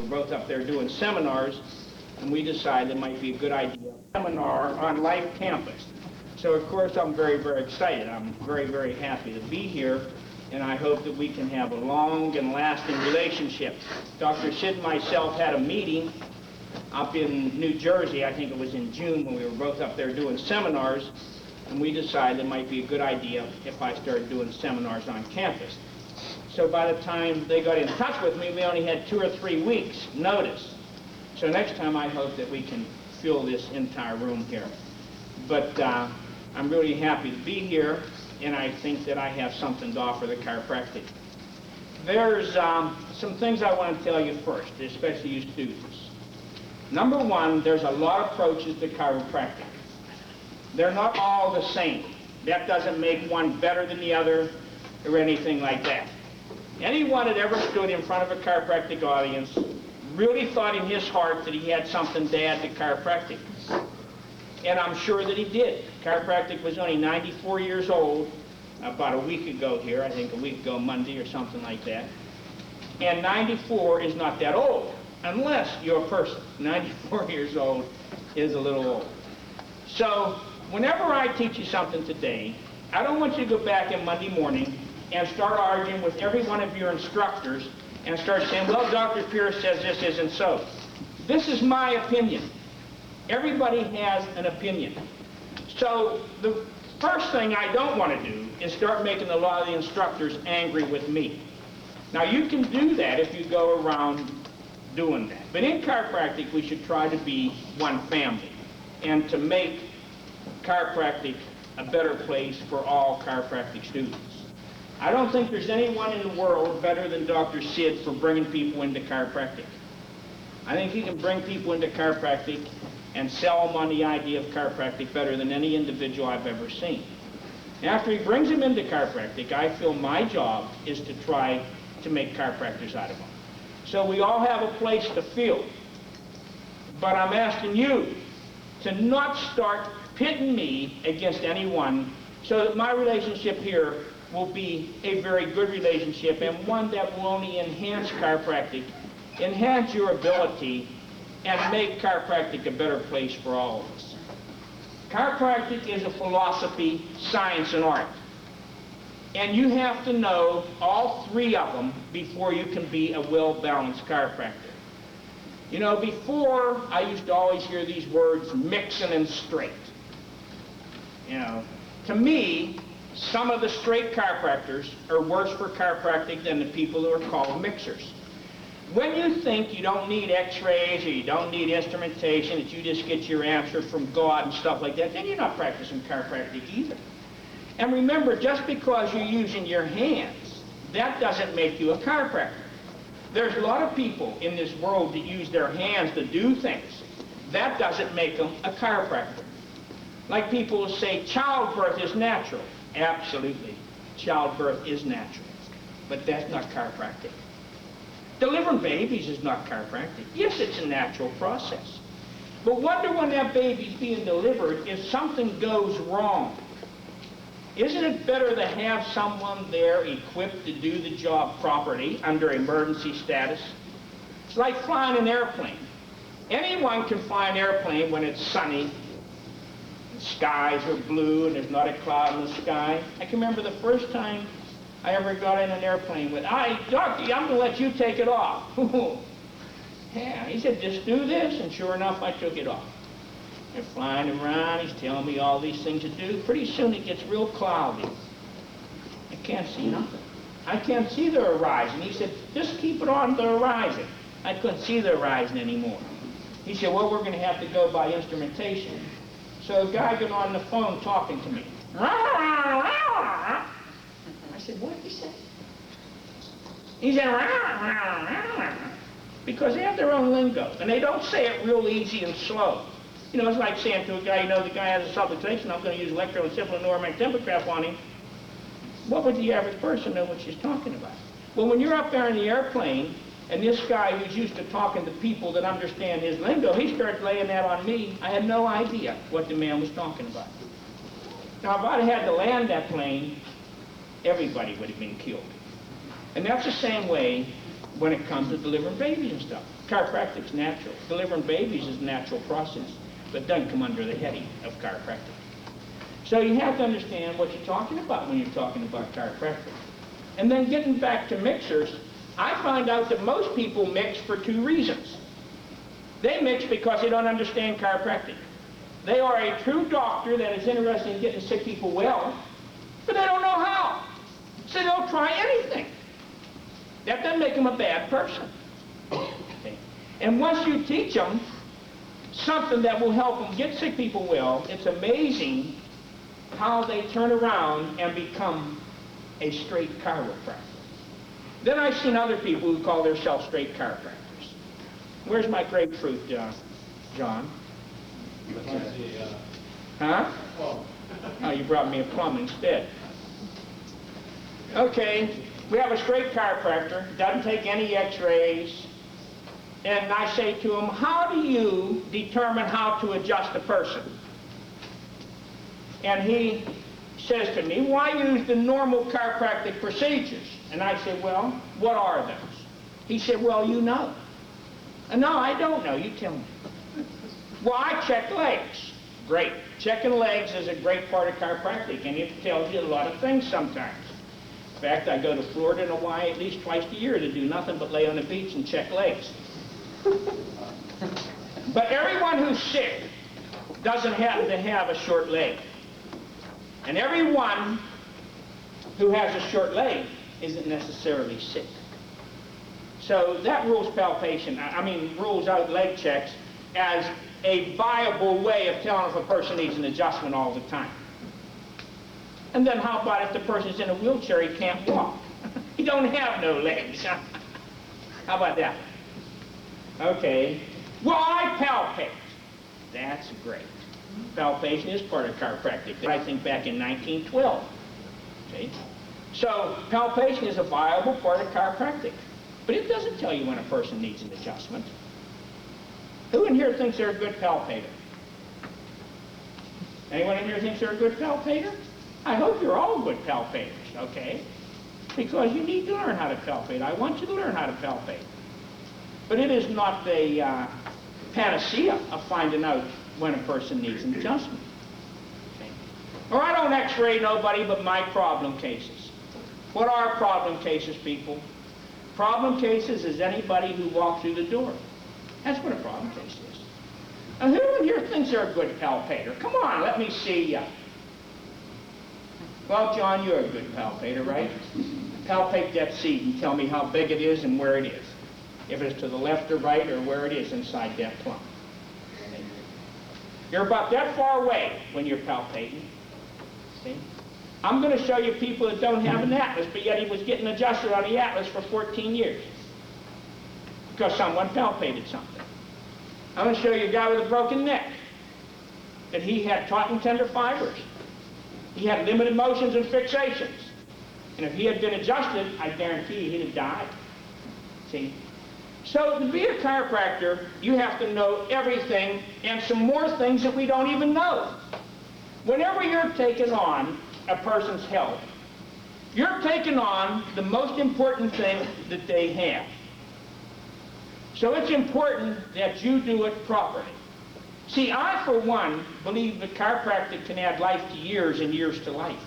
were both up there doing seminars, and we decided it might be a good idea. Seminar on Life Campus. So of course I'm very, very excited. I'm very, very happy to be here, and I hope that we can have a long and lasting relationship. Dr. Sid and myself had a meeting up in New Jersey, I think it was in June, when we were both up there doing seminars, and we decided it might be a good idea if I started doing seminars on campus. So by the time they got in touch with me, we only had 2 or 3 weeks notice. So next time I hope that we can fill this entire room here. But I'm really happy to be here, and I think that I have something to offer the chiropractic. There's some things I want to tell you first, especially you students. Number one, there's a lot of approaches to chiropractic. They're not all the same. That doesn't make one better than the other or anything like that. Anyone that ever stood in front of a chiropractic audience really thought in his heart that he had something to add to chiropractic. And I'm sure that he did. Chiropractic was only 94 years old about a week ago here, I think a week ago Monday or something like that. And 94 is not that old, unless you're a person. 94 years old is a little old. So whenever I teach you something today, I don't want you to go back in Monday morning and start arguing with every one of your instructors and start saying, well, Dr. Pierce says this isn't so. This is my opinion. Everybody has an opinion. So the first thing I don't want to do is start making a lot of the instructors angry with me. Now you can do that if you go around doing that. But in chiropractic, we should try to be one family and to make chiropractic a better place for all chiropractic students. I don't think there's anyone in the world better than Dr. Sid for bringing people into chiropractic. I think he can bring people into chiropractic and sell them on the idea of chiropractic better than any individual I've ever seen. After he brings them into chiropractic, I feel my job is to try to make chiropractors out of them. So we all have a place to fill. But I'm asking you to not start pitting me against anyone so that my relationship here will be a very good relationship and one that will only enhance chiropractic, enhance your ability, and make chiropractic a better place for all of us. Chiropractic is a philosophy, science, and art. And you have to know all three of them before you can be a well-balanced chiropractor. You know, before, I used to always hear these words, mixing and straight. You know, to me, some of the straight chiropractors are worse for chiropractic than the people who are called mixers. When you think you don't need x-rays or you don't need instrumentation, that you just get your answer from God and stuff like that, then you're not practicing chiropractic either. And remember, just because you're using your hands, that doesn't make you a chiropractor. There's a lot of people in this world that use their hands to do things. That doesn't make them a chiropractor. Like people who say childbirth is natural. Absolutely, childbirth is natural, but that's not chiropractic. Delivering babies is not chiropractic. Yes, it's a natural process. But wonder when that baby's being delivered if something goes wrong. Isn't it better to have someone there equipped to do the job properly under emergency status? It's like flying an airplane. Anyone can fly an airplane when it's sunny, the skies are blue, and there's not a cloud in the sky. I can remember the first time I ever got in an airplane with, Doctor, I'm going to let you take it off. Yeah, he said, just do this, and sure enough, I took it off. They're flying around, he's telling me all these things to do. Pretty soon it gets real cloudy. I can't see nothing. I can't see the horizon. He said, just keep it on the horizon. I couldn't see the horizon anymore. He said, well, we're going to have to go by instrumentation. So a guy got on the phone talking to me. I said, what did he say? He said, because they have their own lingo, and they don't say it real easy and slow. You know, it's like saying to a guy, you know, the guy has a subluxation, I'm going to use electroencephalomagnetic tempograph on him. What would the average person know what she's talking about? Well, when you're up there in the airplane, and this guy who's used to talking to people that understand his lingo, he starts laying that on me. I had no idea what the man was talking about. Now, if I'd had to land that plane, everybody would have been killed. And that's the same way when it comes to delivering babies and stuff. Chiropractic's natural. Delivering babies is a natural process, but it doesn't come under the heading of chiropractic. So you have to understand what you're talking about when you're talking about chiropractic. And then getting back to mixers, I find out that most people mix for two reasons. They mix because they don't understand chiropractic. They are a true doctor that is interested in getting sick people well, but they don't know how. So they'll try anything. That doesn't make them a bad person. Okay. And once you teach them something that will help them get sick people well, it's amazing how they turn around and become a straight chiropractor. Then I've seen other people who call themselves straight chiropractors. Where's my grapefruit, John? Huh? Oh, you brought me a plum instead. Okay, we have a straight chiropractor, doesn't take any x-rays, and I say to him, how do you determine how to adjust a person? And he says to me, why use the normal chiropractic procedures? And I say, well, what are those? He said, well, you know. No, I don't know, you tell me. Well, I check legs. Great. Checking legs is a great part of chiropractic, and it tells you a lot of things sometimes. In fact, I go to Florida and Hawaii at least twice a year to do nothing but lay on the beach and check legs. But everyone who's sick doesn't happen to have a short leg. And everyone who has a short leg isn't necessarily sick. So that rules palpation, rules out leg checks as a viable way of telling if a person needs an adjustment all the time. And then how about if the person's in a wheelchair, he can't walk? He don't have no legs. How about that? Okay. Well, I palpate. That's great. Palpation is part of chiropractic. I think back in 1912. Okay. So palpation is a viable part of chiropractic. But it doesn't tell you when a person needs an adjustment. Who in here thinks they're a good palpator? Anyone in here thinks they're a good palpator? I hope you're all good palpators, okay? Because you need to learn how to palpate. I want you to learn how to palpate. But it is not the panacea of finding out when a person needs an adjustment. Okay? Or I don't x-ray nobody but my problem cases. What are problem cases, people? Problem cases is anybody who walks through the door. That's what a problem case is. Now, who in here thinks they're a good palpator? Come on, let me see ya. Well, John, you're a good palpator, right? Palpate that seed and tell me how big it is and where it is. If it's to the left or right or where it is inside that plum. You're about that far away when you're palpating. See? I'm going to show you people that don't have an atlas, but yet he was getting adjusted on the atlas for 14 years. Because someone palpated something. I'm going to show you a guy with a broken neck. That he had taut and tender fibers. He had limited motions and fixations. And if he had been adjusted, I guarantee he'd have died. See? So to be a chiropractor, you have to know everything and some more things that we don't even know. Whenever you're taking on a person's health, you're taking on the most important thing that they have. So it's important that you do it properly. See, I, for one, believe that chiropractic can add life to years and years to life.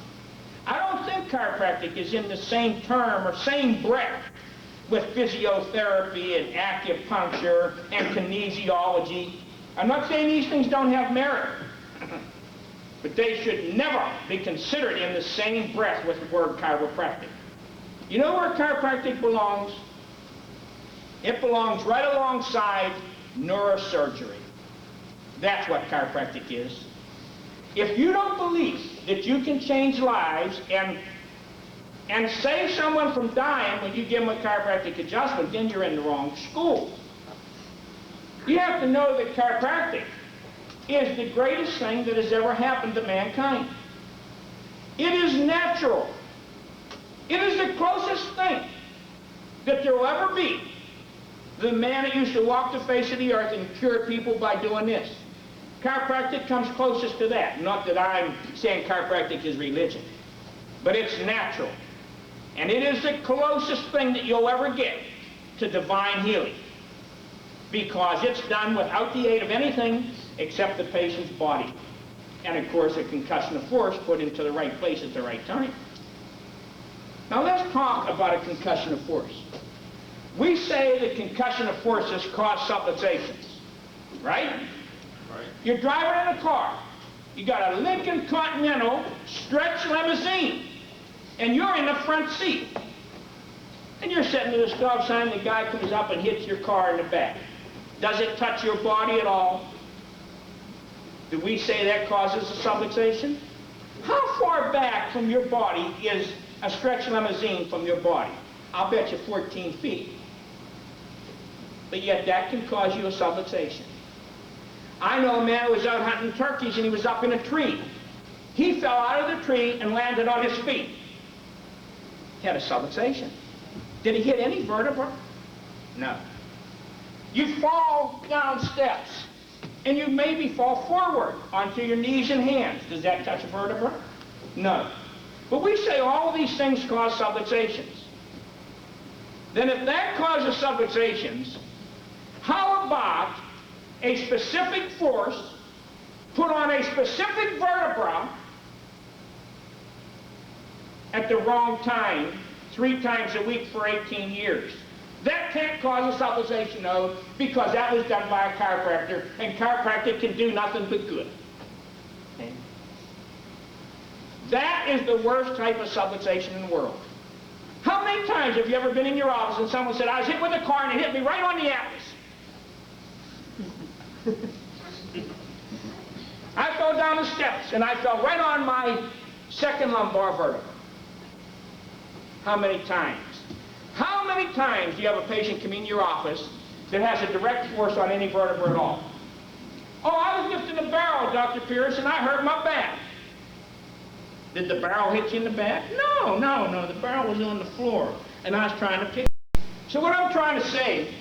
I don't think chiropractic is in the same term or same breath with physiotherapy and acupuncture and kinesiology. I'm not saying these things don't have merit, but they should never be considered in the same breath with the word chiropractic. You know where chiropractic belongs? It belongs right alongside neurosurgery. That's what chiropractic is. If you don't believe that you can change lives and save someone from dying when you give them a chiropractic adjustment, then you're in the wrong school. You have to know that chiropractic is the greatest thing that has ever happened to mankind. It is natural. It is the closest thing that there will ever be. The man that used to walk the face of the earth and cure people by doing this. Chiropractic comes closest to that. Not that I'm saying chiropractic is religion, but it's natural. And it is the closest thing that you'll ever get to divine healing, because it's done without the aid of anything except the patient's body. And of course, a concussion of force put into the right place at the right time. Now let's talk about a concussion of force. We say that concussion of forces cause subluxations, right? Right. You're driving in a car. You got a Lincoln Continental stretch limousine, and you're in the front seat. And you're sitting at a stop sign, the guy comes up and hits your car in the back. Does it touch your body at all? Do we say that causes a subluxation? How far back from your body is a stretch limousine from your body? I'll bet you 14 feet. But yet that can cause you a subluxation. I know a man who was out hunting turkeys and he was up in a tree. He fell out of the tree and landed on his feet. He had a subluxation. Did he hit any vertebra? No. You fall down steps and you maybe fall forward onto your knees and hands. Does that touch a vertebra? No. But we say all these things cause subluxations. Then if that causes subluxations, how about a specific force put on a specific vertebra at the wrong time 3 times a week for 18 years? That can't cause a subluxation, though, because that was done by a chiropractor, and chiropractic can do nothing but good. Okay? That is the worst type of subluxation in the world. How many times have you ever been in your office and someone said, I was hit with a car and it hit me right on the atlas? I fell down the steps and I fell right on my second lumbar vertebra. How many times? How many times do you have a patient come in your office that has a direct force on any vertebra at all? Oh, I was lifting the barrel, Dr. Pierce, and I hurt my back. Did the barrel hit you in the back? No. The barrel was on the floor, and I was trying to pick it. So what I'm trying to say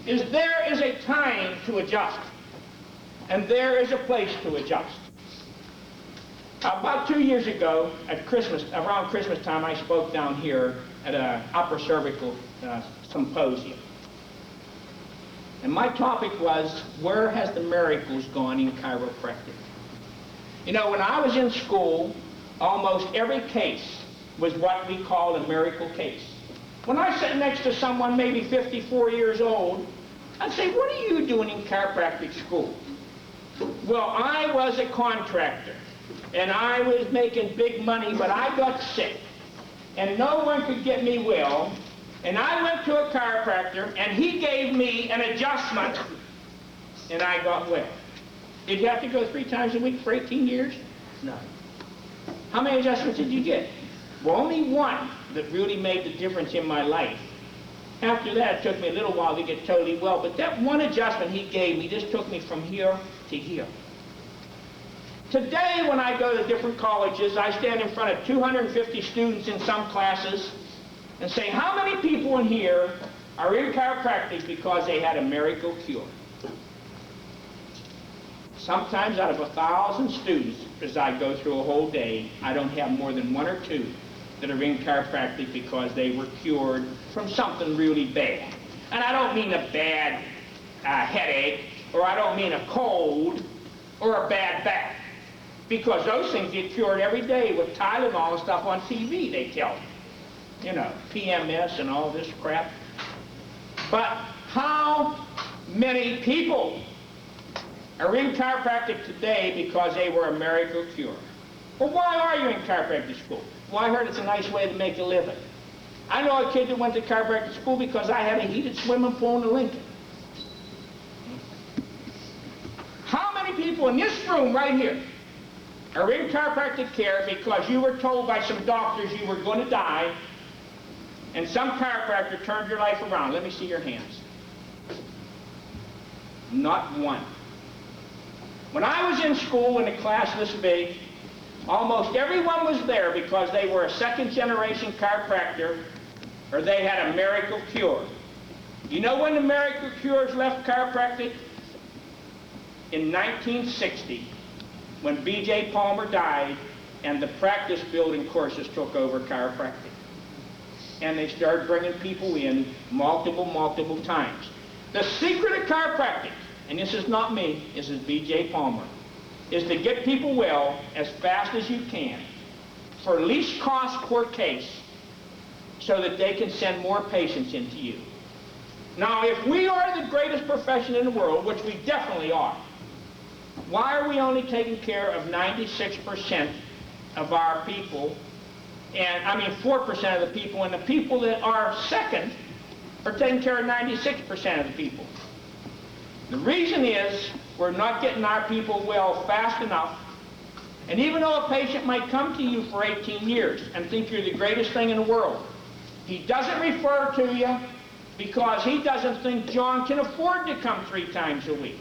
is there is a time to adjust, and there is a place to adjust. About 2 years ago, at Christmas, around Christmas time, I spoke down here at an upper cervical symposium. And my topic was, where has the miracles gone in chiropractic? You know, when I was in school, almost every case was what we call a miracle case. When I sat next to someone maybe 54 years old, I'd say, what are you doing in chiropractic school? Well, I was a contractor, and I was making big money, but I got sick, and no one could get me well, and I went to a chiropractor, and he gave me an adjustment, and I got well. Did you have to go 3 times a week for 18 years? No. How many adjustments did you get? Well, only one that really made the difference in my life. After that, it took me a little while to get totally well, but that one adjustment he gave me just took me from here to here. Today, when I go to different colleges, I stand in front of 250 students in some classes and say, how many people in here are in chiropractic because they had a miracle cure? Sometimes out of 1,000 students, as I go through a whole day, I don't have more than 1 or 2 that are in chiropractic because they were cured from something really bad. And I don't mean a bad headache, or I don't mean a cold, or a bad back. Because those things get cured every day with Tylenol and stuff on TV, they tell you. You know, PMS and all this crap. But how many people are in chiropractic today because they were a miracle cure? Well, why are you in chiropractic school? Well, I heard it's a nice way to make a living. I know a kid that went to chiropractic school because I had a heated swimming pool in the Lincoln. How many people in this room right here are in chiropractic care because you were told by some doctors you were going to die, and some chiropractor turned your life around? Let me see your hands. Not one. When I was in school in a class this big, almost everyone was there because they were a second-generation chiropractor or they had a miracle cure. You know when the miracle cures left chiropractic? In 1960, when B.J. Palmer died and the practice building courses took over chiropractic. and they started bringing people in multiple times. The secret of chiropractic, and this is not me, this is B.J. Palmer, is to get people well as fast as you can for least cost per case so that they can send more patients into you. Now, if we are the greatest profession in the world, which we definitely are, why are we only taking care of 96% of our people, and I mean 4% of the people, and the people that are second are taking care of 96% of the people? The reason is we're not getting our people well fast enough. And even though a patient might come to you for 18 years and think you're the greatest thing in the world, he doesn't refer to you because he doesn't think John can afford to come 3 times a week.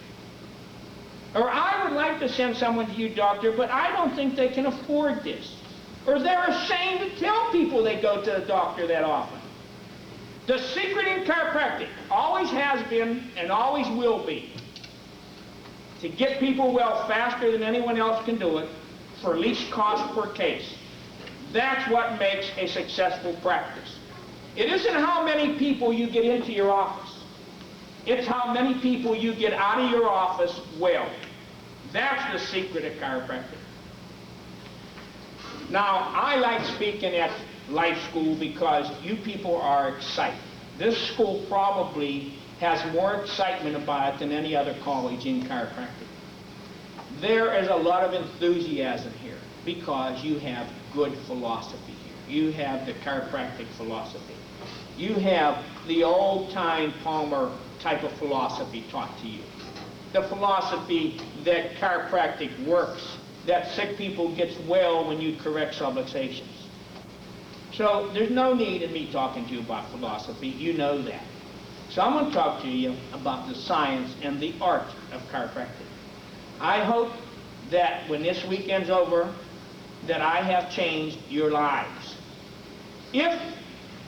Or I would like to send someone to you, doctor, but I don't think they can afford this. Or they're ashamed to tell people they go to the doctor that often. The secret in chiropractic always has been and always will be to get people well faster than anyone else can do it for least cost per case. That's what makes a successful practice. It isn't how many people you get into your office. It's how many people you get out of your office well. That's the secret of chiropractic. Now, I like speaking at Life School because you people are excited. This school probably has more excitement about it than any other college in chiropractic. There is a lot of enthusiasm here because you have good philosophy here. You have the chiropractic philosophy. You have the old-time Palmer type of philosophy taught to you. The philosophy that chiropractic works, that sick people gets well when you correct subluxations. So there's no need in me talking to you about philosophy. You know that. So I'm going to talk to you about the science and the art of chiropractic. I hope that when this weekend's over, that I have changed your lives. If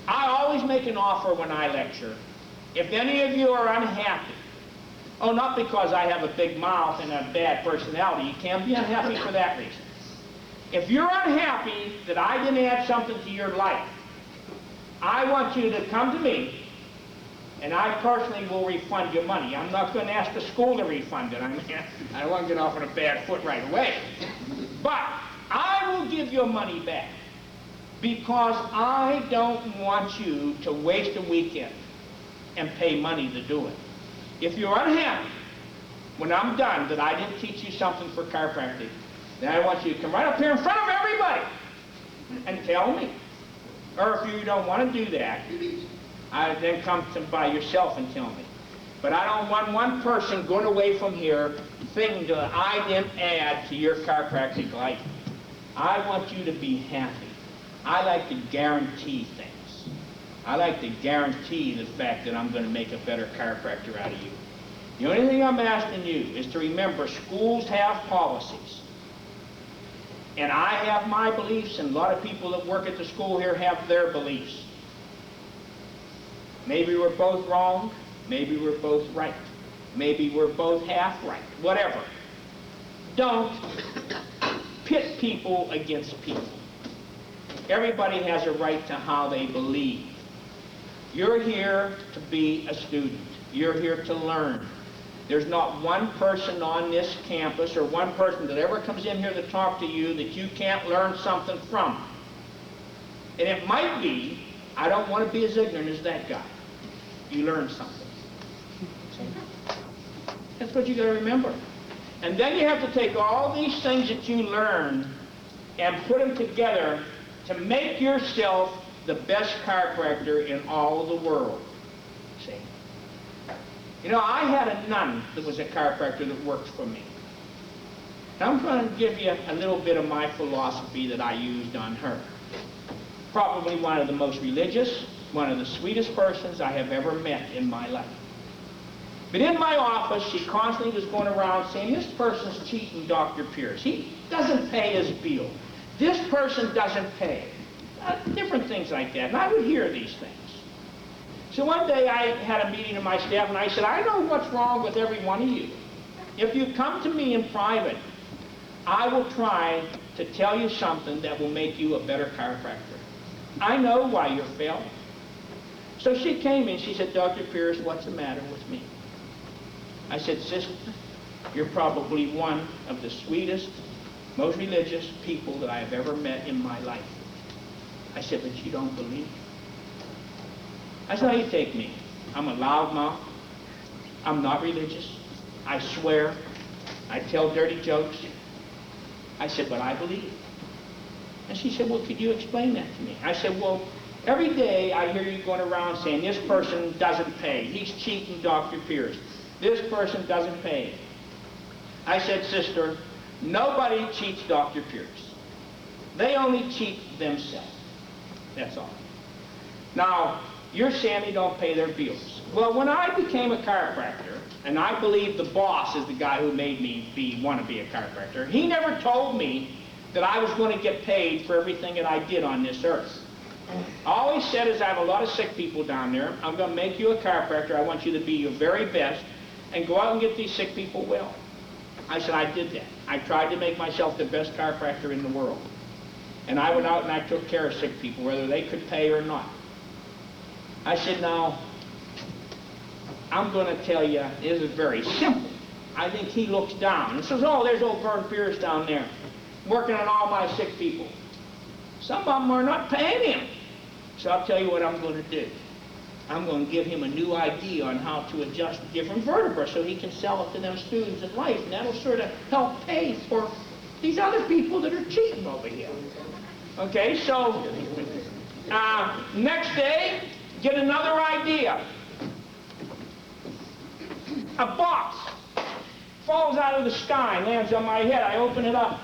I always make an offer when I lecture, if any of you are unhappy, oh, not because I have a big mouth and a bad personality, you can't be unhappy for that reason. If you're unhappy that I didn't add something to your life, I want you to come to me, and I personally will refund your money. I'm not going to ask the school to refund it. I don't want to get off on a bad foot right away. But I will give your money back because I don't want you to waste a weekend and pay money to do it. If you're unhappy when I'm done that I didn't teach you something for chiropractic, then I want you to come right up here in front of everybody and tell me. Or if you don't want to do that, then come by yourself and tell me. But I don't want one person going away from here thinking that I didn't add to your chiropractic life. I want you to be happy. I like to guarantee things. I like to guarantee the fact that I'm going to make a better chiropractor out of you. The only thing I'm asking you is to remember schools have policies. And I have my beliefs, and a lot of people that work at the school here have their beliefs. Maybe we're both wrong, maybe we're both right, maybe we're both half right, whatever. Don't pit people against people. Everybody has a right to how they believe. You're here to be a student. You're here to learn. There's not one person on this campus or one person that ever comes in here to talk to you that you can't learn something from. And it might be, I don't want to be as ignorant as that guy. You learn something. That's what you got to remember. And then you have to take all these things that you learn and put them together to make yourself the best chiropractor in all of the world. See? You know, I had a nun that was a chiropractor that worked for me. Now I'm going to give you a little bit of my philosophy that I used on her. Probably one of the most religious, one of the sweetest persons I have ever met in my life. But in my office, she constantly was going around saying, this person's cheating Dr. Pierce. He doesn't pay his bill. This person doesn't pay. Different things like that. And I would hear these things. So one day I had a meeting of my staff and I said, I know what's wrong with every one of you. If you come to me in private, I will try to tell you something that will make you a better chiropractor. I know why you're failing. So she came in, she said, Dr. Pierce, what's the matter with me? I said, sister, you're probably one of the sweetest, most religious people that I've ever met in my life. I said, but you don't believe. I said, how you take me? I'm a loudmouth. I'm not religious. I swear. I tell dirty jokes. I said, but I believe. And she said, well, could you explain that to me? I said, well, every day I hear you going around saying, this person doesn't pay. He's cheating Dr. Pierce. This person doesn't pay. I said, sister, nobody cheats Dr. Pierce. They only cheat themselves. That's all. Now, you're saying they don't pay their bills. Well, when I became a chiropractor, and I believe the boss is the guy who made me want to be a chiropractor, he never told me that I was going to get paid for everything that I did on this earth. All he said is, I have a lot of sick people down there. I'm going to make you a chiropractor. I want you to be your very best and go out and get these sick people well. I said, I did that. I tried to make myself the best chiropractor in the world. And I went out and I took care of sick people, whether they could pay or not. I said, now, I'm going to tell you, this is very simple. I think he looks down and says, oh, there's old Vern Pierce down there working on all my sick people. Some of them are not paying him. So I'll tell you what I'm going to do. I'm going to give him a new idea on how to adjust different vertebrae so he can sell it to them students at life, and that'll sort of help pay for these other people that are cheating over here. Okay, so next day, get another idea. A box falls out of the sky, lands on my head. I open it up.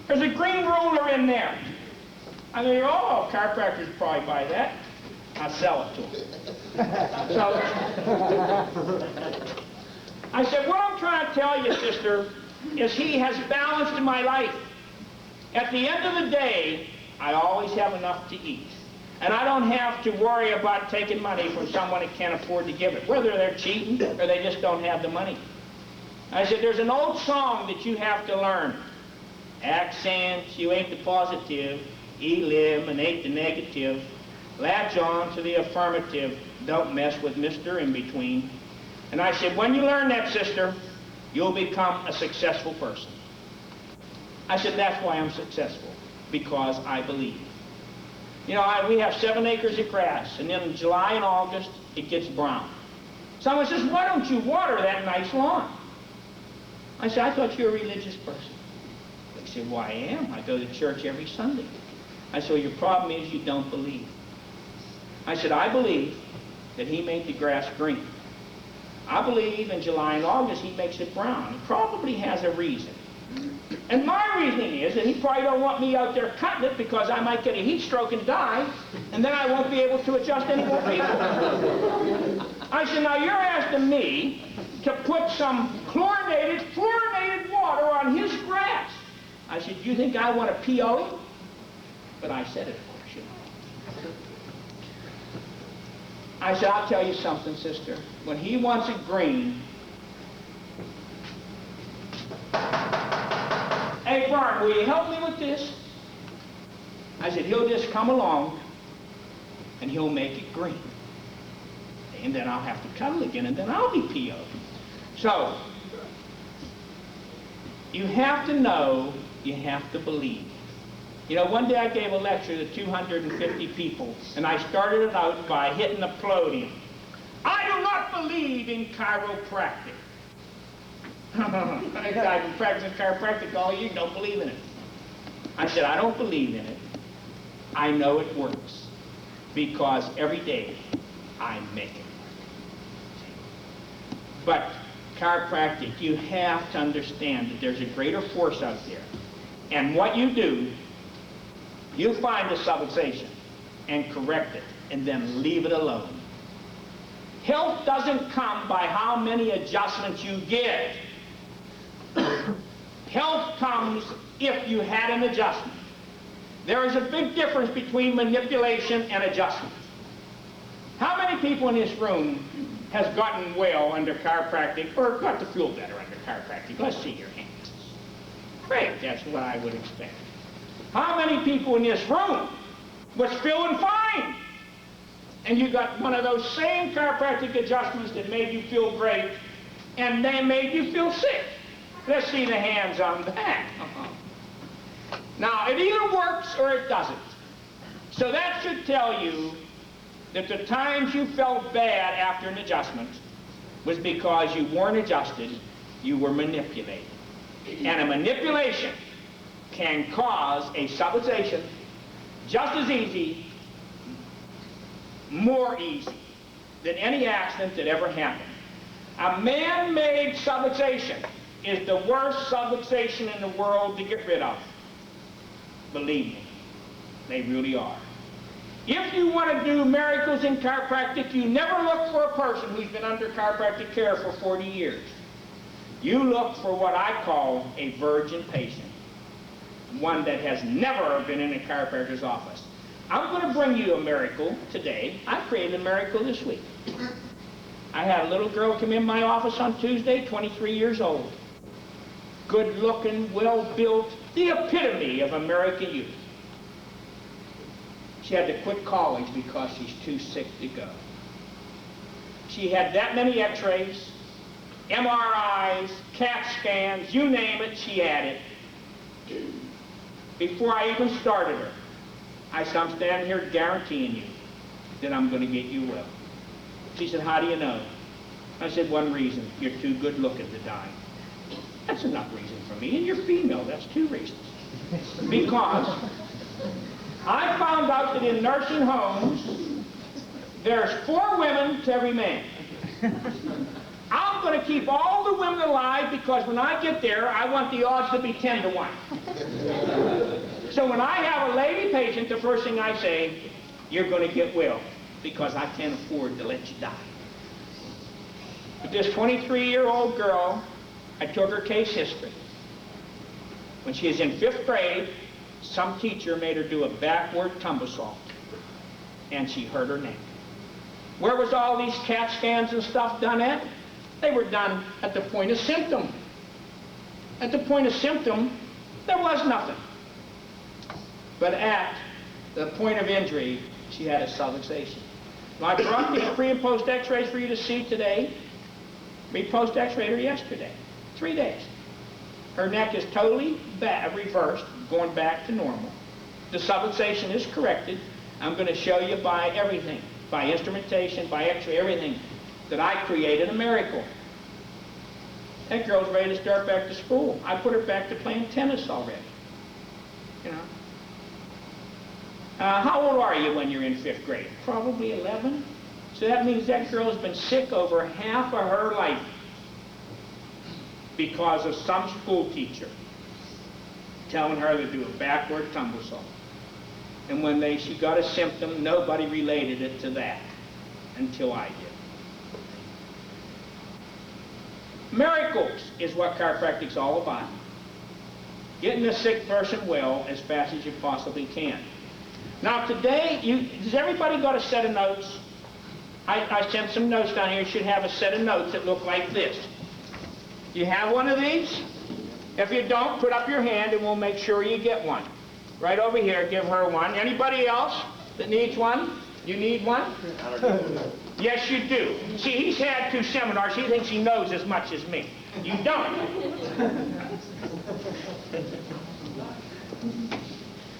There's a green ruler in there. I mean, oh, chiropractors probably buy that. I'll sell it to them. So, I said, what I'm trying to tell you, sister, is he has balance in my life. At the end of the day, I always have enough to eat. And I don't have to worry about taking money from someone that can't afford to give it, whether they're cheating or they just don't have the money. I said, there's an old song that you have to learn. Accents, you ain't the positive. Eliminate the negative. Latch on to the affirmative. Don't mess with Mr. In-Between. And I said, when you learn that, sister, you'll become a successful person. I said, that's why I'm successful, because I believe. You know, we have 7 acres of grass, and then in July and August, it gets brown. Someone says, why don't you water that nice lawn? I said, I thought you were a religious person. They said, well, I am. I go to church every Sunday. I said, well, your problem is you don't believe. I said, I believe that he made the grass green. I believe in July and August he makes it brown. He probably has a reason. And my reasoning is that he probably don't want me out there cutting it because I might get a heat stroke and die, and then I won't be able to adjust any more people. I said, now you're asking me to put some fluorinated water on his grass. I said, do you think I want to PO him? But I said it for you. I said, I'll tell you something, sister. When he wants it green, hey, Vern, will you help me with this? I said, he'll just come along and he'll make it green. And then I'll have to cut it again, and then I'll be PO'd. So, you have to know, you have to believe. You know, one day I gave a lecture to 250 people, and I started it out by hitting the podium. I do not believe in chiropractic. I've been practicing chiropractic all year, don't believe in it. I said, I don't believe in it. I know it works, because every day I make it. But chiropractic, you have to understand that there's a greater force out there. And what you do, you find the subluxation and correct it, and then leave it alone. Health doesn't come by how many adjustments you get. Health comes if you had an adjustment. There is a big difference between manipulation and adjustment. How many people in this room has gotten well under chiropractic or got to feel better under chiropractic? Let's see your hands. Great, that's what I would expect. How many people in this room was feeling fine and you got one of those same chiropractic adjustments that made you feel great, and they made you feel sick. Let's see the hands on that. Now, it either works or it doesn't. So that should tell you that the times you felt bad after an adjustment was because you weren't adjusted, you were manipulated. And a manipulation can cause a subluxation just as easy, more easy, than any accident that ever happened. A man-made subluxation is the worst subluxation in the world to get rid of. Believe me, they really are. If you want to do miracles in chiropractic, you never look for a person who's been under chiropractic care for 40 years. You look for what I call a virgin patient, one that has never been in a chiropractor's office. I'm going to bring you a miracle today. I created a miracle this week. I had a little girl come in my office on Tuesday, 23 years old. Good-looking, well-built, the epitome of American youth. She had to quit college because she's too sick to go. She had that many x-rays, MRIs, CAT scans, you name it, she had it. Before I even started her, I said, I'm standing here guaranteeing you that I'm going to get you well. She said, how do you know? I said, one reason, you're too good looking to die. That's enough reason for me, and you're female, that's 2 reasons. Because I found out that in nursing homes, there's 4 women to every man. I'm going to keep all the women alive because when I get there, I want the odds to be 10 to 1. So when I have a lady patient, the first thing I say, you're going to get well because I can't afford to let you die. But this 23-year-old girl, I took her case history. When she was in 5th grade, some teacher made her do a backward tumble and she hurt her neck. Where was all these CAT scans and stuff done at? They were done at the point of symptom. At the point of symptom, there was nothing. But at the point of injury, she had a subluxation. Now, I brought these pre and post x-rays for you to see today. We post x-rayed her yesterday. 3 days. Her neck is totally reversed, going back to normal. The subluxation is corrected. I'm going to show you by everything, by instrumentation, by x-ray, everything, that I created a miracle. That girl's ready to start back to school. I put her back to playing tennis already. You know. How old are you when you're in 5th grade? Probably 11. So that means that girl has been sick over half of her life because of some school teacher telling her to do a backward tumble. And when she got a symptom, nobody related it to that until I did. Miracles is what chiropractic's all about. Getting a sick person well as fast as you possibly can. Now today, has everybody got a set of notes? I sent some notes down here. You should have a set of notes that look like this. Do you have one of these? If you don't, put up your hand and we'll make sure you get one. Right over here, give her one. Anybody else that needs one? You need one? Yes, you do. See, he's had 2 seminars. He thinks he knows as much as me. You don't.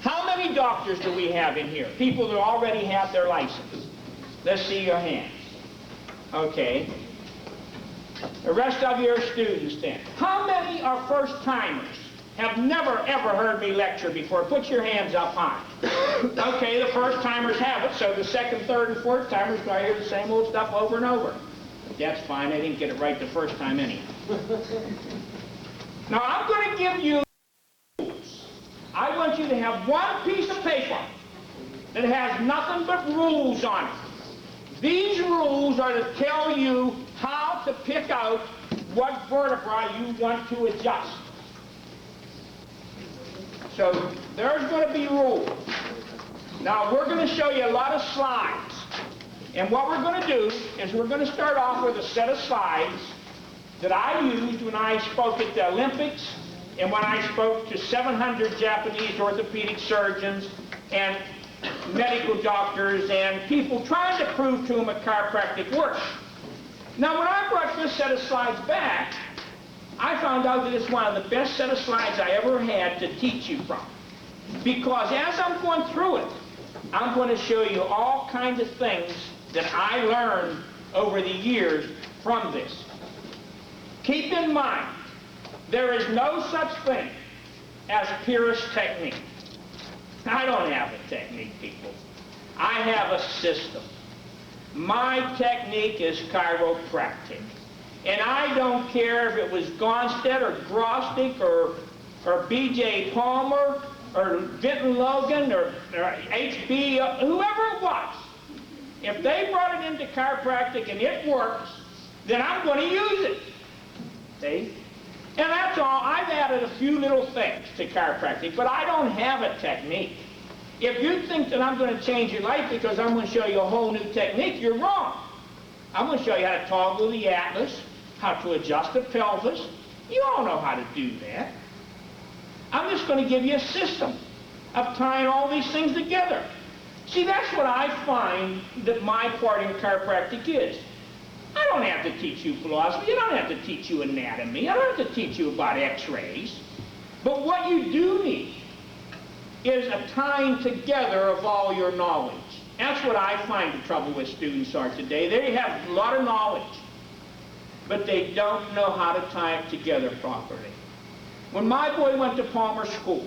How many doctors do we have in here? People that already have their license. Let's see your hands. Okay. The rest of you are students then. How many are first-timers? Have never, ever heard me lecture before? Put your hands up high. Okay, the first-timers have it, so the second, third, and fourth-timers I hear the same old stuff over and over. But that's fine, I didn't get it right the first time anyhow. Now, I'm going to give you rules. I want you to have one piece of paper that has nothing but rules on it. These rules are to tell you how to pick out what vertebra you want to adjust. So there's going to be rules. Now we're going to show you a lot of slides. And what we're going to do is we're going to start off with a set of slides that I used when I spoke at the Olympics and when I spoke to 700 Japanese orthopedic surgeons and medical doctors and people trying to prove to them that chiropractic works. Now, when I brought this set of slides back, I found out that it's one of the best set of slides I ever had to teach you from. Because as I'm going through it, I'm going to show you all kinds of things that I learned over the years from this. Keep in mind, there is no such thing as purist technique. I don't have a technique, people. I have a system. My technique is chiropractic. And I don't care if it was Gonstead or Grostic or B.J. Palmer or Vinton Logan or H.B., whoever it was. If they brought it into chiropractic and it works, then I'm going to use it. See? And that's all. I've added a few little things to chiropractic, but I don't have a technique. If you think that I'm going to change your life because I'm going to show you a whole new technique, you're wrong. I'm going to show you how to toggle the atlas, how to adjust the pelvis. You all know how to do that. I'm just going to give you a system of tying all these things together. See, that's what I find that my part in chiropractic is. I don't have to teach you philosophy. I don't have to teach you anatomy. I don't have to teach you about x-rays. But what you do need is a tying together of all your knowledge. That's what I find the trouble with students are today. They have a lot of knowledge, but they don't know how to tie it together properly. When my boy went to Palmer School,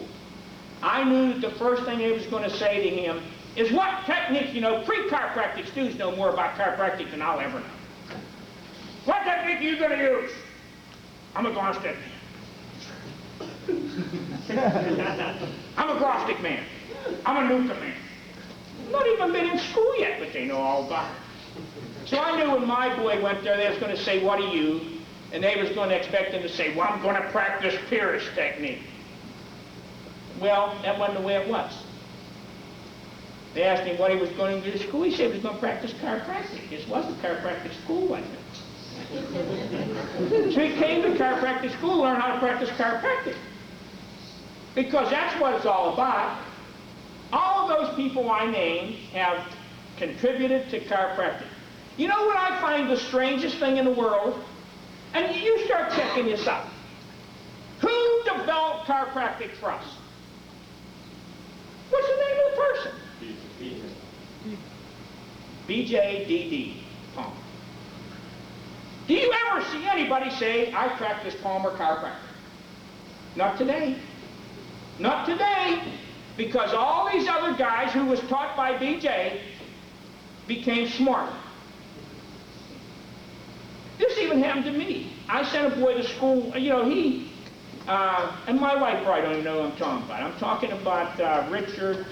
I knew that the first thing they was going to say to him is, what technique, you know, pre-chiropractic students know more about chiropractic than I'll ever know. What technique are you going to use? I'm a Gonstead man. I'm a Grostic man. I'm a Nuka man. Not even been in school yet, but they know all about it. So I knew when my boy went there, they was going to say, what are you? And they was going to expect him to say, well, I'm going to practice purist technique. Well, that wasn't the way it was. They asked him what he was going to do to school. He said he was going to practice chiropractic. This wasn't chiropractic school like that. So he came to chiropractic school to learn how to practice chiropractic. Because that's what it's all about. All of those people I named have contributed to chiropractic. You know what I find the strangest thing in the world? And you start checking this out. Who developed chiropractic for us? What's the name of the person? B.J. Palmer. Do you ever see anybody say, I practice Palmer chiropractic? Not today. Not today. Because all these other guys who was taught by B.J. became smarter. This even happened to me. I sent a boy to school, you know, and my wife probably don't even know who I'm talking about. I'm talking about Richard,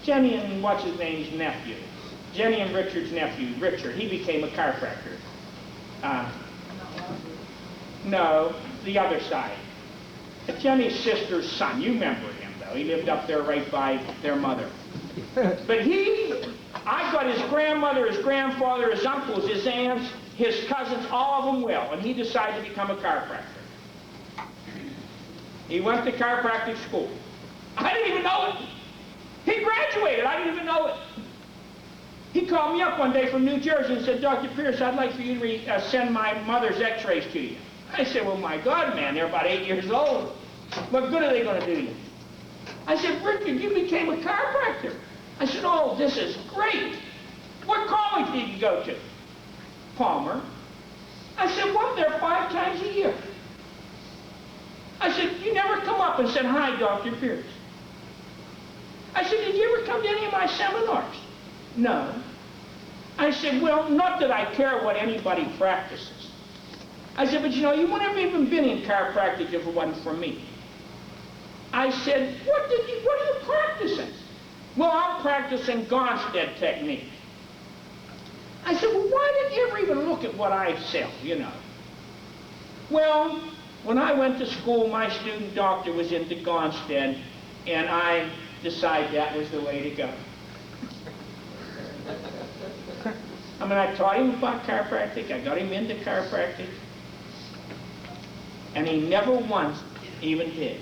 Jenny and what's his name's nephew. Jenny and Richard's nephew, Richard. He became a chiropractor. No, the other side. Jenny's sister's son. You remember him, though. He lived up there right by their mother. But I got his grandmother, his grandfather, his uncles, his aunts, his cousins, all of them well, and he decided to become a chiropractor. He went to chiropractic school. I didn't even know it. He graduated. I didn't even know it. He called me up one day from New Jersey and said, Dr. Pierce, I'd like for you to send my mother's x-rays to you. I said, well, my God, man, they're about 8 years old. What good are they going to do you? I said, Richard, you became a chiropractor. I said, oh, this is great. What college did you go to? Palmer. I said, what, there 5 times a year? I said, you never come up and said, hi, Dr. Pierce. I said, did you ever come to any of my seminars? No. I said, well, not that I care what anybody practices. I said, but you know, you wouldn't have even been in chiropractic if it wasn't for me. I said, what are you practicing? Well, I'm practicing Gonstead technique. I said, well, why didn't you ever even look at what I sell, you know? Well, when I went to school, my student doctor was into Gonstead, and I decided that was the way to go. I mean, I taught him about chiropractic, I got him into chiropractic, and he never once even did.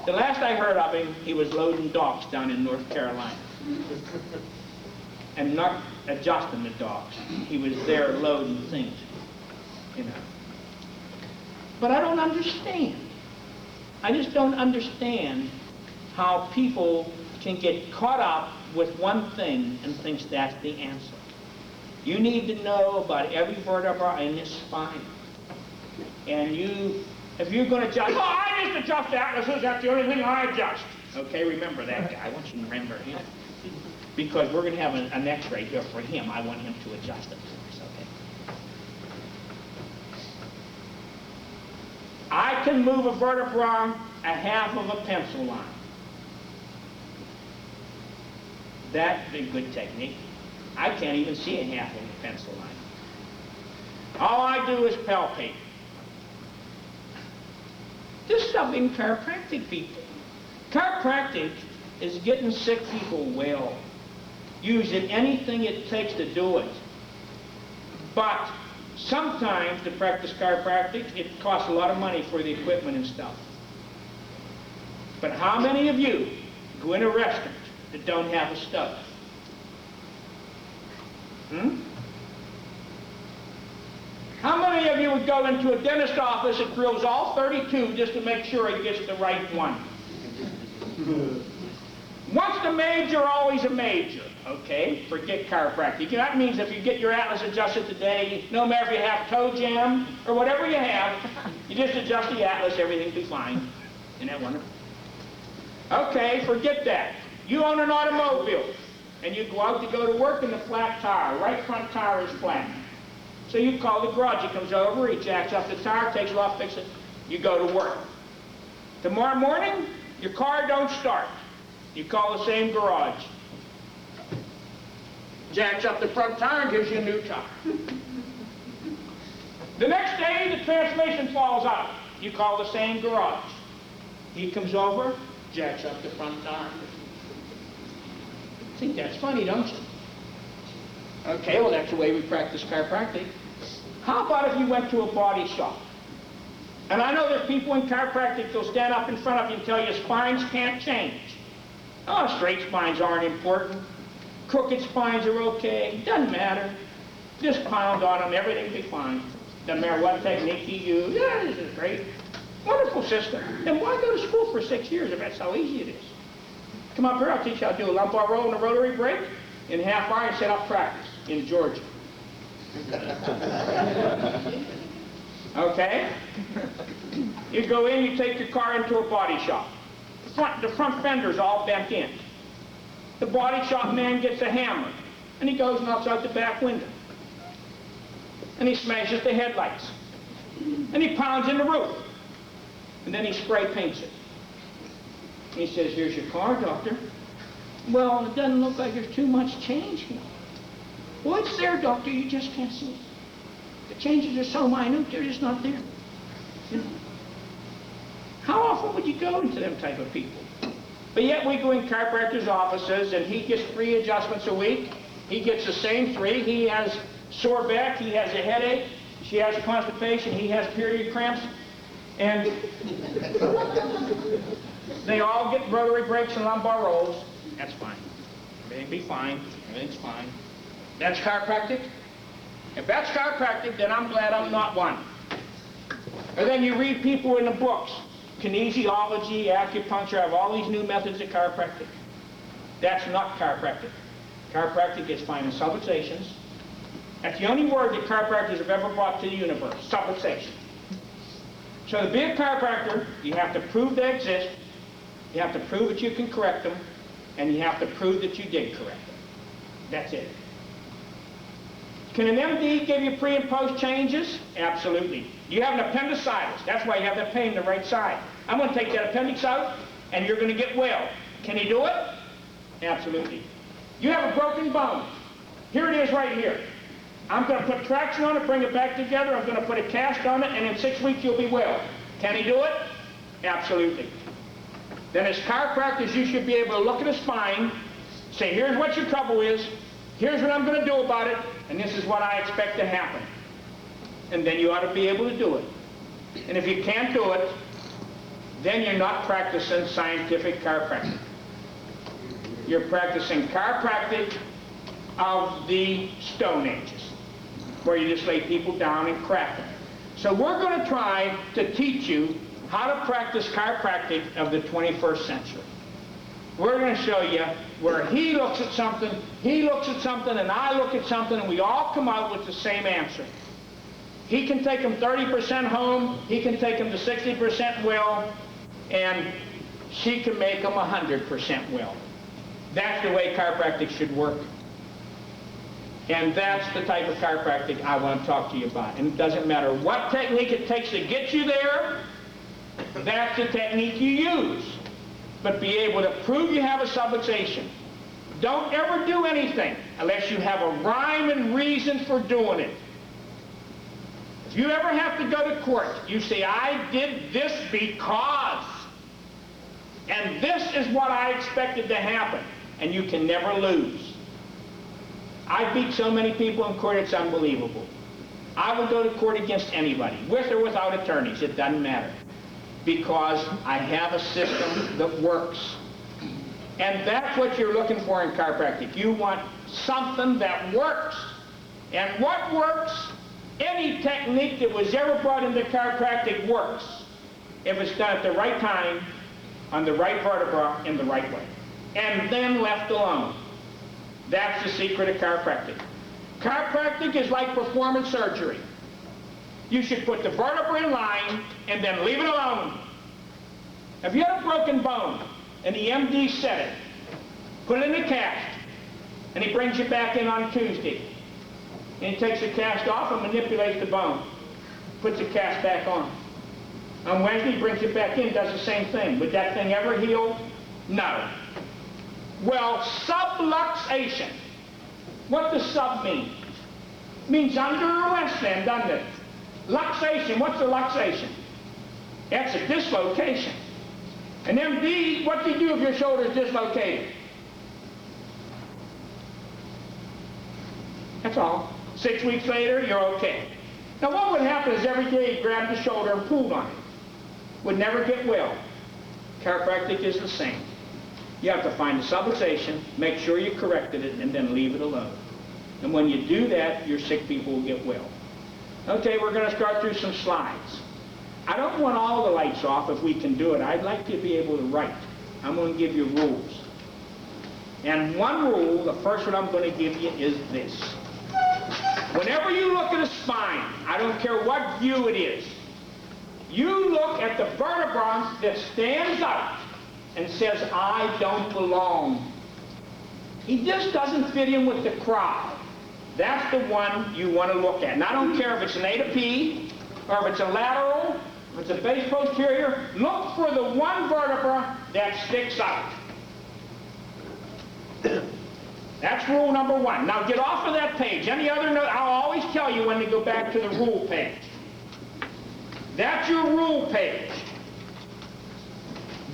The last I heard of him, he was loading docks down in North Carolina. And not adjusting the docks. He was there loading things, you know. But I don't understand. I just don't understand how people can get caught up with one thing and thinks that's the answer. You need to know about every vertebra in your spine. And if you're going to adjust, oh, I just adjust atlases, that's the only thing I adjust. Okay, remember that guy. I want you to remember him. Because we're going to have an x-ray here for him. I want him to adjust it for us, okay? I can move a vertebra a half of a pencil line. That's a good technique. I can't even see a half of a pencil line. All I do is palpate. This stuff in chiropractic, people. Chiropractic is getting sick people well. Using anything it takes to do it. But sometimes to practice chiropractic, it costs a lot of money for the equipment and stuff. But how many of you go in a restaurant that don't have a stove? How many of you would go into a dentist office that drills all 32 just to make sure he gets the right one? Once the major, always a major. Okay, forget chiropractic. That means if you get your atlas adjusted today, no matter if you have toe jam or whatever you have, you just adjust the atlas, everything will be fine. Isn't that wonderful? Okay, forget that. You own an automobile, and you go out to go to work and the flat tire, right front tire is flat. So you call the garage, he comes over, he jacks up the tire, takes it off, fixes it, you go to work. Tomorrow morning, your car don't start. You call the same garage. Jacks up the front tire and gives you a new tire. The next day, the transmission falls out. You call the same garage. He comes over, jacks up the front tire. Think that's funny, don't you? Okay, well, that's the way we practice chiropractic. How about if you went to a body shop? And I know there's people in chiropractic that'll stand up in front of you and tell you spines can't change. Oh, straight spines aren't important. Crooked spines are okay. Doesn't matter. Just pound on them. Everything will be fine. Doesn't matter what technique you use. Yeah, this is great. Wonderful system. Then why go to school for 6 years if that's how easy it is? Come up here, I'll teach you how to do a lumbar roll and a rotary break in half hour and set up practice in Georgia. Okay? You go in, you take your car into a body shop. The front fender's all bent in. The body shop man gets a hammer, and he goes and knocks out the back window. And he smashes the headlights. And he pounds in the roof. And then he spray paints it. He says, here's your car, doctor. Well, it doesn't look like there's too much change here. Well, it's there, doctor, you just can't see it. The changes are so minute, they're just not there. You know? How often would you go into them type of people? But yet we go in chiropractor's offices and he gets 3 adjustments a week. He gets the same 3. He has sore back, he has a headache, she has constipation, he has period cramps. And they all get rotary breaks and lumbar rolls. That's fine. Everything be fine. Everything's fine. That's chiropractic? If that's chiropractic, then I'm glad I'm not one. And then you read people in the books. Kinesiology, acupuncture, have all these new methods of chiropractic. That's not chiropractic. Chiropractic is finding subluxations. That's the only word that chiropractors have ever brought to the universe, subluxation. So to be a chiropractor, you have to prove they exist, you have to prove that you can correct them, and you have to prove that you did correct them. That's it. Can an MD give you pre and post changes? Absolutely. You have an appendicitis. That's why you have that pain in the right side. I'm going to take that appendix out, and you're going to get well. Can he do it? Absolutely. You have a broken bone. Here it is right here. I'm going to put traction on it, bring it back together. I'm going to put a cast on it, and in 6 weeks you'll be well. Can he do it? Absolutely. Then as chiropractors, you should be able to look at a spine, say, here's what your trouble is, here's what I'm going to do about it, and this is what I expect to happen. And then you ought to be able to do it. And if you can't do it, then you're not practicing scientific chiropractic. You're practicing chiropractic of the Stone Ages, where you just lay people down and crack them. So we're going to try to teach you how to practice chiropractic of the 21st century. We're going to show you where he looks at something, and I look at something, and we all come out with the same answer. He can take them 30% home, he can take them to 60% well, and she can make them 100% well. That's the way chiropractic should work. And that's the type of chiropractic I want to talk to you about. And it doesn't matter what technique it takes to get you there, that's the technique you use. But be able to prove you have a subluxation. Don't ever do anything unless you have a rhyme and reason for doing it. If you ever have to go to court, you say, I did this because, and this is what I expected to happen, and you can never lose. I beat so many people in court, it's unbelievable. I will go to court against anybody, with or without attorneys, it doesn't matter, because I have a system that works. And that's what you're looking for in chiropractic. You want something that works. And what works? Any technique that was ever brought into chiropractic works if it's done at the right time, on the right vertebra, in the right way. And then left alone. That's the secret of chiropractic. Chiropractic is like performance surgery. You should put the vertebra in line and then leave it alone. If you had a broken bone and the MD said it, put it in a cast, and he brings you back in on Tuesday. And he takes the cast off and manipulates the bone. Puts the cast back on. On Wednesday, he brings it back in, does the same thing. Would that thing ever heal? No. Well, subluxation. What does sub mean? It means under or less than, doesn't it? Luxation, what's a luxation? That's a dislocation. An MD, what do you do if your shoulder is dislocated? That's all. 6 weeks later, you're okay. Now what would happen is every day you grabbed the shoulder and pulled on it. Would never get well. Chiropractic is the same. You have to find the subluxation, make sure you corrected it, and then leave it alone. And when you do that, your sick people will get well. Okay, we're going to start through some slides. I don't want all the lights off if we can do it. I'd like to be able to write. I'm going to give you rules. And one rule, the first one I'm going to give you is this. Whenever you look at a spine, I don't care what view it is, you look at the vertebra that stands up and says, I don't belong. He just doesn't fit in with the crowd. That's the one you want to look at. And I don't care if it's an A to P, or if it's a lateral, if it's a base posterior, look for the one vertebra that sticks out. That's rule number one. Now get off of that page. Any other note, I'll always tell you when to go back to the rule page. That's your rule page.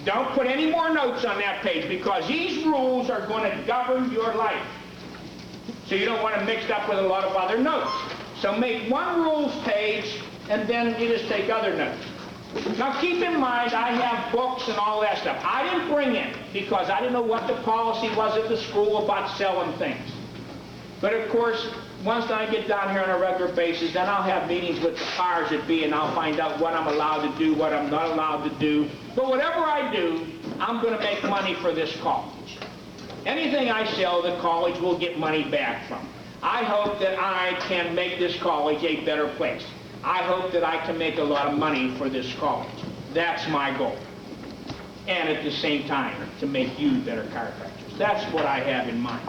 Don't put any more notes on that page, because these rules are going to govern your life. So you don't want to mix up with a lot of other notes. So make one rules page, and then you just take other notes. Now keep in mind, I have books and all that stuff. I didn't bring it because I didn't know what the policy was at the school about selling things. But of course, once I get down here on a regular basis, then I'll have meetings with the powers that be, and I'll find out what I'm allowed to do, what I'm not allowed to do. But whatever I do, I'm going to make money for this college. Anything I sell, the college will get money back from. I hope that I can make this college a better place. I hope that I can make a lot of money for this college. That's my goal. And at the same time, to make you better chiropractors. That's what I have in mind.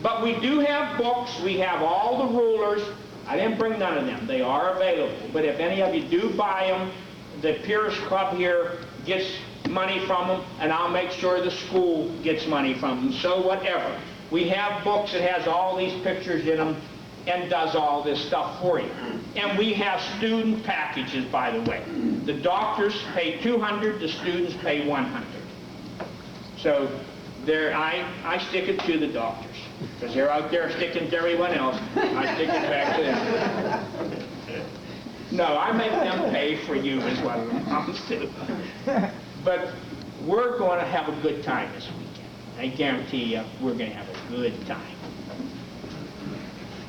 But we do have books. We have all the rulers. I didn't bring none of them. They are available. But if any of you do buy them, the Pierce Club here gets money from them, and I'll make sure the school gets money from them. So whatever. We have books that has all these pictures in them and does all this stuff for you. And we have student packages, by the way. The doctors pay $200, the students pay $100. So there, I stick it to the doctors, because they're out there sticking to everyone else. I stick it back to them. No, I make them pay for you is what it amounts to. But we're going to have a good time this weekend. I guarantee you, we're going to have a good time.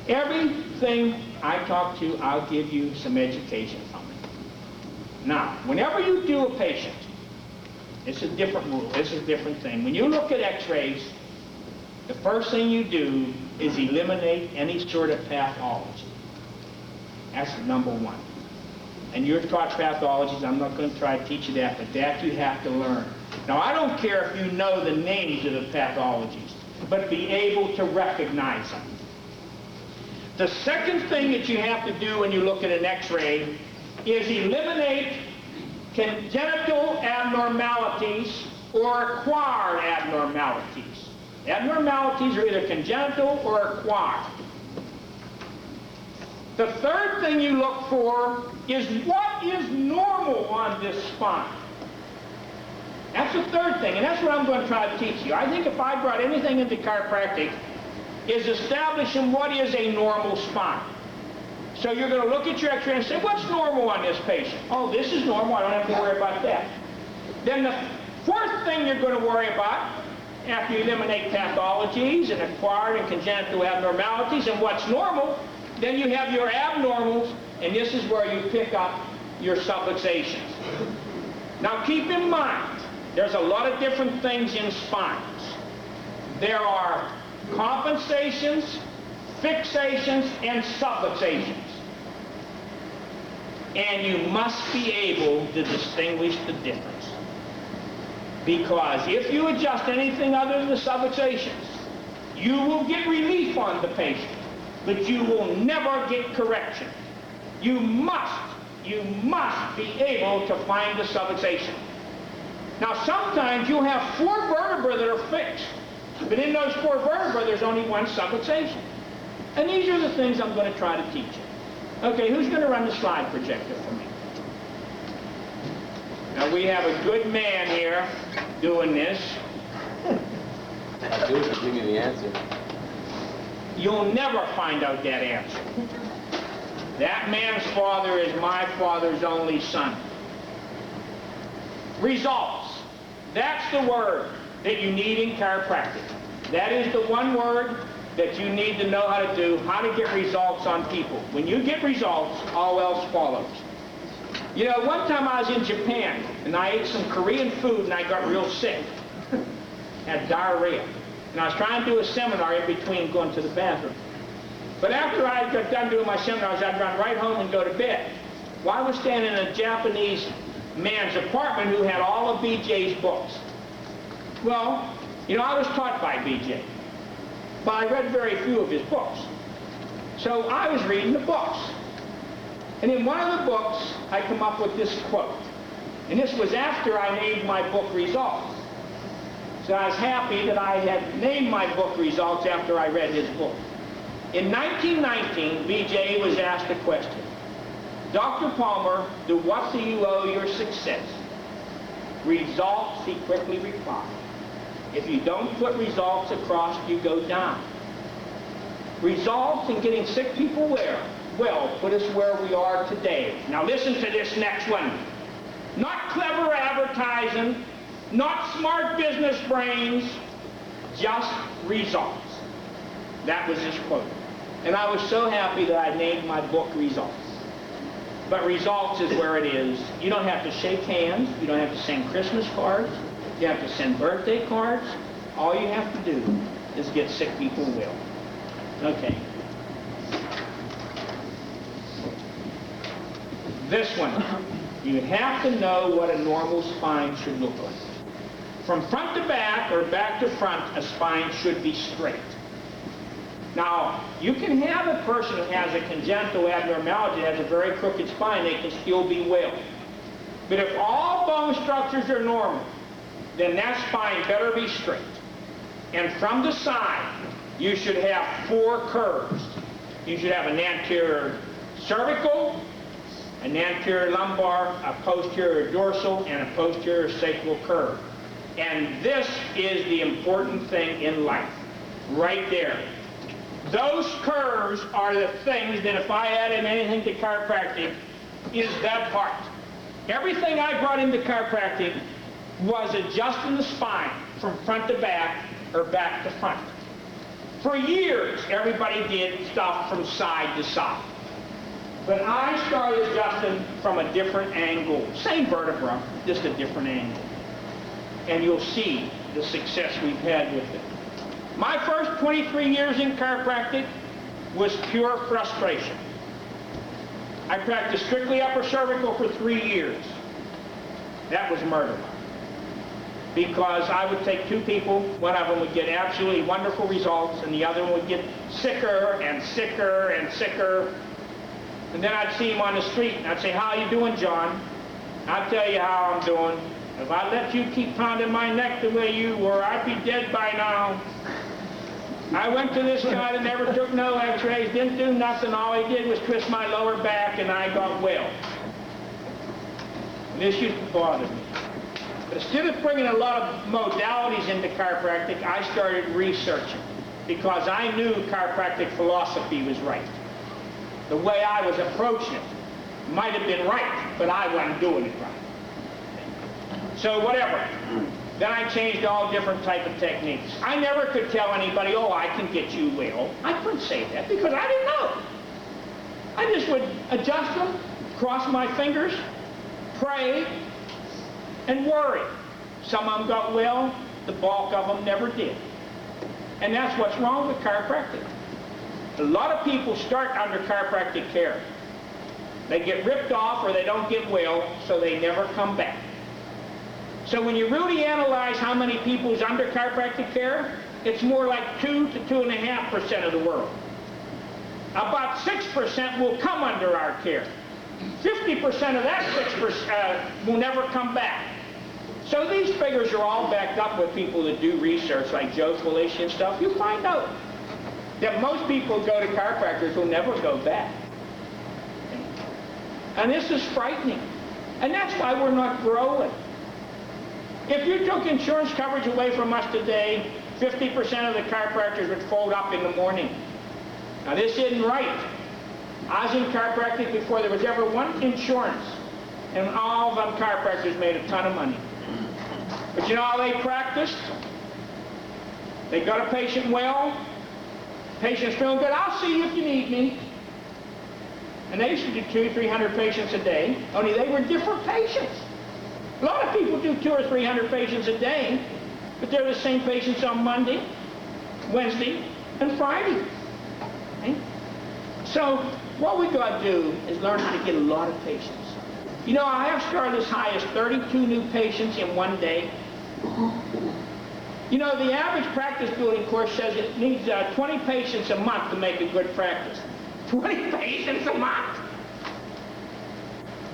Everything I talk to, I'll give you some education from it. Now, whenever you do a patient, it's a different rule. It's a different thing. When you look at x-rays, the first thing you do is eliminate any sort of pathology. That's number one. And you're taught pathologies. I'm not going to try to teach you that, but that you have to learn. Now, I don't care if you know the names of the pathologies, but be able to recognize them. The second thing that you have to do when you look at an x-ray is eliminate congenital abnormalities or acquired abnormalities. Abnormalities are either congenital or acquired. The third thing you look for is what is normal on this spine. That's the third thing, and that's what I'm going to try to teach you. I think if I brought anything into chiropractic, is establishing what is a normal spine. So you're going to look at your x-ray and say, what's normal on this patient? Oh, this is normal, I don't have to worry about that. Then the fourth thing you're going to worry about, after you eliminate pathologies and acquired and congenital abnormalities and what's normal, then you have your abnormals, and this is where you pick up your subluxations. Now keep in mind, there's a lot of different things in spines. There are compensations, fixations, and subluxations. And you must be able to distinguish the difference. Because if you adjust anything other than the subluxations, you will get relief on the patient, but you will never get correction. You must be able to find the subluxation. Now sometimes you'll have 4 vertebrae that are fixed, but in those 4 vertebrae there's only one subluxation. And these are the things I'm going to try to teach you. Okay, who's going to run the slide projector for me? Now we have a good man here doing this. I'll do it if you give me the answer. You'll never find out that answer. That man's father is my father's only son. Results. That's the word that you need in chiropractic. That is the one word that you need to know how to do, how to get results on people. When you get results, all else follows. You know, one time I was in Japan, and I ate some Korean food, and I got real sick. Had diarrhea. And I was trying to do a seminar in between going to the bathroom. But after I got done doing my seminars, I'd run right home and go to bed. Well, I was staying in a Japanese man's apartment who had all of BJ's books. Well, you know, I was taught by BJ, but I read very few of his books. So I was reading the books. And in one of the books, I come up with this quote. And this was after I named my book Results. So I was happy that I had named my book Results after I read his book. In 1919, BJ was asked a question. Dr. Palmer, to what do you owe your success? Results, he quickly replied. If you don't put results across, you go down. Results in getting sick people well put us where we are today. Now listen to this next one. Not clever advertising, not smart business brains, just results. That was his quote. And I was so happy that I named my book Results. But results is where it is. You don't have to shake hands. You don't have to send Christmas cards. You have to send birthday cards. All you have to do is get sick people well. Okay. This one. You have to know what a normal spine should look like. From front to back or back to front, a spine should be straight. Now, you can have a person who has a congenital abnormality, has a very crooked spine, they can still be well. But if all bone structures are normal, then that spine better be straight. And from the side, you should have 4 curves. You should have an anterior cervical, an anterior lumbar, a posterior dorsal, and a posterior sacral curve. And this is the important thing in life, right there. Those curves are the things that if I added anything to chiropractic, is that part. Everything I brought into chiropractic was adjusting the spine from front to back or back to front. For years, everybody did stuff from side to side. But I started adjusting from a different angle. Same vertebra, just a different angle. And you'll see the success we've had with it. My first 23 years in chiropractic was pure frustration. I practiced strictly upper cervical for 3 years. That was murder. Because I would take two people, one of them would get absolutely wonderful results, and the other one would get sicker and sicker and sicker. And then I'd see him on the street, and I'd say, "How you doing, John?" "I'll tell you how I'm doing. If I let you keep pounding my neck the way you were, I'd be dead by now. I went to this guy that never took no x-rays, didn't do nothing. All he did was twist my lower back, and I got well." And this used to bother me. But instead of bringing a lot of modalities into chiropractic, I started researching because I knew chiropractic philosophy was right. The way I was approaching it might have been right, but I wasn't doing it right. So whatever. Then I changed all different type of techniques. I never could tell anybody, "Oh, I can get you well." I couldn't say that because I didn't know. I just would adjust them, cross my fingers, pray, and worry. Some of them got well, the bulk of them never did. And that's what's wrong with chiropractic. A lot of people start under chiropractic care. They get ripped off or they don't get well, so they never come back. So when you really analyze how many people is under chiropractic care, it's more like 2 to 2.5% of the world. About 6% will come under our care. 50% of that 6% will never come back. So these figures are all backed up with people that do research like Joe Felicia and stuff. You find out that most people go to chiropractors who never go back. And this is frightening. And that's why we're not growing. If you took insurance coverage away from us today, 50% of the chiropractors would fold up in the morning. Now this isn't right. I was in chiropractic before there was ever one insurance, and all of them chiropractors made a ton of money. But you know how they practiced? They got a patient well, patient's feeling good, "I'll see you if you need me." And they used to do 200-300 patients a day, only they were different patients. A lot of people do 200 or 300 patients a day, but they're the same patients on Monday, Wednesday, and Friday. Okay? So what we got to do is learn how to get a lot of patients. You know, I have started as high as 32 new patients in one day. You know, the average practice building course says it needs 20 patients a month to make a good practice. 20 patients a month?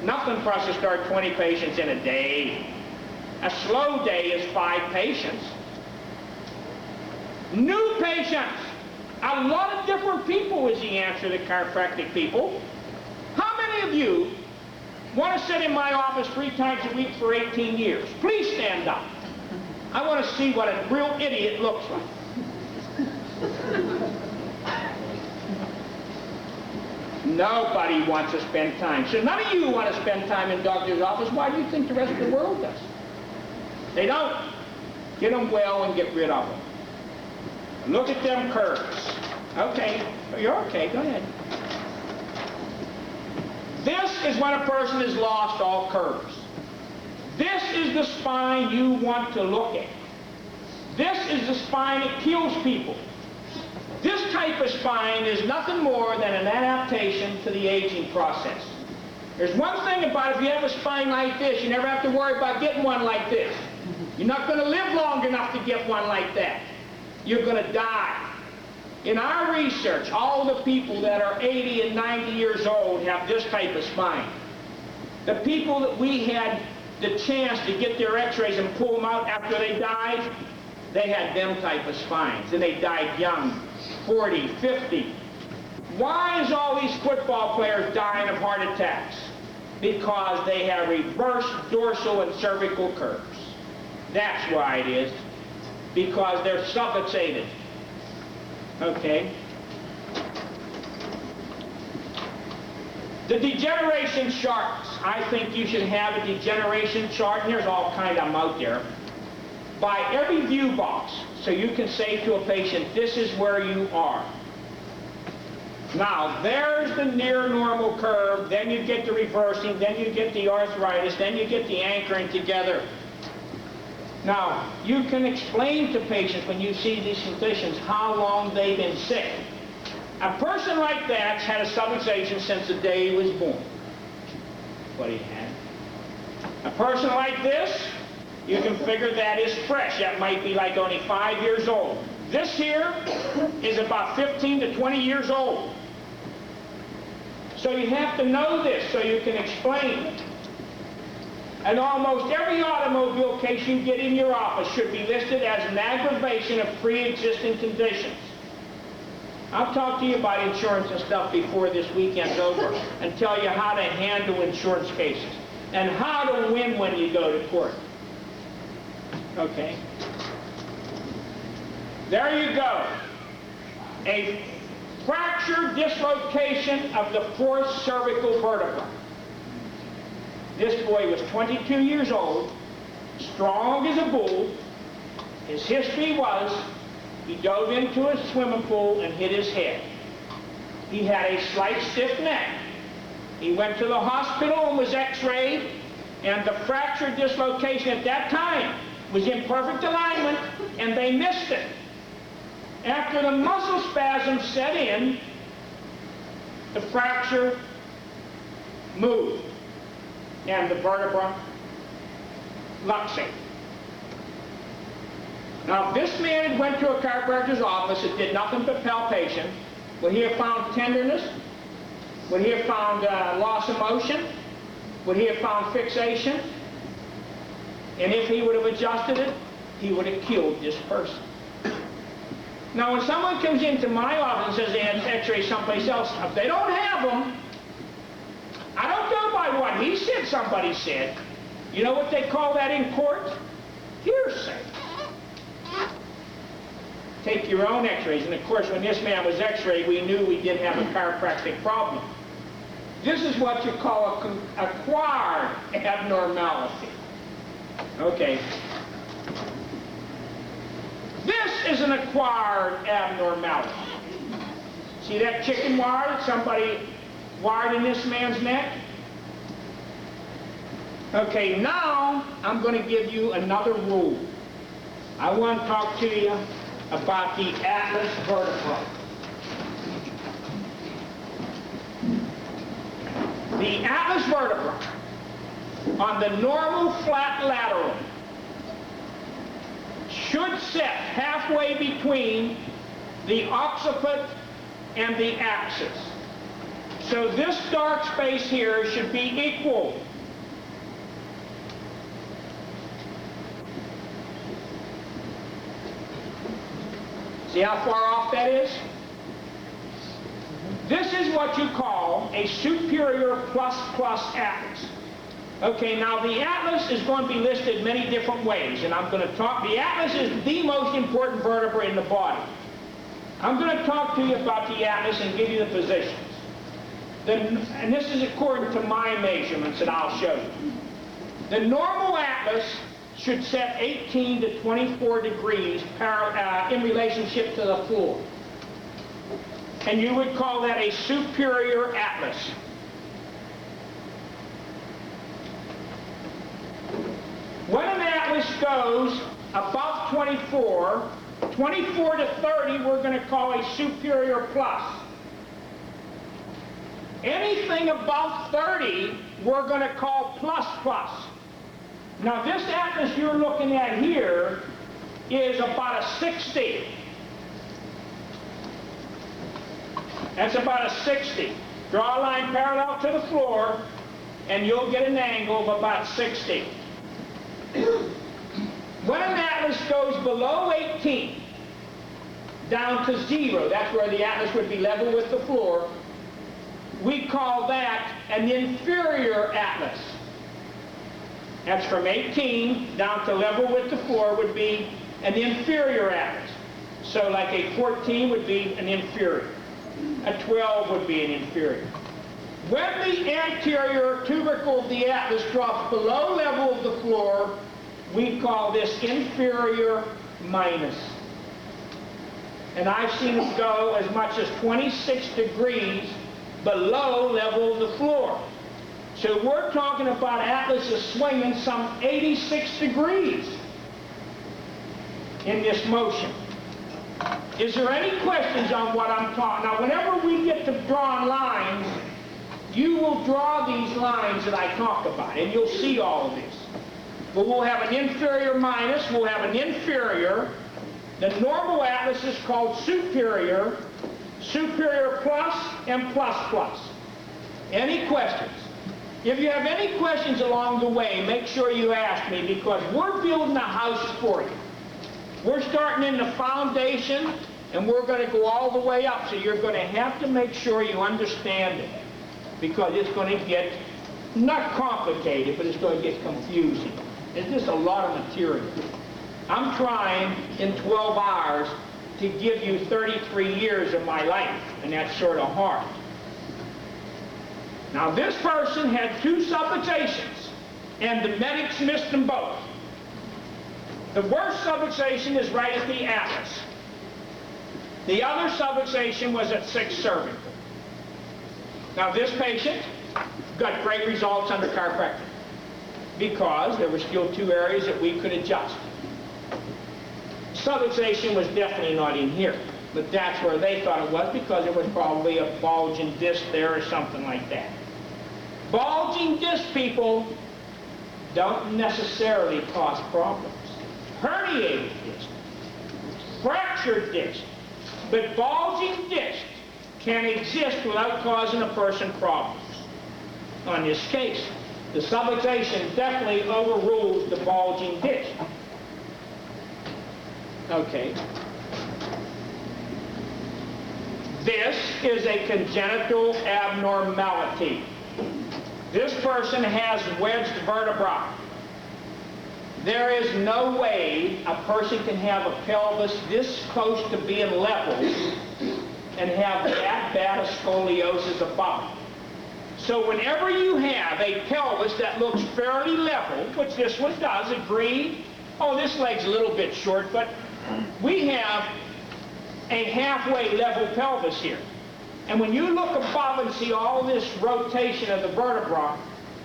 Nothing for us to start 20 patients in a day. A slow day is 5 patients. New patients. A lot of different people is the answer to chiropractic people. How many of you want to sit in my office 3 times a week for 18 years? Please stand up. I want to see what a real idiot looks like. Nobody wants to spend time. So none of you want to spend time in doctor's office. Why do you think the rest of the world does? They don't. Get them well and get rid of them. Look at them curves. Okay, you're okay, go ahead. This is when a person has lost all curves. This is the spine you want to look at. This is the spine that kills people. This type of spine is nothing more than an adaptation to the aging process. There's one thing about if you have a spine like this, you never have to worry about getting one like this. You're not going to live long enough to get one like that. You're going to die. In our research, all the people that are 80 and 90 years old have this type of spine. The people that we had the chance to get their x-rays and pull them out after they died, they had them type of spines, and they died young, 40, 50. Why is all these football players dying of heart attacks? Because they have reversed dorsal and cervical curves. That's why it is. Because they're suffocated. Okay? The degeneration charts. I think you should have a degeneration chart, and there's all kind of them out there, by every view box, so you can say to a patient, this is where you are. Now, there's the near normal curve, then you get the reversing, then you get the arthritis, then you get the anchoring together. Now, you can explain to patients when you see these conditions how long they've been sick. A person like that's had a subluxation since the day he was born. That's what he had. A person like this, you can figure that is fresh. That might be like only 5 years old. This here is about 15 to 20 years old. So you have to know this so you can explain it. And almost every automobile case you get in your office should be listed as an aggravation of pre-existing conditions. I'll talk to you about insurance and stuff before this weekend's over and tell you how to handle insurance cases and how to win when you go to court. Okay? There you go. A fracture dislocation of the fourth cervical vertebra. This boy was 22 years old, strong as a bull. His history was he dove into a swimming pool and hit his head. He had a slight stiff neck. He went to the hospital and was x-rayed, and the fracture dislocation at that time was in perfect alignment, and they missed it. After the muscle spasm set in, the fracture moved, and the vertebra luxated. Now, if this man had went to a chiropractor's office and did nothing but palpation, would he have found tenderness? Would he have found loss of motion? Would he have found fixation? And if he would have adjusted it, he would have killed this person. Now, when someone comes into my office and says they had an x-ray someplace else, if they don't have them, I don't go by what he said somebody said. You know what they call that in court? Hearsay. Take your own x-rays. And of course, when this man was x-rayed, we knew we didn't have a chiropractic problem. This is what you call an acquired abnormality. Okay. This is an acquired abnormality. See that chicken wire that somebody wired in this man's neck? Okay, now I'm going to give you another rule. I want to talk to you about the atlas vertebra. The atlas vertebra on the normal flat lateral should sit halfway between the occiput and the axis. So this dark space here should be equal. See how far off that is? This is what you call a superior plus atlas. Okay, now the atlas is going to be listed many different ways, and I'm going to talk, the atlas is the most important vertebra in the body. I'm going to talk to you about the atlas and give you the positions. And this is according to my measurements that I'll show you. The normal atlas should set 18 to 24 degrees in relationship to the floor. And you would call that a superior atlas. When an atlas goes above 24 to 30, we're going to call a superior plus. Anything above 30, we're going to call plus. Now, this atlas you're looking at here is about a 60. That's about a 60. Draw a line parallel to the floor, and you'll get an angle of about 60. When an atlas goes below 18, down to 0, that's where the atlas would be level with the floor, we call that an inferior atlas. That's from 18 down to level with the floor would be an inferior atlas. So like a 14 would be an inferior. A 12 would be an inferior. When the anterior tubercle of the atlas drops below level of the floor, we call this inferior minus. And I've seen it go as much as 26 degrees below level of the floor. So we're talking about atlas is swinging some 86 degrees in this motion. Is there any questions on what I'm talking? Now, whenever we get to drawing lines, you will draw these lines that I talk about, and you'll see all of this. But we'll have an inferior minus, we'll have an inferior. The normal atlas is called superior, superior plus, and plus plus. Any questions? If you have any questions along the way, make sure you ask me, because we're building a house for you. We're starting in the foundation, and we're going to go all the way up, so you're going to have to make sure you understand it, because it's going to get, not complicated, but it's going to get confusing. It's just a lot of material. I'm trying in 12 hours to give you 33 years of my life, and that's sort of hard. Now, this person had 2 subluxations, and the medics missed them both. The worst subluxation is right at the atlas. The other subluxation was at 6 cervical. Now, this patient got great results under chiropractic because there were still 2 areas that we could adjust. Subluxation was definitely not in here, but that's where they thought it was, because it was probably a bulging disc there or something like that. Bulging disc, people, don't necessarily cause problems. Herniated disc, fractured disc, but bulging disc can exist without causing a person problems. On this case, the subluxation definitely overrules the bulging disc. Okay. This is a congenital abnormality. This person has wedged vertebra. There is no way a person can have a pelvis this close to being level and have that bad a scoliosis above it. So whenever you have a pelvis that looks fairly level, which this one does, agreed, oh, this leg's a little bit short, but we have a halfway level pelvis here. And when you look above and see all this rotation of the vertebra,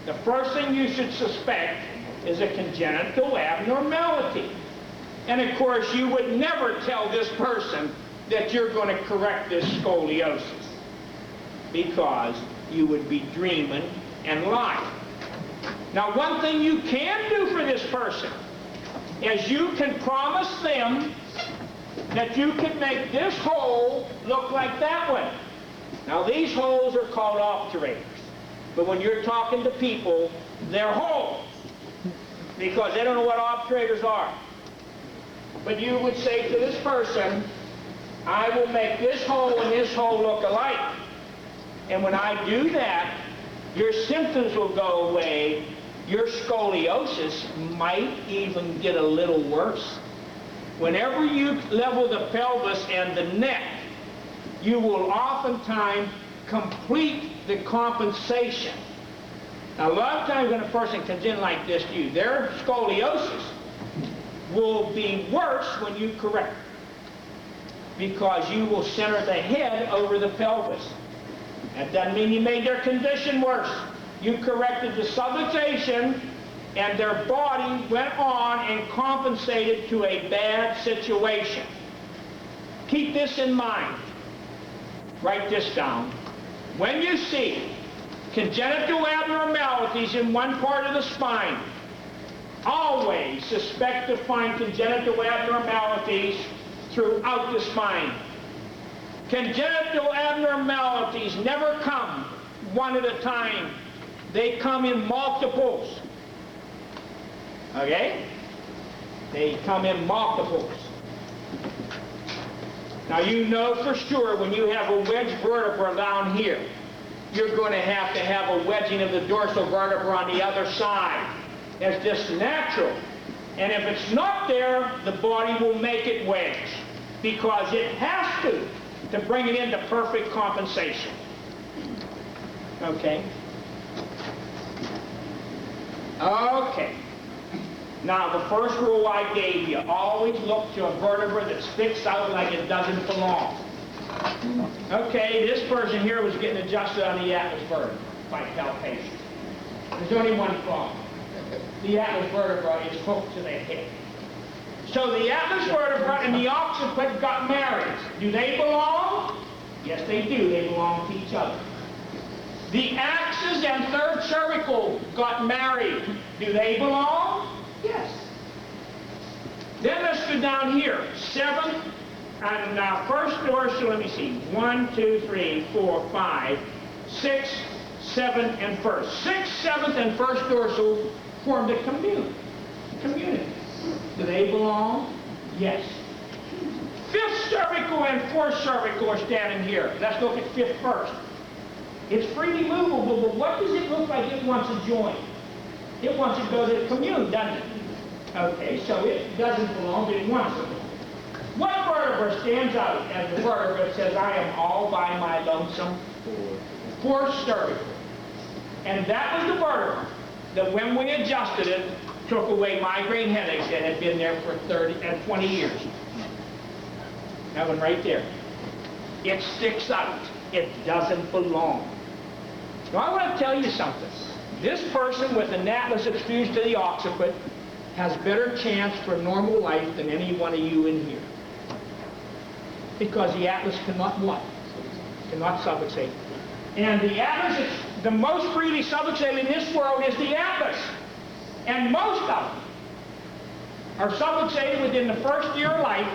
the first thing you should suspect is a congenital abnormality. And of course, you would never tell this person that you're going to correct this scoliosis, because you would be dreaming and lying. Now, one thing you can do for this person is you can promise them that you can make this hole look like that one. Now, these holes are called obturators, but when you're talking to people, they're holes, because they don't know what obturators are. But you would say to this person, I will make this hole and this hole look alike. And when I do that, your symptoms will go away. Your scoliosis might even get a little worse. Whenever you level the pelvis and the neck, you will oftentimes complete the compensation. Now, a lot of times when a person comes in like this to you, their scoliosis will be worse when you correct it, because you will center the head over the pelvis. That doesn't mean you made their condition worse. You corrected the subluxation, and their body went on and compensated to a bad situation. Keep this in mind. Write this down. When you see congenital abnormalities in one part of the spine, always suspect to find congenital abnormalities throughout the spine. Congenital abnormalities never come one at a time. They come in multiples. Okay? They come in multiples. Now, you know for sure when you have a wedge vertebra down here, you're going to have a wedging of the dorsal vertebra on the other side. It's just natural. And if it's not there, the body will make it wedge, because it has to bring it into perfect compensation. Okay? Okay. Now, the first rule I gave you, always look to a vertebra that sticks out like it doesn't belong. Okay, this person here was getting adjusted on the atlas vertebra by palpation. There's only one problem. The atlas vertebra is hooked to the hip. So the atlas vertebra and the occiput got married. Do they belong? Yes, they do. They belong to each other. The axis and third cervical got married. Do they belong? Yes. Then let's go down here. 7 and first dorsal, let me see. 1, 2, 3, 4, 5, 6, 7, and first. 6th, 7th, and first dorsal formed a community. Do they belong? Yes. 5th cervical and 4th cervical are standing here. Let's look at 5th first. It's freely movable, but what does it look like it wants to join? It wants to go to the commune, doesn't it? Okay, so it doesn't belong, but it wants to belong. What vertebra stands out as the vertebra that says, I am all by my lonesome? 4th cervical. And that was the vertebra that when we adjusted it, took away migraine headaches that had been there for 30 and 20 years. That one right there. It sticks out. It doesn't belong. Now I want to tell you something. This person with an atlas that's fused to the occiput has better chance for normal life than any one of you in here. Because the atlas cannot what? Cannot subluxate. And the atlas is the most freely subluxated in this world is the atlas. And most of them are subluxated within the first year of life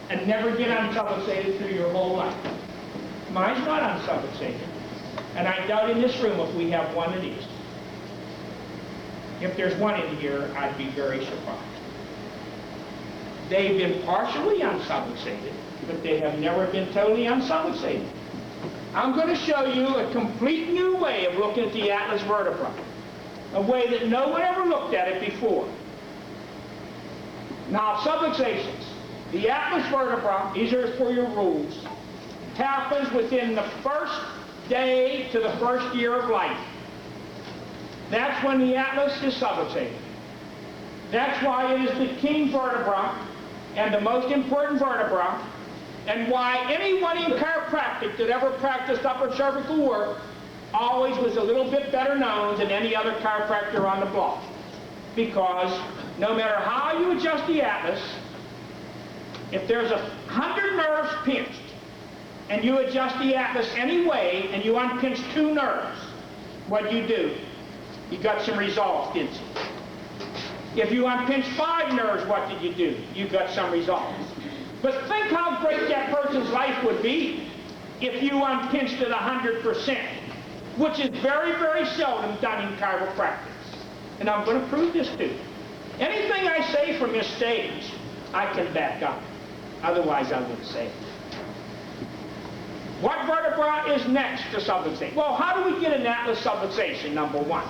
and never get unsubluxated through your whole life. Mine's not unsubluxated. And I doubt in this room if we have one of these. If there's one in here, I'd be very surprised. They've been partially unsubluxated, but they have never been totally unsubluxated. I'm going to show you a complete new way of looking at the atlas vertebra. A way that no one ever looked at it before. Now, subluxations. The atlas vertebra, these are for your rules, happens within the first day to the first year of life. That's when the atlas is subluxated. That's why it is the king vertebra and the most important vertebra, and why anyone in chiropractic that ever practiced upper cervical work always was a little bit better known than any other chiropractor on the block. Because no matter how you adjust the atlas, if there's 100 nerves pinched, and you adjust the atlas anyway, and you unpinch 2 nerves, what do? You got some results, didn't you? If you unpinch 5 nerves, what did you do? You got some results. But think how great that person's life would be if you unpinched it 100%, which is very, very seldom done in chiropractic. And I'm going to prove this to you. Anything I say from this stage, I can back up. Otherwise, I wouldn't say it. What vertebra is next to subluxation? Well, how do we get an atlas subluxation, number 1?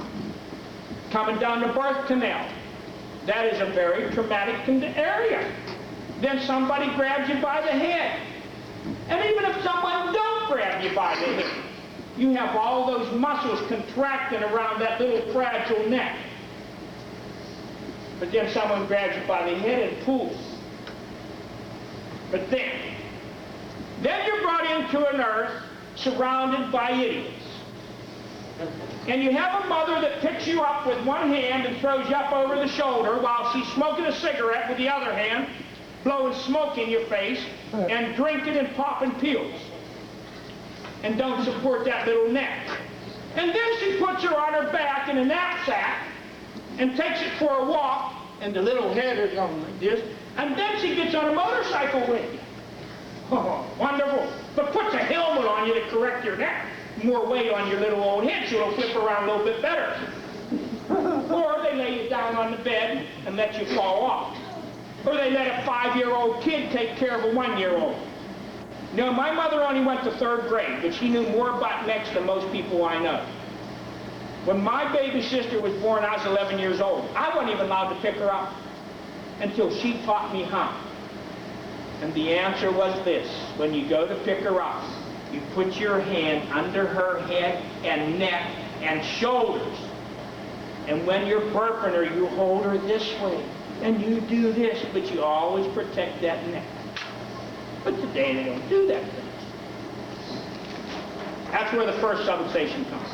Coming down the birth canal. That is a very traumatic area. Then somebody grabs you by the head. And even if someone don't grab you by the head, you have all those muscles contracting around that little fragile neck. But then someone grabs you by the head and pulls. But then you're brought into an earth surrounded by idiots. And you have a mother that picks you up with one hand and throws you up over the shoulder while she's smoking a cigarette with the other hand, blowing smoke in your face, and drinking and popping pills. And don't support that little neck. And then she puts her on her back in a knapsack and takes it for a walk, and the little head is on like this, and then she gets on a motorcycle with you. Oh, wonderful. But puts a helmet on you to correct your neck. More weight on your little old head so it'll flip around a little bit better. Or they lay you down on the bed and let you fall off. Or they let a 5-year-old kid take care of a 1-year-old. No, my mother only went to 3rd grade, but she knew more about necks than most people I know. When my baby sister was born, I was 11 years old. I wasn't even allowed to pick her up until she taught me how. And the answer was this: when you go to pick her up, You put your hand under her head and neck and shoulders. And when you're burping her, you hold her this way. And you do this, but you always protect that neck. But today they don't do that. That's where the first subluxation comes.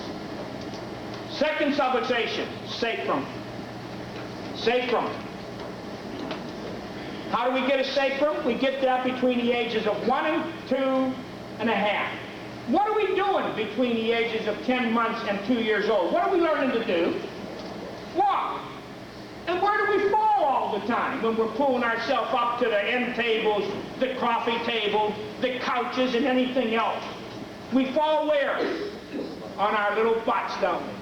Second subluxation, sacrum. Sacrum. How do we get a sacrum? We get that between the ages of 1 and 2.5. What are we doing between the ages of 10 months and 2 years old? What are we learning to do? Walk. And where do we fall all the time when we're pulling ourselves up to the end tables, the coffee table, the couches, and anything else? We fall where? On our little butts, don't we?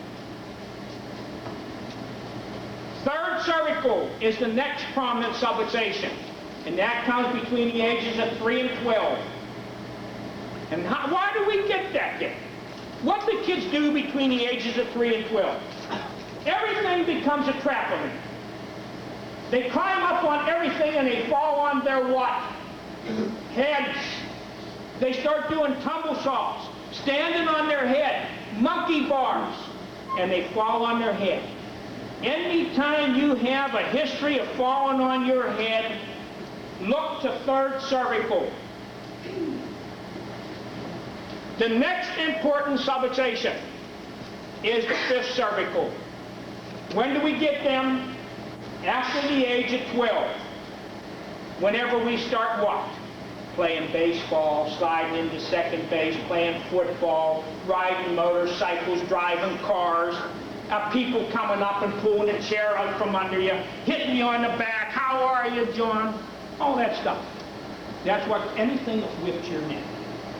Third cervical is the next prominent subluxation, and that comes between the ages of 3 and 12. And why do we get that then? What do kids do between the ages of 3 and 12? Everything becomes a trampoline. They climb up on everything and they fall on their what? Heads. They start doing tumble salts, standing on their head, monkey bars, and they fall on their head. Anytime you have a history of falling on your head, look to third cervical. The next important subluxation is the fifth cervical. When do we get them? After the age of 12. Whenever we start what? Playing baseball, sliding into second base, playing football, riding motorcycles, driving cars, people coming up and pulling a chair out from under you, hitting you on the back, how are you, John? All that stuff. That's what anything that whips your neck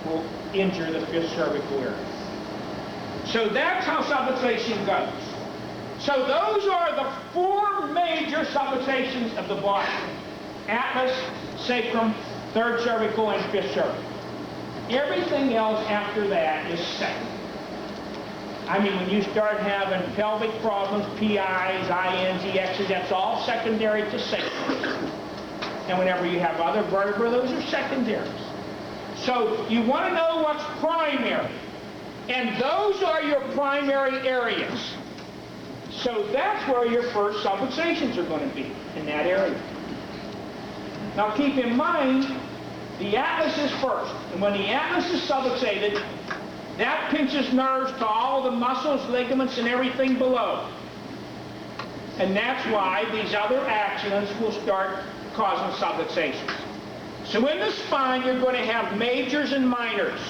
will injure the fifth cervical area. So that's how subluxation goes. So those are the 4 major subluxations of the body. Atlas, sacrum, third cervical, and fifth cervical. Everything else after that is second. I mean, when you start having pelvic problems, PIs, INs, EXs, that's all secondary to sacrum. And whenever you have other vertebrae, those are secondaries. So you want to know what's primary. And those are your primary areas. So that's where your first subluxations are going to be, in that area. Now keep in mind, the atlas is first. And when the atlas is subluxated, that pinches nerves to all the muscles, ligaments, and everything below. And that's why these other accidents will start causing subluxations. So in the spine, you're going to have majors and minors.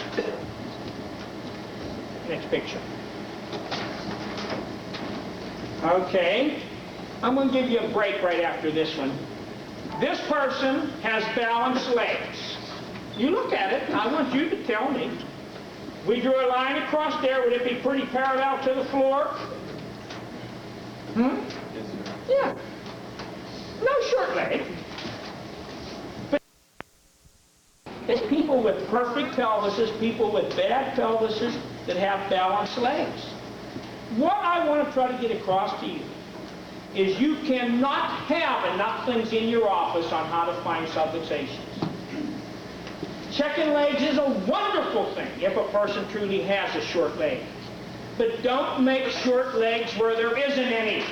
Next picture. Okay, I'm going to give you a break right after this one. This person has balanced legs. You look at it, and I want you to tell me. We drew a line across there. Would it be pretty parallel to the floor? Yeah. No short leg. But it's people with perfect pelvises, people with bad pelvises that have balanced legs. What I want to try to get across to you is you cannot have enough things in your office on how to find subluxations. Checking legs is a wonderful thing if a person truly has a short leg. But don't make short legs where there isn't any.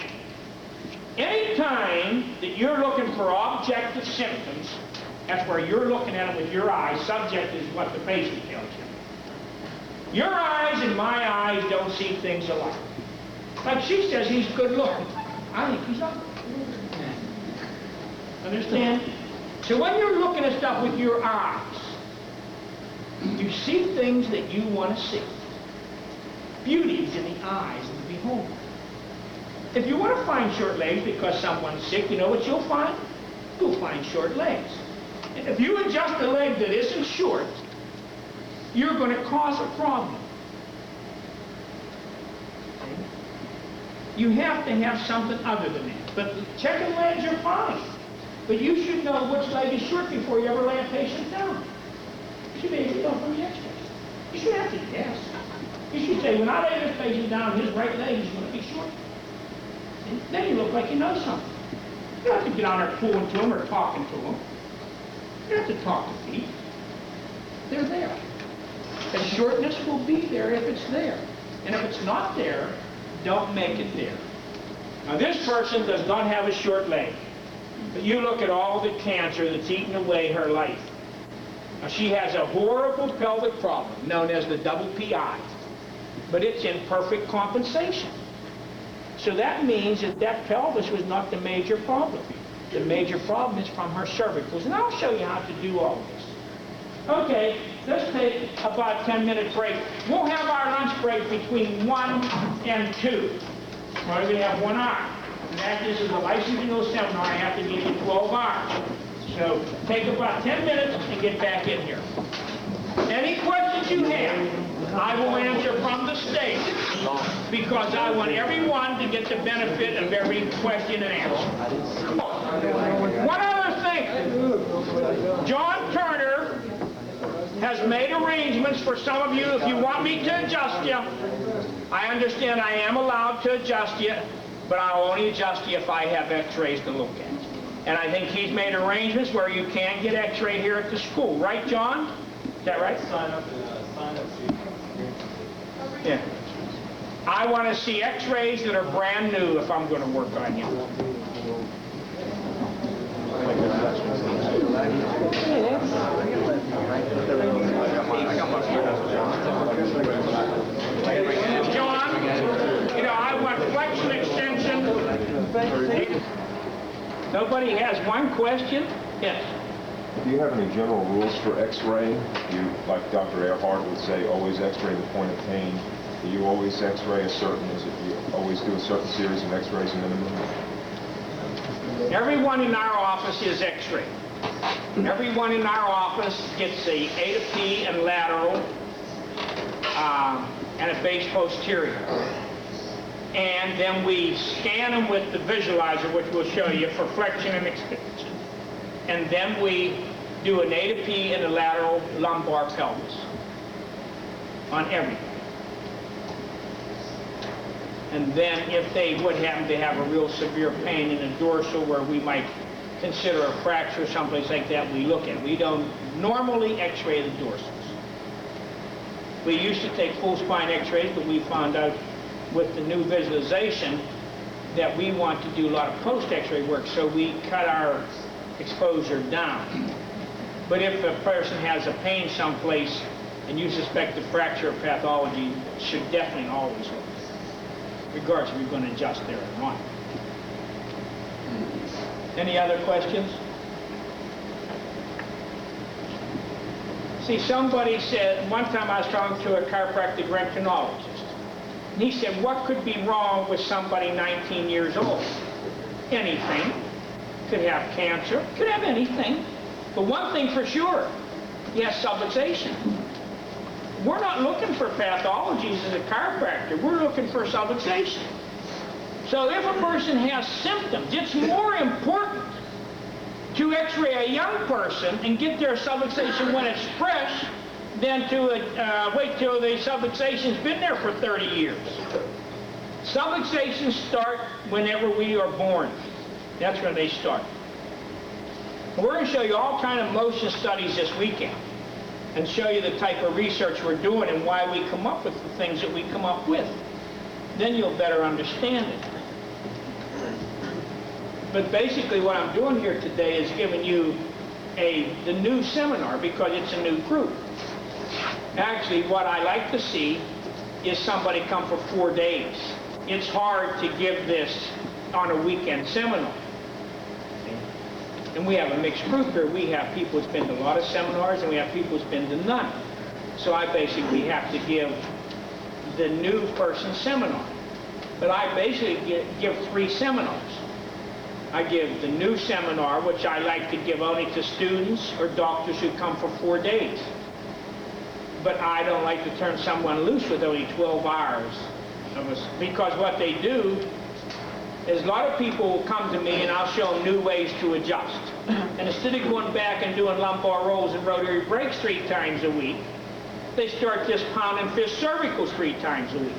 Anytime that you're looking for objective symptoms, that's where you're looking at it with your eyes. Subjective is what the patient tells you. Your eyes and my eyes don't see things alike. Like she says, he's good looking. I think he's ugly. Understand? So when you're looking at stuff with your eyes, you see things that you want to see. Beauty is in the eyes of the beholder. If you want to find short legs because someone's sick, you know what you'll find? You'll find short legs. And if you adjust a leg that isn't short, you're going to cause a problem. You have to have something other than that. But checking legs are fine. But you should know which leg is short before you ever lay a patient down. You should be able to know from the x-rays. You should have to guess. You should say, when I lay this patient down, his right leg is going to be short. And then you look like you know something. You don't have to get on there pulling to him or talking to him. You don't have to talk to feet. They're there. The shortness will be there if it's there. And if it's not there, don't make it there. Now this person does not have a short leg. But you look at all the cancer that's eaten away her life. Now she has a horrible pelvic problem known as the double PI. But it's in perfect compensation. So that means that that pelvis was not the major problem. The major problem is from her cervicals. And I'll show you how to do all this. Okay, let's take about a 10-minute break. We'll have our lunch break between 1 and 2. We're going to have 1 hour. And that this is a licensing seminar. I have to give you 12 hours. So take about 10 minutes and get back in here. Any questions you have, I will answer from the stage, because I want everyone to get the benefit of every question and answer. One other thing. John Turner has made arrangements for some of you. If you want me to adjust you, I understand I am allowed to adjust you, but I'll only adjust you if I have x-rays to look at. And I think he's made arrangements where you can get x-ray here at the school. Right, John? Is that right? Sign up sheet. Yeah. I want to see x-rays that are brand new if I'm going to work on you. John, you know, I want flexion extension. Nobody has one question? Yes. Do you have any general rules for x-ray? You, like Dr. Earhart would say, always x-ray the point of pain. Do you always x-ray a certain, is it you always do a certain series of x-rays minimum? Everyone in our office is x-rayed. Everyone in our office gets a A to P and lateral and a base posterior. And then we scan them with the visualizer, which we'll show you, for flexion and extension. And then we do an A to P and a lateral lumbar pelvis on everything. And then if they would happen to have a real severe pain in the dorsal where we might consider a fracture or someplace like that, we look at it. We don't normally x-ray the dorsals. We used to take full spine x-rays, but we found out with the new visualization that we want to do a lot of post x-ray work, so we cut our exposure down. But if a person has a pain someplace and you suspect a fracture or pathology, should definitely always look, regardless if you're going to adjust there or not. Any other questions? See, somebody said, one time I was talking to a chiropractic röntgenologist, and he said, what could be wrong with somebody 19 years old? Anything. Could have cancer, could have anything. But one thing for sure, he has subluxation. We're not looking for pathologies as a chiropractor, we're looking for subluxation. So if a person has symptoms, it's more important to x-ray a young person and get their subluxation when it's fresh than to wait till the subluxation's been there for 30 years. Subluxations start whenever we are born. That's when they start. We're going to show you all kind of motion studies this weekend and show you the type of research we're doing and why we come up with the things that we come up with. Then you'll better understand it. But basically what I'm doing here today is giving you the new seminar because it's a new group. Actually, what I like to see is somebody come for 4 days. It's hard to give this on a weekend seminar. And we have a mixed group here. We have people who's been to a lot of seminars and we have people who's been to none. So I basically have to give the new person seminar. But I basically give 3 seminars. I give the new seminar, which I like to give only to students or doctors who come for 4 days. But I don't like to turn someone loose with only 12 hours of us, because what they do is a lot of people will come to me and I'll show them new ways to adjust. And instead of going back and doing lumbar rolls and rotary breaks 3 times a week, they start just pound and fist cervicals 3 times a week.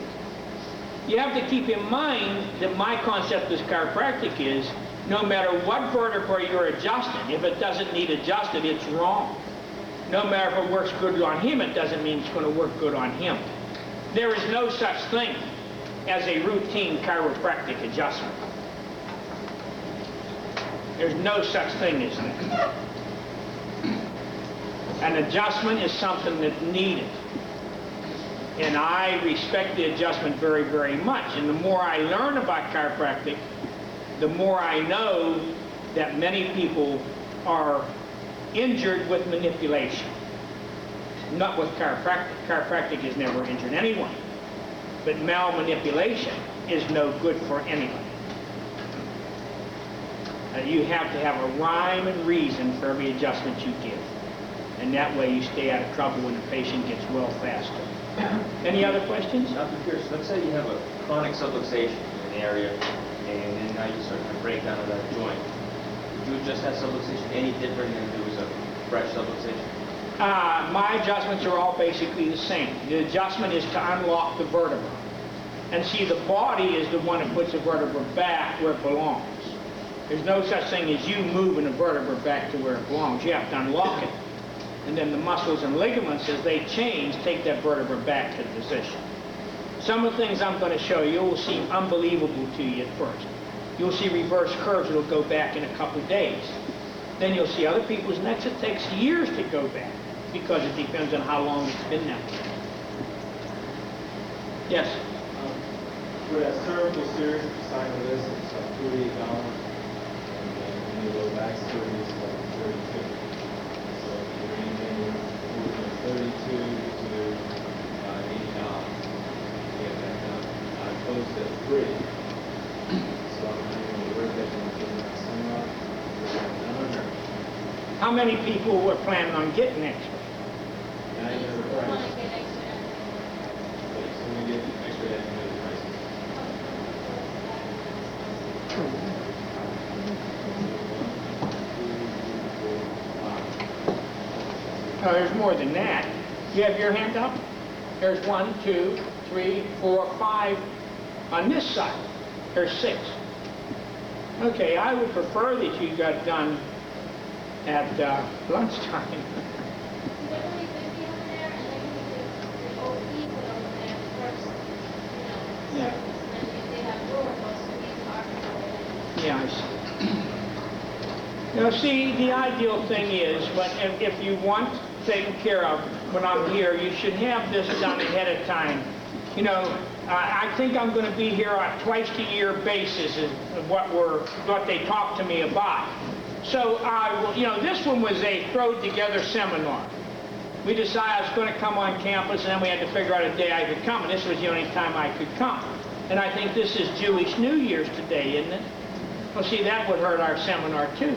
You have to keep in mind that my concept as chiropractic is no matter what vertebra you're adjusting, if it doesn't need adjusted, it's wrong. No matter if it works good on him, it doesn't mean it's going to work good on him. There is no such thing as a routine chiropractic adjustment. There's no such thing as that. An adjustment is something that's needed. And I respect the adjustment very, very much. And the more I learn about chiropractic, the more I know that many people are injured with manipulation. Not with chiropractic. Chiropractic has never injured anyone. But malmanipulation is no good for anyone. You have to have a rhyme and reason for every adjustment you give. And that way you stay out of trouble when the patient gets well faster. Any other questions? Dr. Pierce, let's say you have a chronic subluxation in an area, and then now you start to break down of that joint. Would you adjust that subluxation any different than if it was a fresh subluxation? My adjustments are all basically the same. The adjustment is to unlock the vertebra. And see, the body is the one that puts the vertebra back where it belongs. There's no such thing as you moving the vertebra back to where it belongs. You have to unlock it. And then the muscles and ligaments, as they change, take that vertebra back to the position. Some of the things I'm going to show you will seem unbelievable to you at first. You'll see reverse curves that will go back in a couple of days. Then you'll see other people's necks it takes years to go back because it depends on how long it's been that way. Yes? For that cervical surgery, sign of this, it's like $48, and then when you go back surgery, it's like $32. So you range anywhere from $32 to $80 to get that done. I opposed to free, so I'm not even worried that you're getting that seminar, get that done. How many people were planning on getting X-ray? And I know the price. Okay, so we get X-ray, I know the prices. Oh, there's more than that. You have your hand up? There's 1, 2, 3, 4, 5 on this side. There's 6. Okay, I would prefer that you got done at lunchtime. Yeah, I see. Now, see, the ideal thing is, if you want taken care of when I'm here, you should have this done ahead of time. You know, I think I'm going to be here on a twice-a-year basis is what they talk to me about. So, you know, this one was a thrown-together seminar. We decided I was going to come on campus, and then we had to figure out a day I could come, and this was the only time I could come. And I think this is Jewish New Year's today, isn't it? Well, see, that would hurt our seminar, too,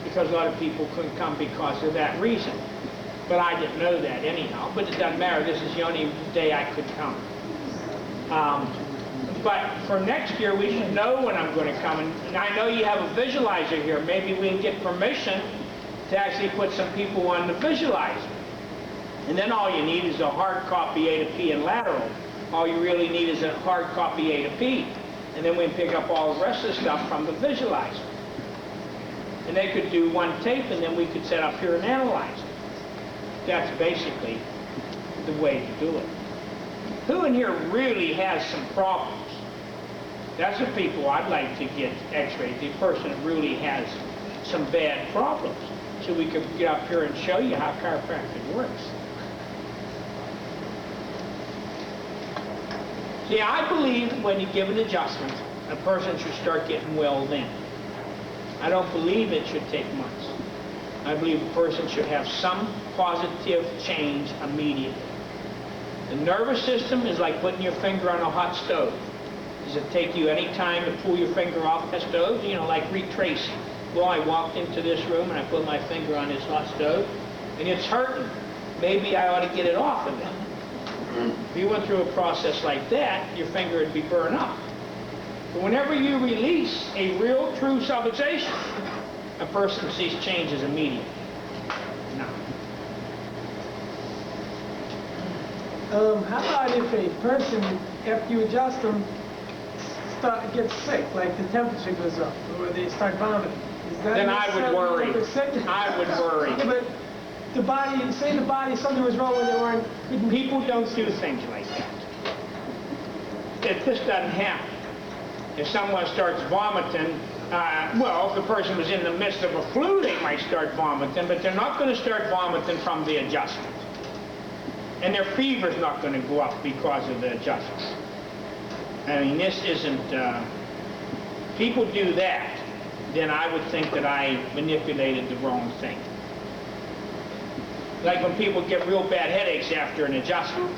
because a lot of people couldn't come because of that reason. But I didn't know that anyhow. But it doesn't matter. This is the only day I could come. But for next year, we should know when I'm going to come. And I know you have a visualizer here. Maybe we can get permission to actually put some people on the visualizer. And then all you need is a hard copy A to P and lateral. All you really need is a hard copy A to P. And then we can pick up all the rest of the stuff from the visualizer. And they could do one tape, and then we could set up here and analyze it. That's basically the way to do it. Who in here really has some problems? That's the people I'd like to get x-rayed, the person that really has some bad problems. So we could get up here and show you how chiropractic works. See, I believe when you give an adjustment, a person should start getting well then. I don't believe it should take months. I believe a person should have some positive change immediately. The nervous system is like putting your finger on a hot stove. Does it take you any time to pull your finger off that stove? You know, like retracing. Well, I walked into this room and I put my finger on this hot stove and it's hurting. Maybe I ought to get it off of it. If you went through a process like that, your finger would be burned up. But whenever you release a real, true subluxation, a person sees changes immediately. Now, how about if a person, after you adjust them, gets sick, like the temperature goes up, or they start vomiting? Is that then I would worry. necessarily sick? I would worry. Yeah, but the body, say the body, something was wrong when they weren't. People don't do things like that. It just doesn't happen. If someone starts vomiting, well, if the person was in the midst of a flu, they might start vomiting, but they're not going to start vomiting from the adjustment. And their fever's not going to go up because of the adjustment. I mean, this isn't, people do that, then I would think that I manipulated the wrong thing. Like when people get real bad headaches after an adjustment.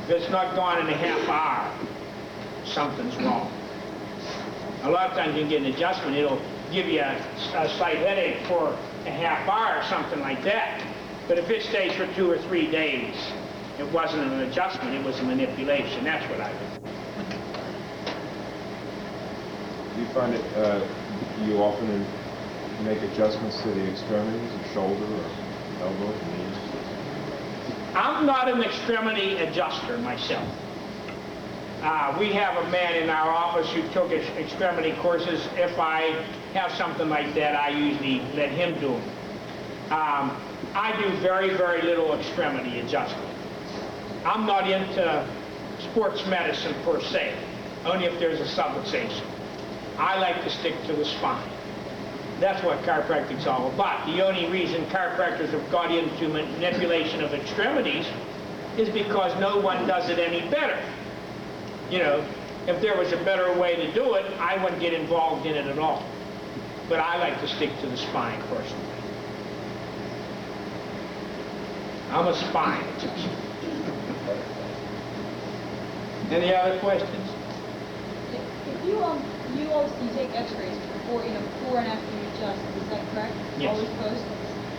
If it's not gone in a half hour, something's wrong. A lot of times you can get an adjustment, it'll give you a slight headache for a half hour or something like that. But if it stays for 2 or 3 days, it wasn't an adjustment, it was a manipulation. That's what I would think. Do you find it, you often make adjustments to the extremities, the shoulder or elbow, knees? I'm not an extremity adjuster myself. We have a man in our office who took extremity courses. If I have something like that, I usually let him do them. I do very, very little extremity adjustment. I'm not into sports medicine per se, only if there's a subluxation. I like to stick to the spine. That's what chiropractic's all about. The only reason chiropractors have got into manipulation of extremities is because no one does it any better. You know, if there was a better way to do it, I wouldn't get involved in it at all. But I like to stick to the spine personally. I'm a spine adjuster. Any other questions? If you obviously take x-rays before and after you adjust, is that correct? Yes. Always post?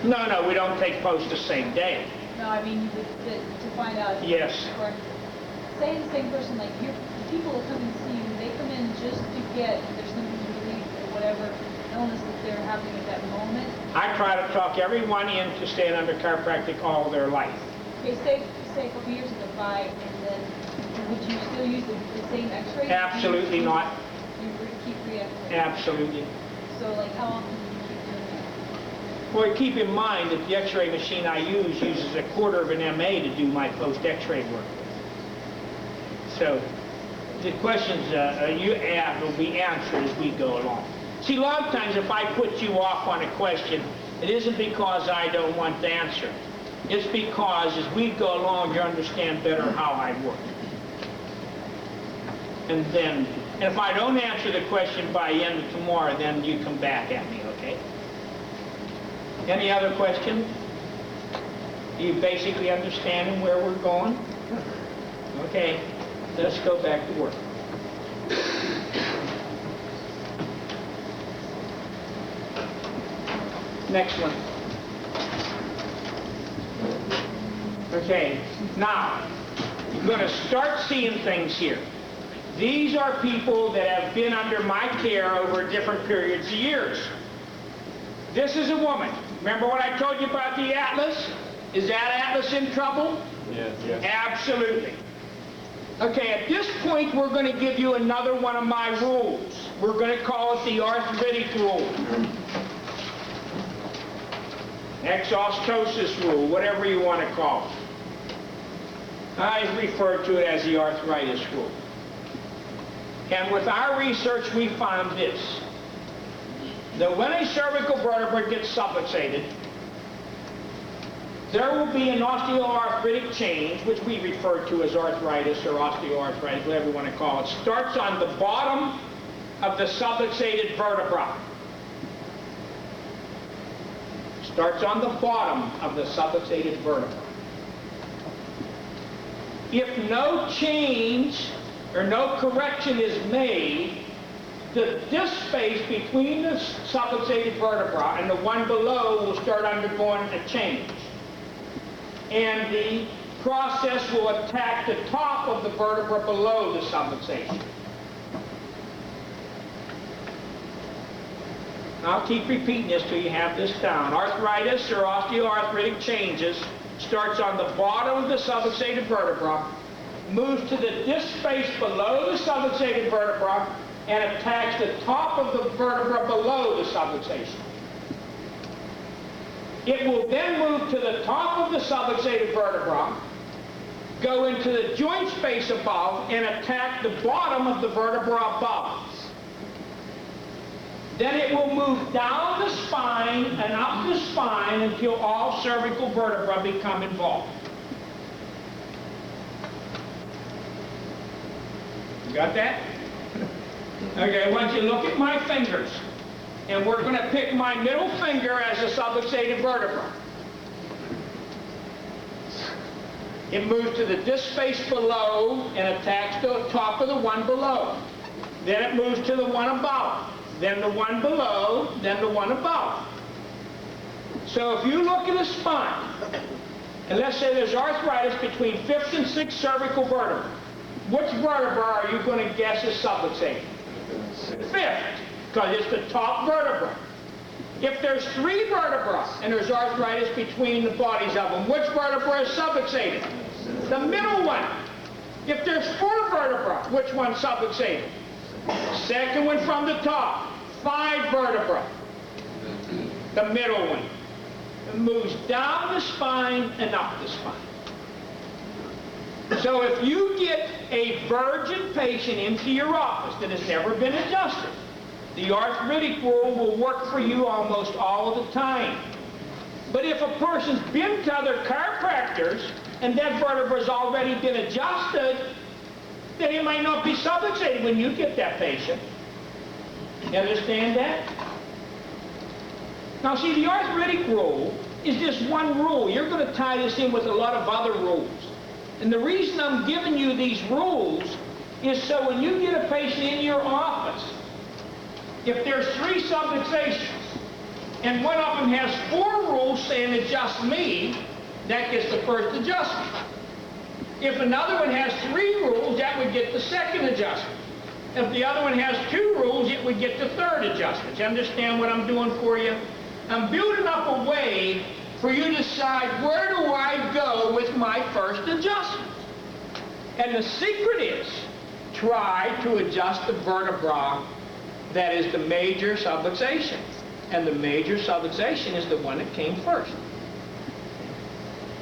No, we don't take post the same day. No, I mean, to find out if Yes. it's correct. Say the same person, like, the people that come and see you, they come in just to get, if there's symptoms relief or whatever illness that they're having at that moment. I try to talk everyone into staying under chiropractic all their life. Okay, say a couple years go by, and then would you still use the same x-ray? Absolutely not. You keep re-x-ray? Absolutely. So, like, how often do you keep doing that? Well, keep in mind that the x-ray machine I use uses a quarter of an MA to do my post-x-ray work. So the questions you ask will be answered as we go along. See, a lot of times if I put you off on a question, it isn't because I don't want the answer. It's because as we go along, you understand better how I work. And if I don't answer the question by the end of tomorrow, then you come back at me, okay? Any other questions? Do you basically understand where we're going? Okay, let's go back to work. Next one. Okay, now, you're going to start seeing things here. These are people that have been under my care over different periods of years. This is a woman. Remember what I told you about the atlas? Is that atlas in trouble? Yes. Yes. Absolutely. Okay, at this point, we're going to give you another one of my rules. We're going to call it the arthritic rule. Exhaustosis rule, whatever you want to call it. I refer to it as the arthritis rule. And with our research, we found this, that when a cervical vertebra gets subluxated, there will be an osteoarthritic change, which we refer to as arthritis or osteoarthritis, whatever you want to call it. Starts on the bottom of the subluxated vertebra. Starts on the bottom of the subluxated vertebra. If no change or no correction is made, the disc space between the subluxated vertebra and the one below will start undergoing a change. And the process will attack the top of the vertebra below the subluxation. I'll keep repeating this till you have this down. Arthritis or osteoarthritic changes starts on the bottom of the subluxated vertebra, moves to the disc space below the subluxated vertebra, and attacks the top of the vertebra below the subluxation. It will then move to the top of the subluxated vertebra, go into the joint space above, and attack the bottom of the vertebra above. Then it will move down the spine and up the spine until all cervical vertebrae become involved. You got that? Okay, I want you to look at my fingers. And we're going to pick my middle finger as a subluxated vertebra. It moves to the disc space below and attacks the top of the one below. Then it moves to the one above. Then the one below, then the one above. So if you look at the spine, and let's say there's arthritis between 5th and 6th cervical vertebrae, which vertebra are you going to guess is subluxated? 5th, because it's the top vertebra. If there's 3 vertebrae and there's arthritis between the bodies of them, which vertebra is subluxated? The middle one. If there's 4 vertebrae, which one's subluxated? Second one from the top. 5 vertebrae. The middle one. It moves down the spine and up the spine. So if you get a virgin patient into your office that has never been adjusted, the arthritic rule will work for you almost all of the time. But if a person's been to other chiropractors and that vertebra's already been adjusted, then it might not be subluxated when you get that patient. You understand that? Now see, the arthritic rule is just one rule. You're going to tie this in with a lot of other rules. And the reason I'm giving you these rules is so when you get a patient in your office, if there's 3 subluxations, and one of them has 4 rules saying adjust me, that gets the first adjustment. If another one has 3 rules, that would get the second adjustment. If the other one has 2 rules, it would get the third adjustment. You understand what I'm doing for you? I'm building up a way for you to decide, where do I go with my first adjustment? And the secret is, try to adjust the vertebra that is the major subluxation. And the major subluxation is the one that came first.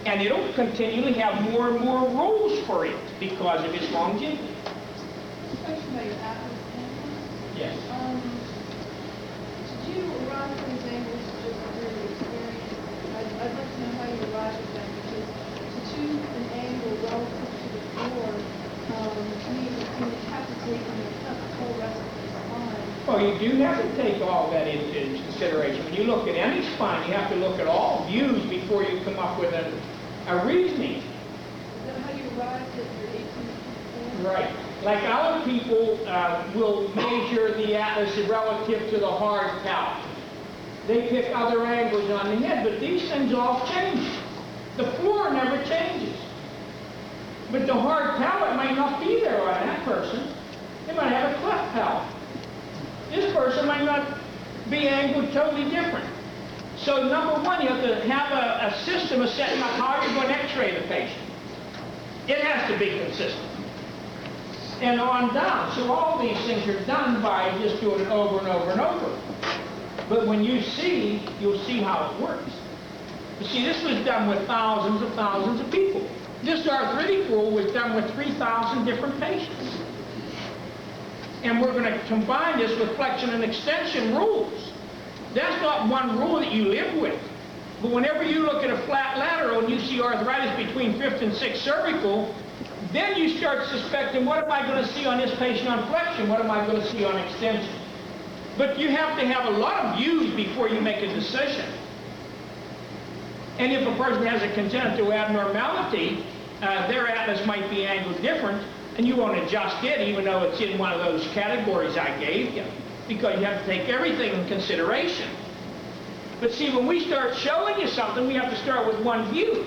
And it'll continually have more and more rules for it because of its longevity. Question about your atlas angles. Yes. Did you arrive at these angles just through the experience? I'd like to know how you arrived at them, because to choose an angle relative to the floor means it's going to have to take into account the whole rest of the spine. Well, you do have to take all that into consideration. When you look at any spine, you have to look at all views before you come up with a reasoning. Is that how you arrived at your 1854? Right. Like other people will measure the atlas relative to the hard palate. They pick other angles on the head, but these things all change. The floor never changes. But the hard palate might not be there on that person. They might have a cleft palate. This person might not be angled totally different. So number one, you have to have a system of setting up how you're going to x-ray the patient. It has to be consistent. And on down. So all these things are done by just doing it over and over and over. But when you see, you'll see how it works. You see, this was done with thousands of people. This arthritic rule was done with 3,000 different patients. And we're going to combine this with flexion and extension rules. That's not one rule that you live with. But whenever you look at a flat lateral and you see arthritis between 5th and 6th cervical, then you start suspecting, what am I going to see on this patient on flexion? What am I going to see on extension? But you have to have a lot of views before you make a decision. And if a person has a congenital abnormality, their atlas might be angled different, and you won't adjust it even though it's in one of those categories I gave you, because you have to take everything in consideration. But see, when we start showing you something, we have to start with one view.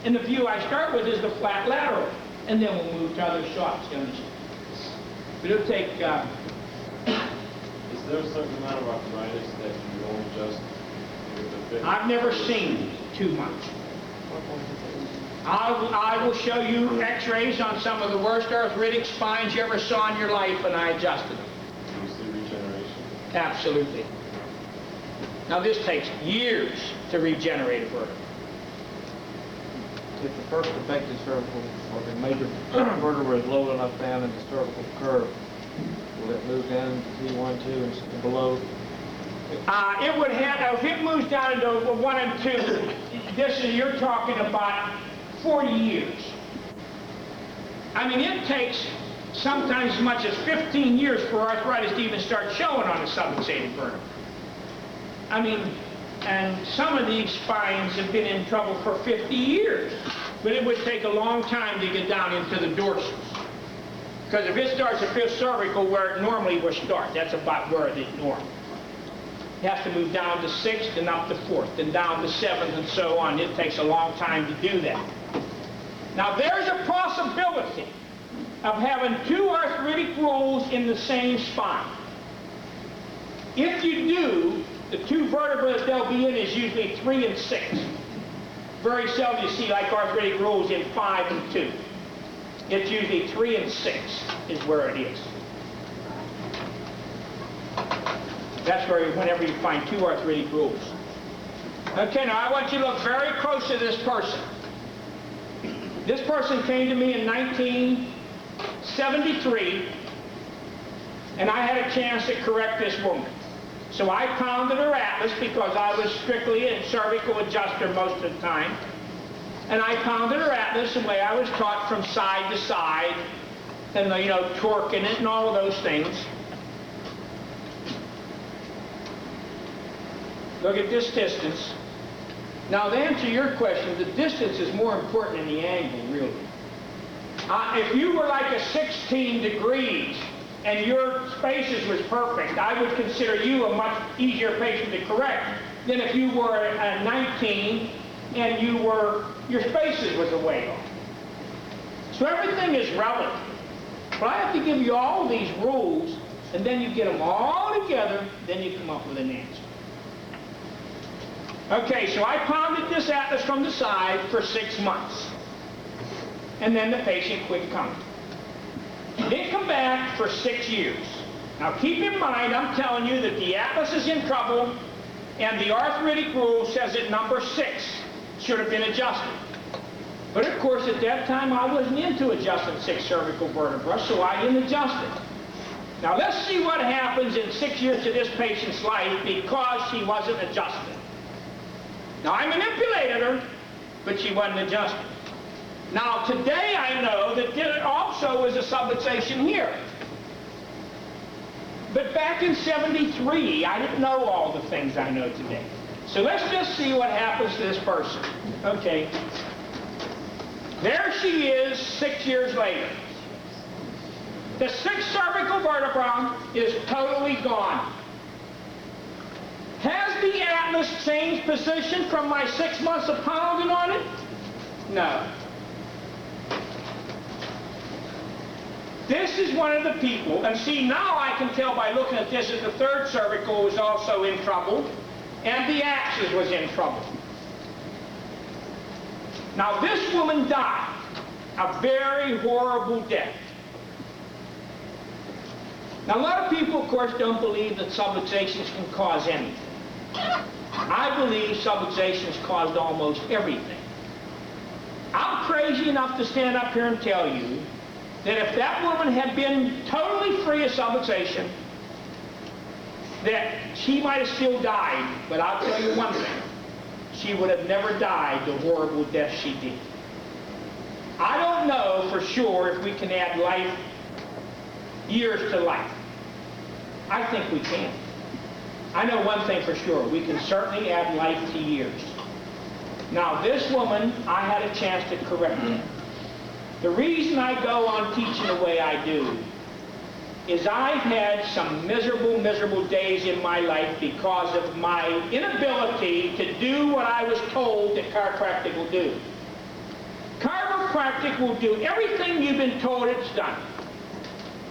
And the view I start with is the flat lateral, and then we'll move to other shots, you understand? But it'll take... Is there a certain amount of arthritis that you won't adjust with the fit? I've never seen too much. I will show you x-rays on some of the worst arthritic spines you ever saw in your life, and I adjusted them. Do you see regeneration? Absolutely. Now this takes years to regenerate a vertebra. If the first affected cervical or the major vertebra is low enough down in the cervical curve, will it move down to T1, 2, and below? It would have, if it moves down into 1 and 2, you're talking about 40 years. I mean, it takes sometimes as much as 15 years for arthritis to even start showing on a subluxated vertebra. I mean, and some of these spines have been in trouble for 50 years. But it would take a long time to get down into the dorsals. Because if it starts at 5th cervical, where it normally would start, that's about where it is normal. It has to move down to 6th and up to 4th and down to 7th and so on. It takes a long time to do that. Now there's a possibility of having 2 arthritic rolls in the same spine. If you do, the 2 vertebrae that they'll be in is usually 3 and 6. Very seldom you see like arthritic rolls in 5 and 2. It's usually 3 and 6 is where it is. That's where whenever you find 2 arthritic rolls. Okay, now I want you to look very close to this person. This person came to me in 1973, and I had a chance to correct this woman. So I pounded her atlas because I was strictly a cervical adjuster most of the time. And I pounded her atlas the way I was taught, from side to side, and you know, torquing it and all of those things. Look at this distance. Now to answer your question, the distance is more important than the angle, really. If you were like a 16 degrees and your spaces was perfect, I would consider you a much easier patient to correct than if you were a 19 and your spaces was a way off. So everything is relative. But I have to give you all these rules, and then you get them all together, then you come up with an answer. Okay, so I pounded this atlas from the side for 6 months. And then the patient quit coming. He didn't come back for 6 years. Now keep in mind, I'm telling you that the atlas is in trouble, and the arthritic rule says that number 6 should have been adjusted. But of course, at that time, I wasn't into adjusting 6 cervical vertebrae, so I didn't adjust it. Now let's see what happens in 6 years to this patient's life because she wasn't adjusted. Now I manipulated her, but she wasn't adjusted. Now today I know that there also is a subluxation here. But back in '73, I didn't know all the things I know today. So let's just see what happens to this person. Okay. There she is 6 years later. The 6th cervical vertebra is totally gone. Has the atlas changed position from my 6 months of pounding on it? No. This is one of the people, and see, now I can tell by looking at this that the 3rd cervical was also in trouble, and the axis was in trouble. Now this woman died a very horrible death. Now a lot of people, of course, don't believe that subluxations can cause anything. I believe subluxations caused almost everything. I'm crazy enough to stand up here and tell you that if that woman had been totally free of subluxation, that she might have still died, but I'll tell you one thing. She would have never died the horrible death she did. I don't know for sure if we can add life, years to life. I think we can. I know one thing for sure. We can certainly add life to years. Now this woman, I had a chance to correct her. The reason I go on teaching the way I do is I've had some miserable, miserable days in my life because of my inability to do what I was told that chiropractic will do. Chiropractic will do everything you've been told it's done.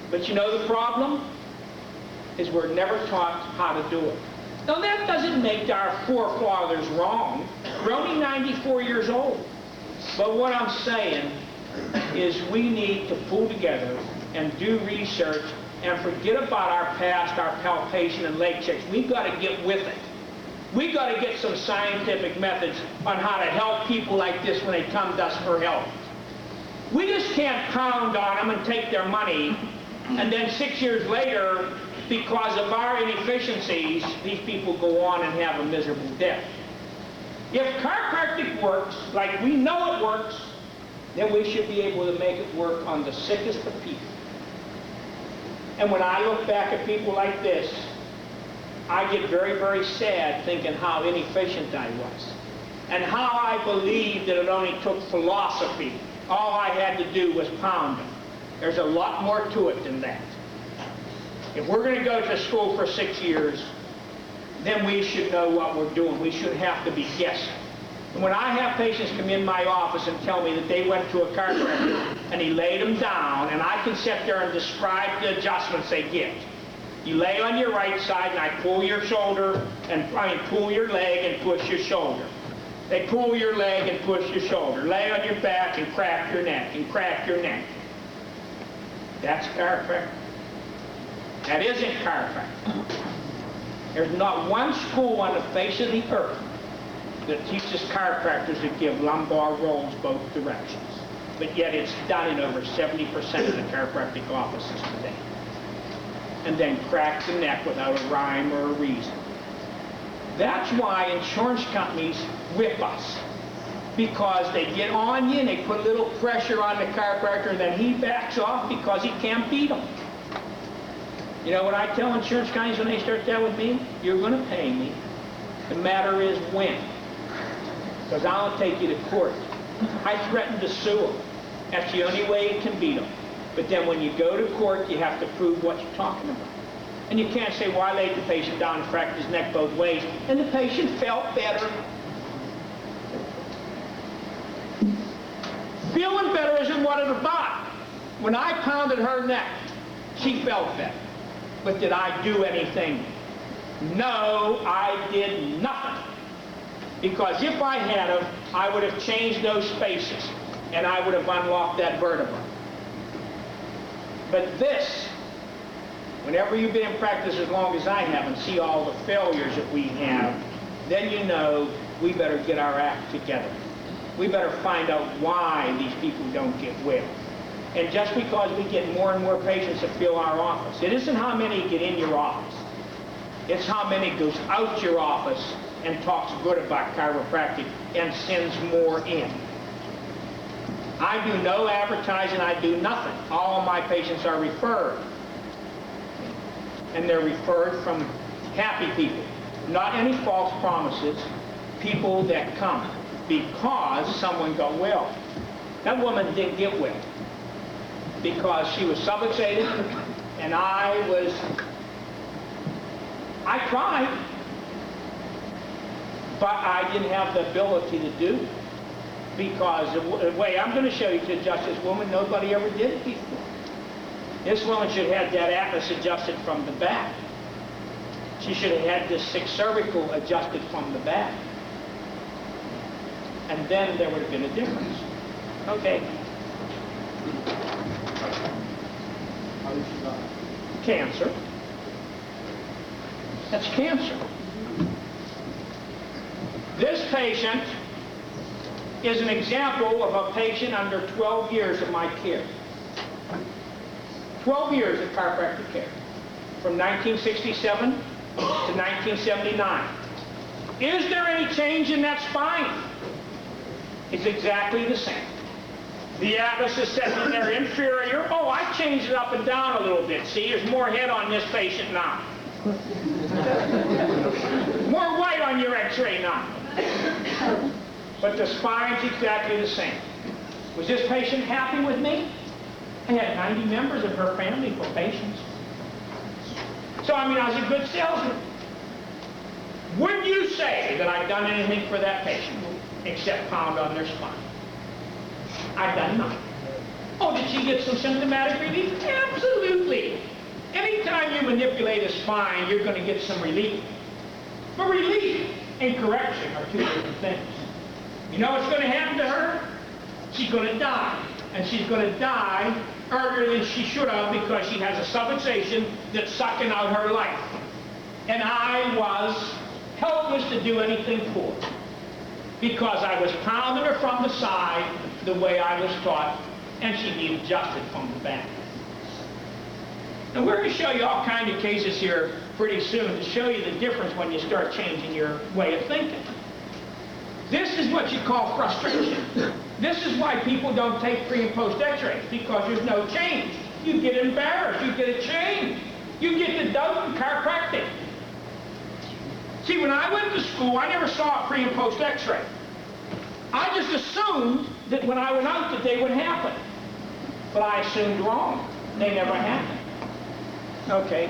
But you know the problem? Is we're never taught how to do it. Now that doesn't make our forefathers wrong. We're only 94 years old. But what I'm saying is we need to pull together and do research and forget about our past, our palpation and leg checks. We've got to get with it. We got to get some scientific methods on how to help people like this when they come to us for help. We just can't pound on them and take their money, and then 6 years later, because of our inefficiencies, these people go on and have a miserable death. If chiropractic works like we know it works, then we should be able to make it work on the sickest of people. And when I look back at people like this, I get very, very sad thinking how inefficient I was, and how I believed that it only took philosophy. All I had to do was pound them. There's a lot more to it than that. If we're going to go to school for 6 years, then we should know what we're doing. We shouldn't have to be guessing. And when I have patients come in my office and tell me that they went to a chiropractor and he laid them down, and I can sit there and describe the adjustments they get. You lay on your right side and I pull your shoulder, and pull your leg and push your shoulder. They pull your leg and push your shoulder. Lay on your back and crack your neck and crack your neck. That's chiropractic. That isn't chiropractic. There's not one school on the face of the earth that teaches chiropractors to give lumbar rolls both directions. But yet it's done in over 70% of the chiropractic offices today. And then crack the neck without a rhyme or a reason. That's why insurance companies whip us. Because they get on you and they put a little pressure on the chiropractor, and then he backs off because he can't beat them. You know what I tell insurance companies when they start that with me? You're going to pay me. The matter is when. Because I'll take you to court. I threaten to sue them. That's the only way you can beat them. But then when you go to court, you have to prove what you're talking about. And you can't say, well, I laid the patient down and fractured his neck both ways, and the patient felt better. Feeling better isn't what it's about. When I pounded her neck, she felt better. But did I do anything? No, I did nothing. Because if I had them, I would have changed those spaces, and I would have unlocked that vertebra. But this, whenever you've been in practice as long as I have and see all the failures that we have, then you know we better get our act together. We better find out why these people don't get well. And just because we get more and more patients that fill our office, it isn't how many get in your office. It's how many goes out your office and talks good about chiropractic and sends more in. I do no advertising, I do nothing. All of my patients are referred. And they're referred from happy people. Not any false promises, people that come because someone got well. That woman didn't get well because she was subluxated, and I tried, but I didn't have the ability to do it. Because the way I'm going to show you to adjust this woman, nobody ever did it before. This woman should have had that atlas adjusted from the back. She should have had this 6 cervical adjusted from the back. And then there would have been a difference. Okay. How did she die? Cancer. That's cancer. This patient is an example of a patient under 12 years of my care. 12 years of chiropractic care, from 1967 to 1979. Is there any change in that spine? It's exactly the same. The atlas is sitting there inferior. Oh, I changed it up and down a little bit. See, there's more head on this patient now. More white on your x-ray now. But the spine's exactly the same. Was this patient happy with me? I had 90 members of her family for patients. So, I mean, I was a good salesman. Would you say that I've done anything for that patient except pound on their spine? I've done nothing. Oh, did she get some symptomatic relief? Absolutely. Anytime you manipulate a spine, you're going to get some relief. But relief and correction are two different things. You know what's going to happen to her? She's going to die. And she's going to die earlier than she should have because she has a subluxation that's sucking out her life. And I was helpless to do anything for her, because I was pounding her from the side the way I was taught, and she needed adjusted from the back. And we're going to show you all kinds of cases here pretty soon to show you the difference when you start changing your way of thinking. This is what you call frustration. This is why people don't take pre and post x-rays, because there's no change. You get embarrassed, you get a change. You get the dope in chiropractic. See, when I went to school, I never saw a pre and post x-ray. I just assumed that when I went out that they would happen. But I assumed wrong. They never happened. Okay.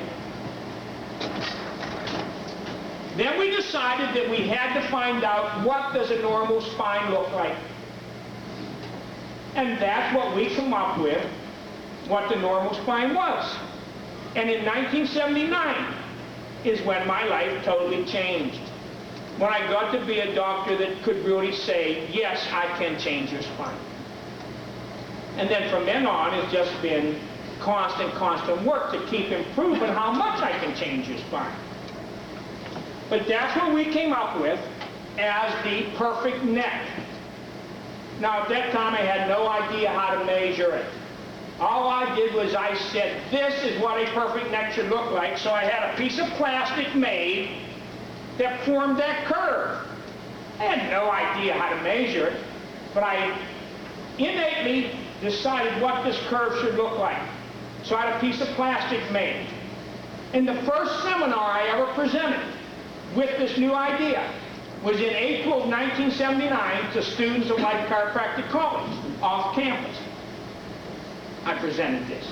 Then we decided that we had to find out, what does a normal spine look like? And that's what we come up with, what the normal spine was. And in 1979 is when my life totally changed. When I got to be a doctor that could really say, yes, I can change your spine. And then from then on, it's just been constant work to keep improving how much I can change your spine. But that's what we came up with as the perfect neck. Now, at that time, I had no idea how to measure it. All I did was I said, this is what a perfect neck should look like. So I had a piece of plastic made that formed that curve. I had no idea how to measure it, but I innately decided what this curve should look like. So I had a piece of plastic made. And the first seminar I ever presented with this new idea was in April of 1979 to students of Life Chiropractic College off campus. I presented this.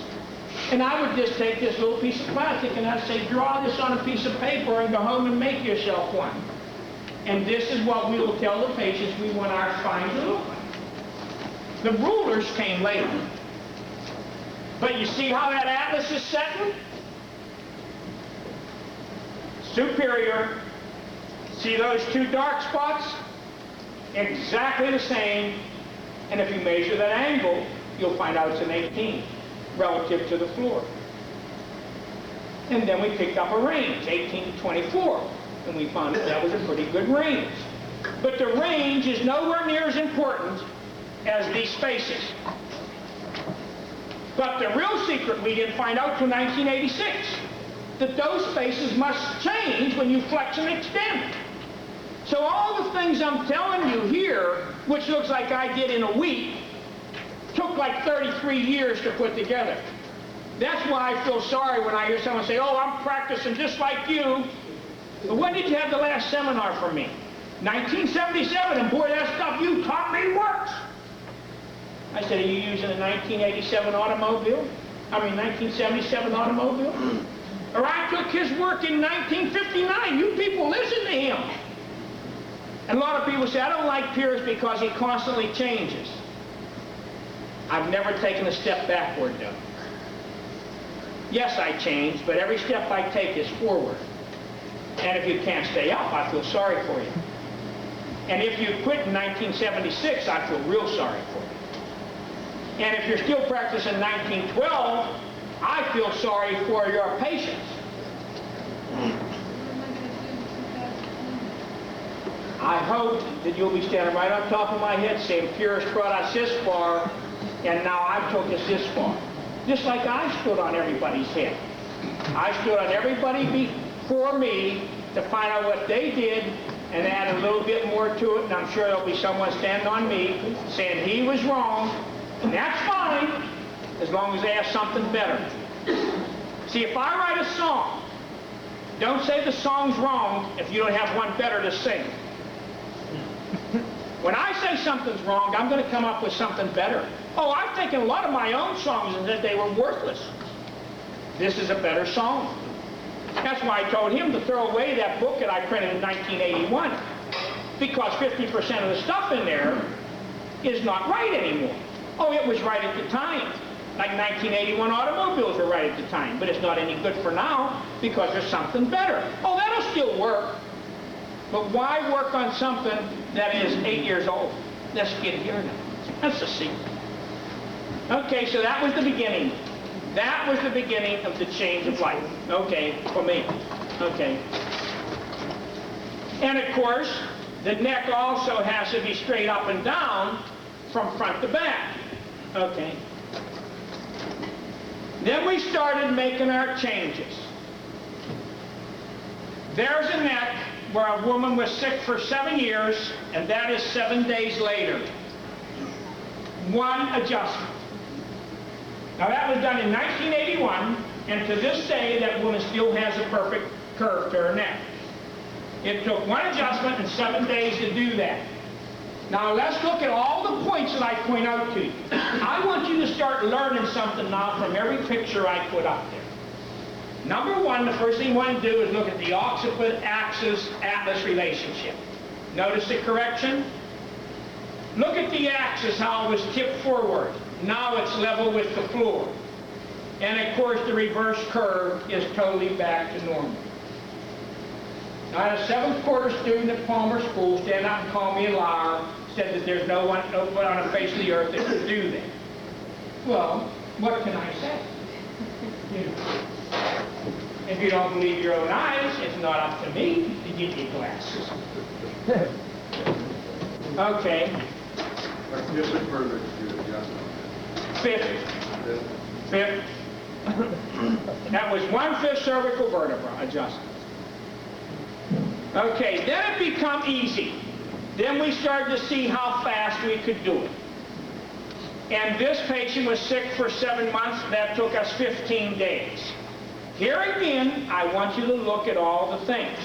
And I would just take this little piece of plastic and I'd say, draw this on a piece of paper and go home and make yourself one. And this is what we will tell the patients we want our spine to look like. The rulers came later. But you see how that atlas is setting? Superior. See those two dark spots? Exactly the same. And if you measure that angle, you'll find out it's an 18 relative to the floor. And then we picked up a range, 18 to 24. And we found that was a pretty good range. But the range is nowhere near as important as these spaces. But the real secret we didn't find out till 1986, that those spaces must change when you flex and extend. So all the things I'm telling you here, which looks like I did in a week, took like 33 years to put together. That's why I feel sorry when I hear someone say, oh, I'm practicing just like you. But when did you have the last seminar from me? 1977, and boy, that stuff you taught me works. I said, are you using a 1987 automobile? 1977 automobile? Or I took his work in 1959. You people listen to him. And a lot of people say, I don't like Pierce because he constantly changes. I've never taken a step backward, though. Yes, I change, but every step I take is forward. And if you can't stay up, I feel sorry for you. And if you quit in 1976, I feel real sorry for you. And if you're still practicing 1912, I feel sorry for your patients. I hope that you'll be standing right on top of my head saying, Purist brought us this far, and now I've took us this far. Just like I stood on everybody's head. I stood on everybody before me to find out what they did and add a little bit more to it, and I'm sure there'll be someone standing on me saying he was wrong, and that's fine, as long as they have something better. See, if I write a song, don't say the song's wrong if you don't have one better to sing. When I say something's wrong, I'm going to come up with something better. Oh, I've taken a lot of my own songs and said they were worthless. This is a better song. That's why I told him to throw away that book that I printed in 1981, because 50% of the stuff in there is not right anymore. Oh, it was right at the time. Like 1981 automobiles were right at the time, but it's not any good for now because there's something better. Oh, that'll still work. But why work on something that is 8 years old? Let's get here now. That's the secret. Okay, so that was the beginning. That was the beginning of the change of life. Okay, for me. Okay. And of course, the neck also has to be straight up and down from front to back. Okay. Then we started making our changes. There's a neck where a woman was sick for 7 years, and that is 7 days later. One adjustment. Now that was done in 1981, and to this day that woman still has a perfect curve to her neck. It took one adjustment and 7 days to do that. Now let's look at all the points that I point out to you. I want you to start learning something now from every picture I put up there. Number one, the first thing you want to do is look at the occiput axis atlas relationship. Notice the correction? Look at the axis, how it was tipped forward. Now it's level with the floor. And of course the reverse curve is totally back to normal. Now, I had a 7th quarter student at Palmer School stand up and call me a liar, said that there's no one on the face of the earth that could do that. Well, what can I say? You know, if you don't believe your own eyes, it's not up to me to give you glasses. Okay. Fifth. That was 1/5 cervical vertebra adjustment. Okay, then it become easy. Then we started to see how fast we could do it. And this patient was sick for 7 months. That took us 15 days. Here again, I want you to look at all the things.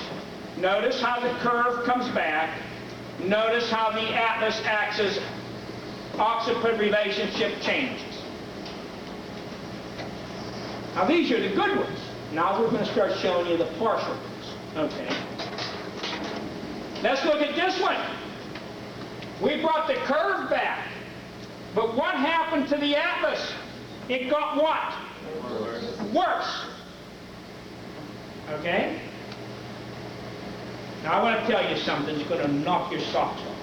Notice how the curve comes back. Notice how the atlas axis occiput relationship changes. Now these are the good ones. Now we're going to start showing you the partial ones. Okay. Let's look at this one. We brought the curve back. But what happened to the atlas? It got what? Worse. Okay? Now I want to tell you something that's going to knock your socks off.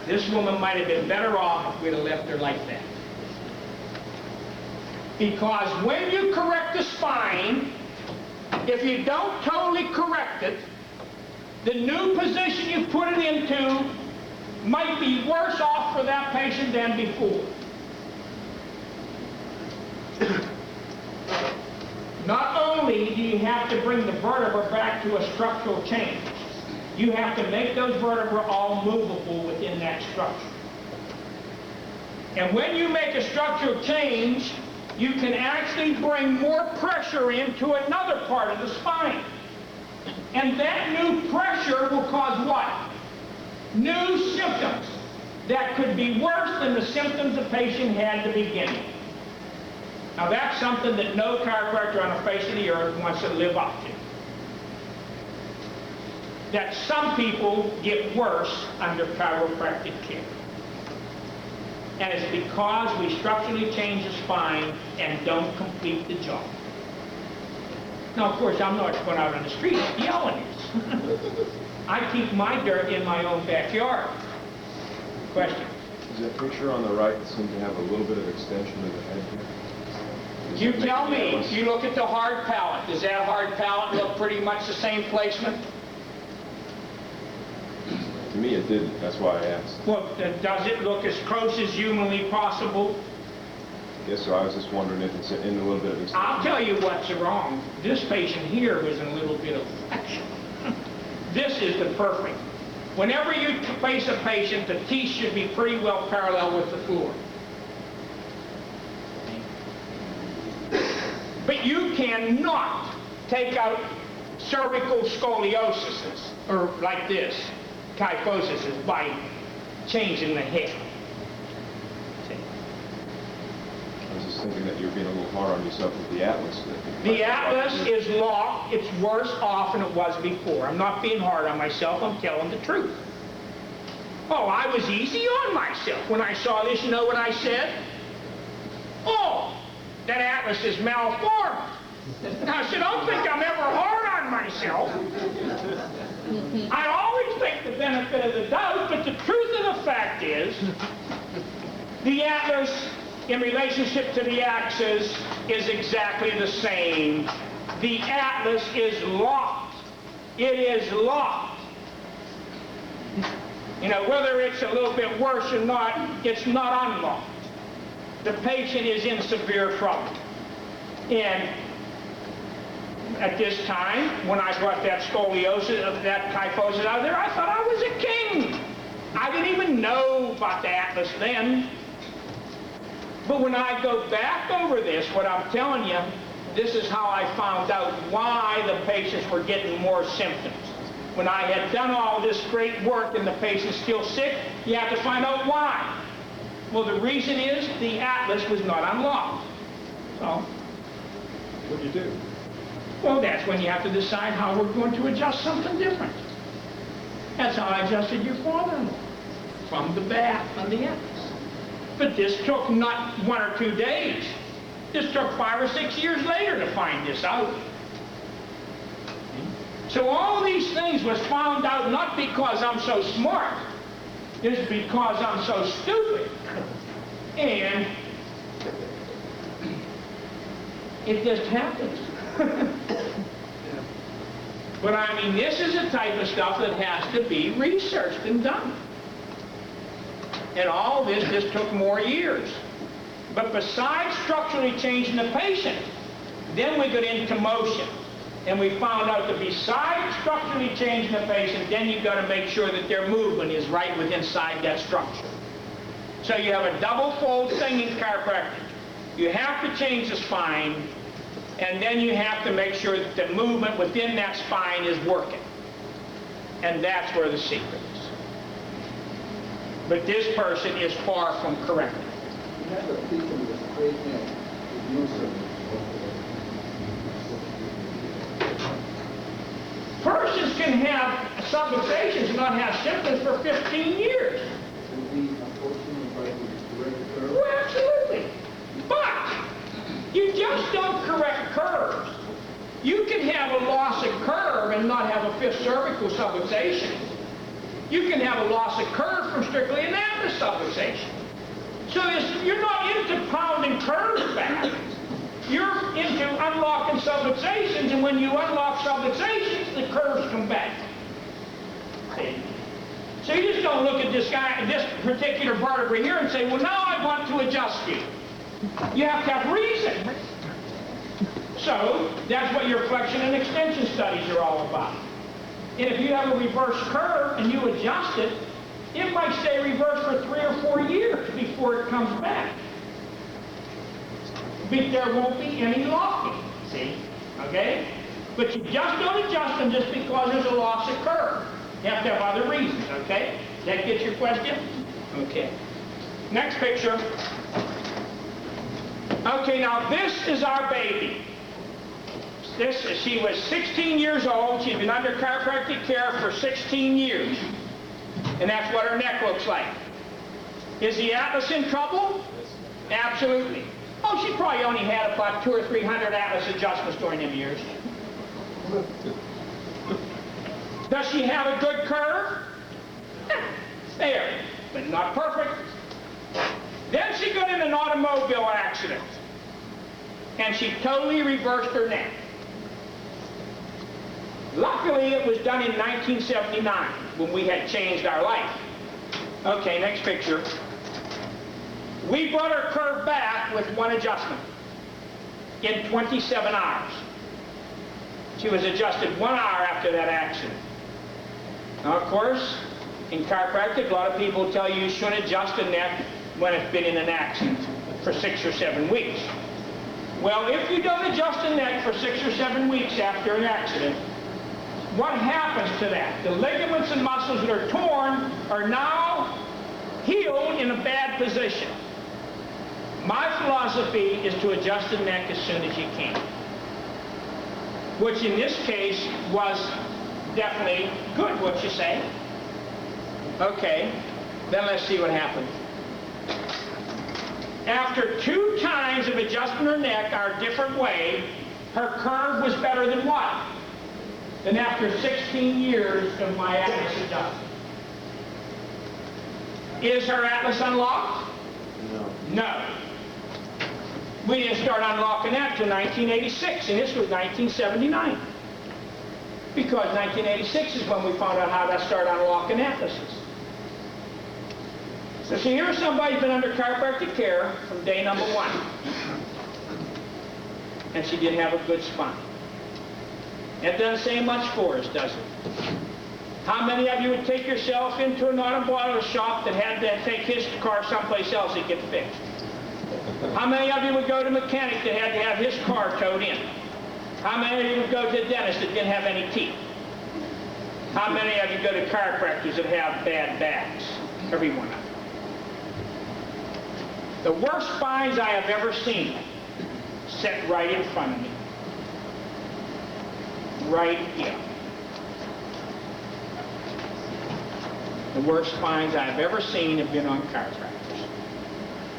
This woman might have been better off if we'd have left her like that. Because when you correct the spine, if you don't totally correct it, the new position you put it into might be worse off for that patient than before. Not only do you have to bring the vertebra back to a structural change, you have to make those vertebrae all movable within that structure. And when you make a structural change, you can actually bring more pressure into another part of the spine. And that new pressure will cause what? New symptoms that could be worse than the symptoms the patient had at the beginning. Now that's something that no chiropractor on the face of the earth wants to live up to. That some people get worse under chiropractic care. And it's because we structurally change the spine and don't complete the job. Now, of course, I'm not going out on the street yelling this. I keep my dirt in my own backyard. Question? Does that picture on the right seem to have a little bit of extension of the head here? You tell me, you look at the hard palate. Does that hard palate look pretty much the same placement? To me, it didn't. That's why I asked. Well, does it look as close as humanly possible? Yes, so I was just wondering if it's in a little bit of extension. I'll tell you what's wrong. This patient here was in a little bit of flexion. This is the perfect. Whenever you place a patient, the teeth should be pretty well parallel with the floor. But you cannot take out cervical scoliosis, or like this, kyphosis, by changing the head. I was just thinking that you're being a little hard on yourself with the atlas. The atlas is locked. It's worse off than it was before. I'm not being hard on myself. I'm telling the truth. Oh, I was easy on myself. When I saw this, you know what I said? Oh, that atlas is malformed. Now, I said, don't think I'm ever hard on myself. I always take the benefit of the doubt, but the truth of the fact is, the atlas in relationship to the axis is exactly the same. The atlas is locked. It is locked. You know, whether it's a little bit worse or not, it's not unlocked. The patient is in severe trouble. And at this time, when I brought that scoliosis, that kyphosis out of there, I thought I was a king. I didn't even know about the atlas then. But when I go back over this, what I'm telling you, this is how I found out why the patients were getting more symptoms. When I had done all this great work and the patient's still sick, you have to find out why. Well, the reason is the atlas was not unlocked. So, What do you do? well, that's when you have to decide how we're going to adjust something different. That's how I adjusted your father-in-law, from the back on the atlas. But this took not 1 or 2 days. This took 5 or 6 years later to find this out. So all these things was found out not because I'm so smart, it's because I'm so stupid. And it just happens. But I mean, this is the type of stuff that has to be researched and done. And all this just took more years. But besides structurally changing the patient, then we got into motion. And we found out that besides structurally changing the patient, then you've got to make sure that their movement is right within inside that structure. So you have a double-fold thing in chiropractic. You have to change the spine, and then you have to make sure that the movement within that spine is working. And that's where the secret is. But this person is far from correct. You have a patient with a straight neck with no surgery. Persons can have subluxations and not have symptoms for 15 years. Would be unfortunate if I could correct the curve. Well, absolutely. But you just don't correct curves. You can have a loss of curve and not have a fifth cervical subluxation. You can have a loss of curve from strictly an atlas subluxation. So you're not into pounding curves back. You're into unlocking subluxations, and when you unlock subluxations, the curves come back. See? So you just don't look at this guy, this particular vertebrae here and say, well, now I want to adjust you. You have to have reason. So that's what your flexion and extension studies are all about. And if you have a reverse curve and you adjust it, it might stay reversed for 3 or 4 years before it comes back. But there won't be any locking, see? Okay? But you just don't adjust them just because there's a loss of curve. You have to have other reasons, okay? That gets your question? Okay. Next picture. Okay, now this is our baby. She was 16 years old. She'd been under chiropractic care for 16 years. And that's what her neck looks like. Is the atlas in trouble? Absolutely. Oh, she probably only had about 200 or 300 atlas adjustments during them years. Does she have a good curve? There, but not perfect. Then she got in an automobile accident, and she totally reversed her neck. Luckily, it was done in 1979, when we had changed our life. Okay, next picture. We brought her curve back with one adjustment in 27 hours. She was adjusted 1 hour after that accident. Now, of course, in chiropractic, a lot of people tell you shouldn't adjust a neck when it's been in an accident for 6 or 7 weeks. Well, if you don't adjust a neck for 6 or 7 weeks after an accident, what happens to that? The ligaments and muscles that are torn are now healed in a bad position. My philosophy is to adjust the neck as soon as you can, which in this case was definitely good, what you say. Okay, then let's see what happened. After 2 times of adjusting her neck our different way, her curve was better than what? Than after 16 years of my atlas adjustment. Is her atlas unlocked? No. No. We didn't start unlocking that till 1986, and this was 1979. Because 1986 is when we found out how to start unlocking atlases. So see, here's somebody who's been under chiropractic care from day number 1. And she didn't have a good spine. It doesn't say much for us, does it? How many of you would take yourself into an automobile shop that had to take his car someplace else to get fixed? How many of you would go to a mechanic that had to have his car towed in? How many of you would go to a dentist that didn't have any teeth? How many of you go to chiropractors that have bad backs? Every one of them. The worst spines I have ever seen sit right in front of me. Right here. The worst spines I've ever seen have been on chiropractors.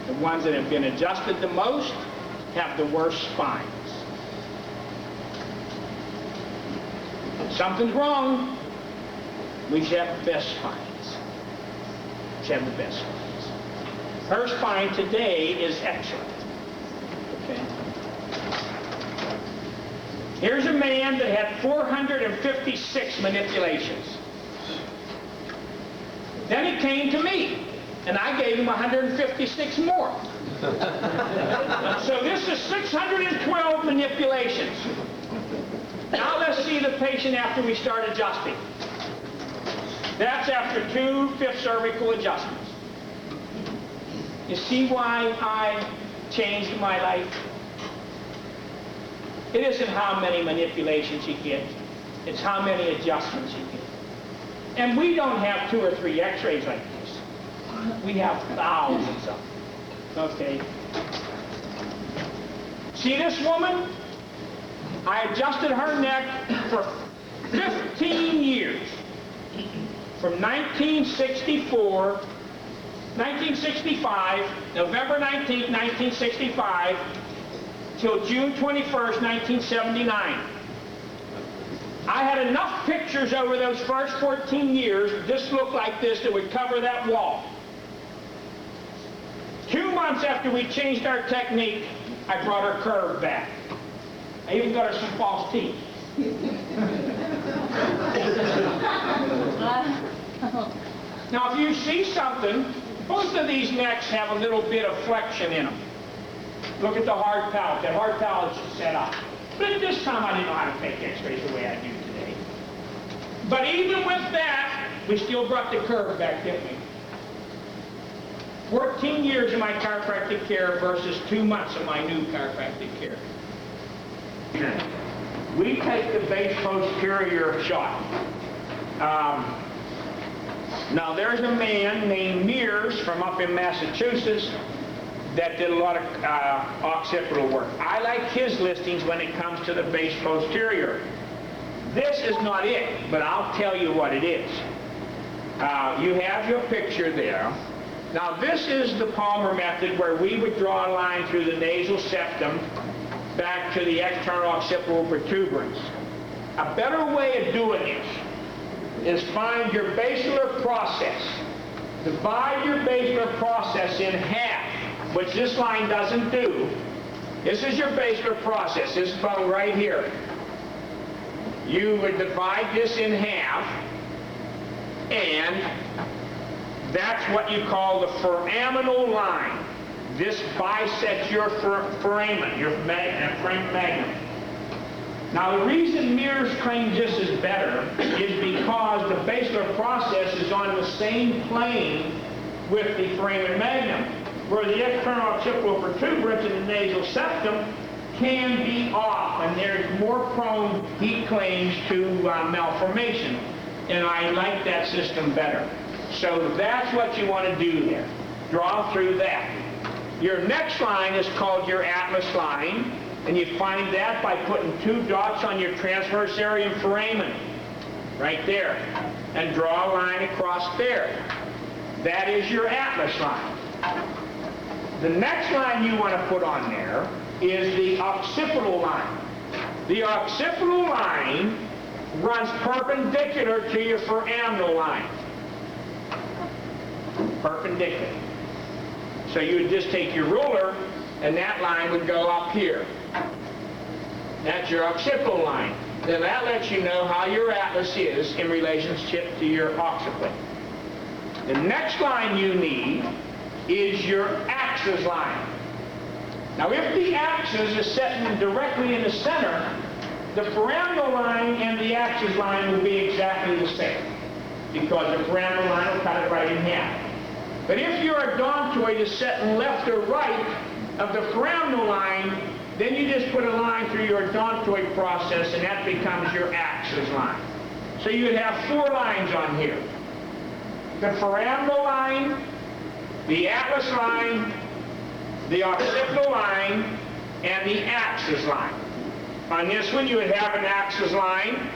The ones that have been adjusted the most have the worst spines. Something's wrong. We should have the best spines. We should have the best spines. Her spine today is excellent. Okay. Here's a man that had 456 manipulations. Then he came to me, and I gave him 156 more. So this is 612 manipulations. Now let's see the patient after we start adjusting. That's after 2 fifth cervical adjustments. You see why I changed my life? It isn't how many manipulations you get. It's how many adjustments you get. And we don't have 2 or 3 x-rays like this. We have thousands of them. Okay. See this woman? I adjusted her neck for 15 years. From 1965, November 19th, 1965, till June 21st, 1979. I had enough pictures over those first 14 years, this looked like this, that would cover that wall. 2 months after we changed our technique, I brought her curve back. I even got her some false teeth. Now, if you see something, both of these necks have a little bit of flexion in them. Look at the hard palate. That hard palate is set up. But at this time, I didn't know how to take x-rays the way I do today. But even with that, we still brought the curve back, didn't we? 14 years of my chiropractic care versus 2 months of my new chiropractic care. We take the base posterior shot. Now there's a man named Mears from up in Massachusetts that did a lot of occipital work. I like his listings when it comes to the base posterior. This is not it, but I'll tell you what it is. You have your picture there. Now this is the Palmer method, where we would draw a line through the nasal septum back to the external occipital protuberance. A better way of doing this is find your basilar process. Divide your basilar process in half, which this line doesn't do. This is your basilar process, this bone right here. You would divide this in half, and that's what you call the foraminal line. This bisects your foramen, your magnum. Now the reason Mears claims this is better is because the basilar process is on the same plane with the foramen magnum, where the external occipital protuberance in the nasal septum can be off, and there's more prone, he claims, to malformation. And I like that system better. So that's what you want to do there. Draw through that. Your next line is called your atlas line, and you find that by putting 2 dots on your transverse area and foramen, right there, and draw a line across there. That is your atlas line. The next line you want to put on there is the occipital line. The occipital line runs perpendicular to your foraminal line. Perpendicular. So you would just take your ruler, and that line would go up here. That's your occipital line. Then that lets you know how your atlas is in relationship to your occiput. The next line you need is your axis line. Now, if the axis is sitting directly in the center, the pyramidal line and the axis line will be exactly the same, because the pyramidal line will cut it right in half. But if your odontoid is sitting left or right of the pyramidal line, then you just put a line through your odontoid process, and that becomes your axis line. So you'd have 4 lines on here: the pyramidal line, the atlas line, the occipital line, and the axis line. On this one, you would have an axis line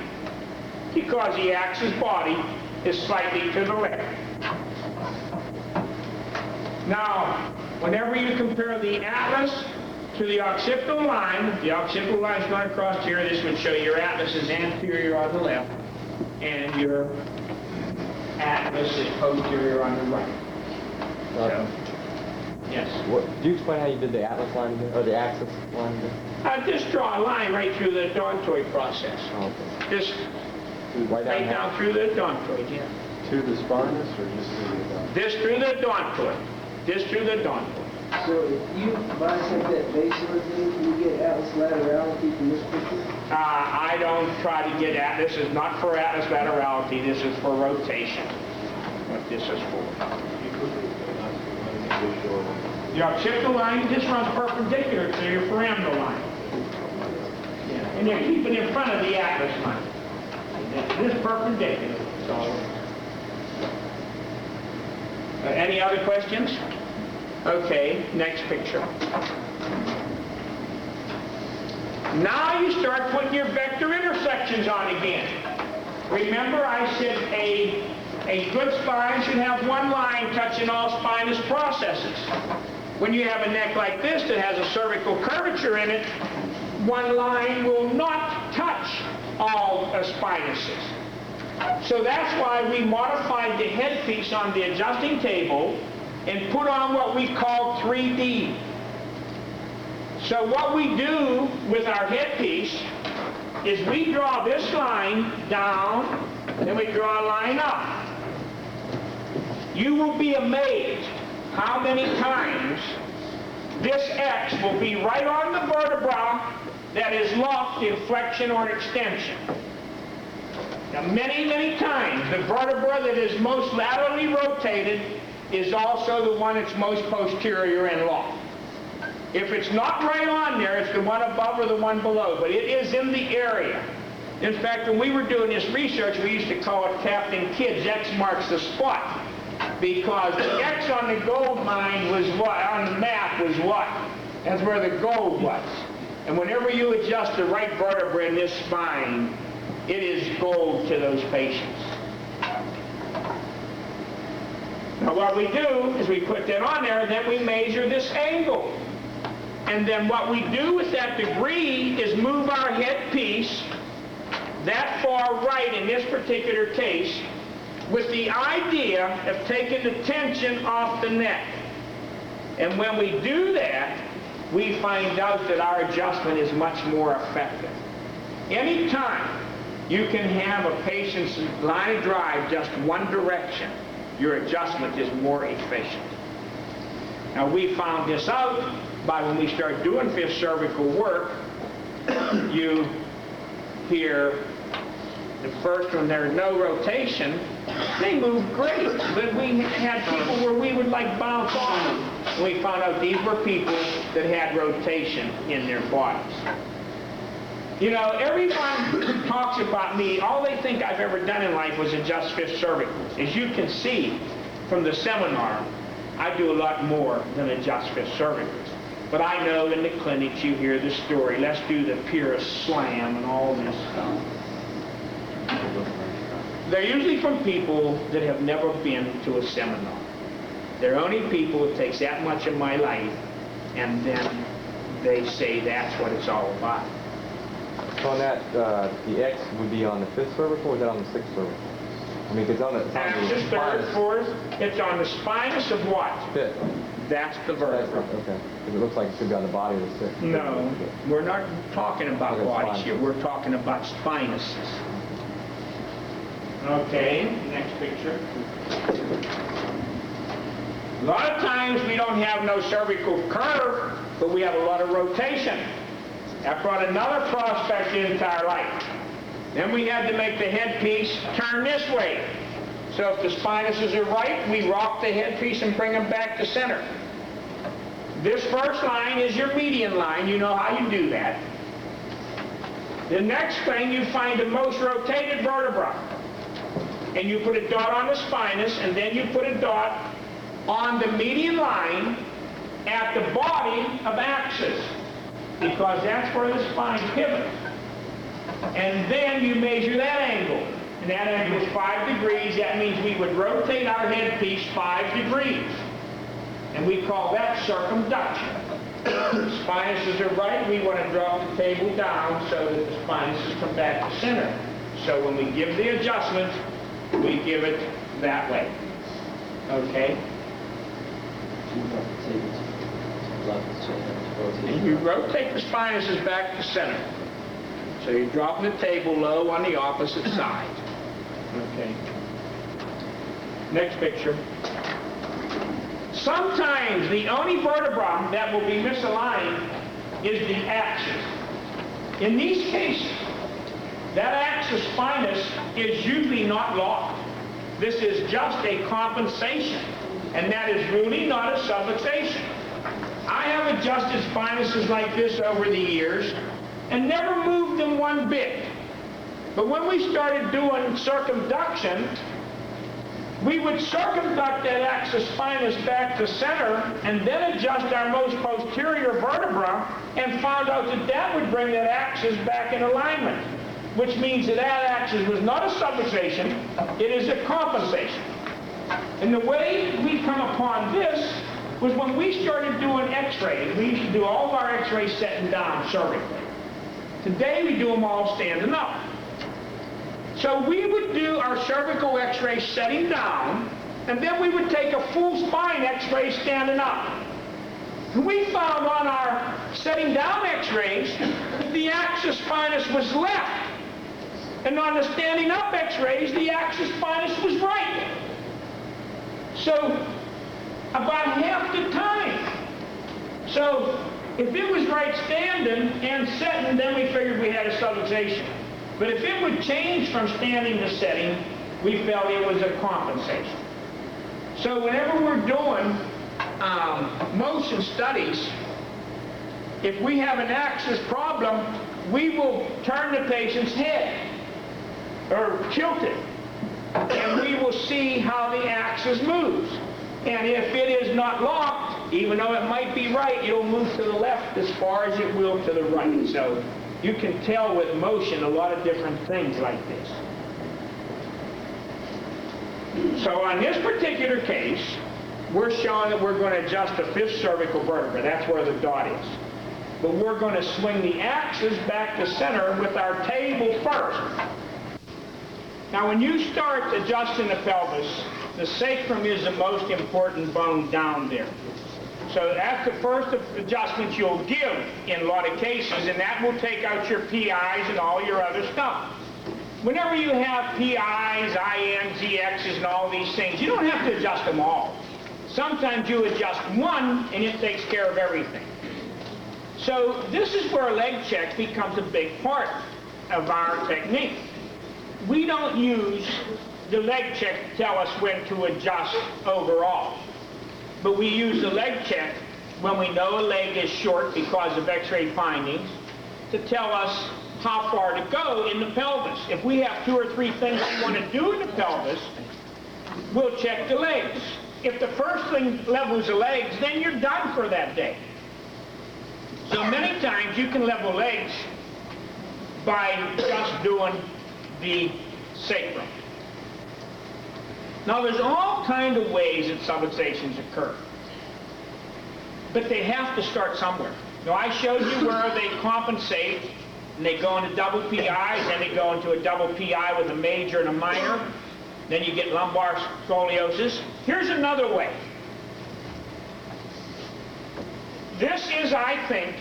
because the axis body is slightly to the left. Now, whenever you compare the atlas to the occipital line is going across here. This would show your atlas is anterior on the left, and your atlas is posterior on the right. So, yes. Do you explain how you did the atlas line again, or the axis line again? Just draw a line right through the odontoid process. Oh, okay. Just right down through the odontoid, yeah. To the spinous or just to the... This through the odontoid. This through the odontoid. So if you bisect that base of the thing, can you get atlas laterality from this picture? I don't try to get at. This is not for atlas laterality. This is for rotation. What this is for. The occipital line just runs perpendicular to your pyramidal line. Yeah. And you keep it in front of the atlas line. This is perpendicular. So, any other questions? Okay, next picture. Now you start putting your vector intersections on again. Remember I said a good spine should have one line touching all spinous processes. When you have a neck like this that has a cervical curvature in it, one line will not touch all spinuses. So that's why we modified the headpiece on the adjusting table and put on what we call 3D. So what we do with our headpiece is we draw this line down, and we draw a line up. You will be amazed how many times this X will be right on the vertebra that is locked in flexion or extension. Now, many, many times, the vertebra that is most laterally rotated is also the one that's most posterior and locked. If it's not right on there, it's the one above or the one below, but it is in the area. In fact, when we were doing this research, we used to call it Captain Kidd's X marks the spot, because the X on the gold mine was what? On the map was what? That's where the gold was. And whenever you adjust the right vertebra in this spine, it is gold to those patients. Now what we do is we put that on there, and then we measure this angle. And then what we do with that degree is move our headpiece that far right in this particular case, with the idea of taking the tension off the neck. And when we do that, we find out that our adjustment is much more effective. Anytime you can have a patient's line of drive just one direction, your adjustment is more efficient. Now we found this out by when we start doing fifth cervical work. You hear the first one, there's no rotation, they move great. But we had people where we would like bounce on them. We found out these were people that had rotation in their bodies. You know, everyone who talks about me, all they think I've ever done in life was adjust fifth cervical. As you can see from the seminar, I do a lot more than adjust fifth cervicals. But I know in the clinics you hear the story, let's do the purest slam and all this stuff. They're usually from people that have never been to a seminar. They're only people it takes that much of my life, and then they say that's what it's all about. So on that, the X would be on the fifth cervical, or is that on the sixth cervical? I mean, it's on the Axis, third, fourth, it's on the spinous of what? Fifth. That's the vertebra. Okay. Because it looks like it should be on the body of the sixth. No, we're not talking about Okay, bodies spine. here. We're talking about spinuses. Okay, next picture. A lot of times we don't have no cervical curve, but we have a lot of rotation. That brought another prospect into our life. Then we had to make the headpiece turn this way. So if the spinuses are right, we rock the headpiece and bring them back to center. This first line is your median line. You know how you do that. The next thing, you find the most rotated vertebra. And you put a dot on the spinous, and then you put a dot on the median line at the body of axis, because that's where the spine pivots. And then you measure that angle, and that angle is 5 degrees. That means we would rotate our headpiece 5 degrees, and we call that circumduction. Spinuses are right, we want to drop the table down so that the spinuses come back to center. So when we give the adjustment, we give it that way. Okay? And you rotate the spinuses back to center. So you're dropping the table low on the opposite side. Okay. Next picture. Sometimes the only vertebra that will be misaligned is the axis. In these cases, that axis spinous is usually not locked. This is just a compensation, and that is really not a subluxation. I have adjusted spinuses like this over the years and never moved them one bit. But when we started doing circumduction, we would circumduct that axis spinous back to center and then adjust our most posterior vertebra, and found out that that would bring that axis back in alignment, which means that that axis was not a subluxation, it is a compensation. And the way we come upon this was when we started doing x-rays. We used to do all of our x-rays sitting down cervically. Today we do them all standing up. So we would do our cervical x-ray sitting down, and then we would take a full spine x-ray standing up. And we found on our sitting down x-rays that the axis spinous was left. And on the standing up x-rays, the axis spinous was right. So about half the time. So if it was right standing and sitting, then we figured we had a subluxation. But if it would change from standing to sitting, we felt it was a compensation. So whenever we're doing motion studies, if we have an axis problem, we will turn the patient's head or tilt it, and we will see how the axis moves. And if it is not locked, even though it might be right, it'll move to the left as far as it will to the right. So you can tell with motion a lot of different things like this. So on this particular case, we're showing that we're going to adjust the fifth cervical vertebra. That's where the dot is. But we're going to swing the axis back to center with our table first. Now when you start adjusting the pelvis, the sacrum is the most important bone down there. So that's the first adjustment you'll give in a lot of cases, and that will take out your PIs and all your other stuff. Whenever you have PIs, INs, EXs, and all these things, you don't have to adjust them all. Sometimes you adjust one, and it takes care of everything. So this is where a leg check becomes a big part of our technique. We don't use the leg check to tell us when to adjust overall. But we use the leg check when we know a leg is short because of x-ray findings to tell us how far to go in the pelvis. If we have 2 or 3 things we want to do in the pelvis, we'll check the legs. If the first thing levels the legs, then you're done for that day. So many times you can level legs by just doing the sacrum. Now there's all kinds of ways that subluxations occur, but they have to start somewhere. Now I showed you where they compensate, and they go into double PIs, then they go into a double PI with a major and a minor, then you get lumbar scoliosis. Here's another way. This is, I think,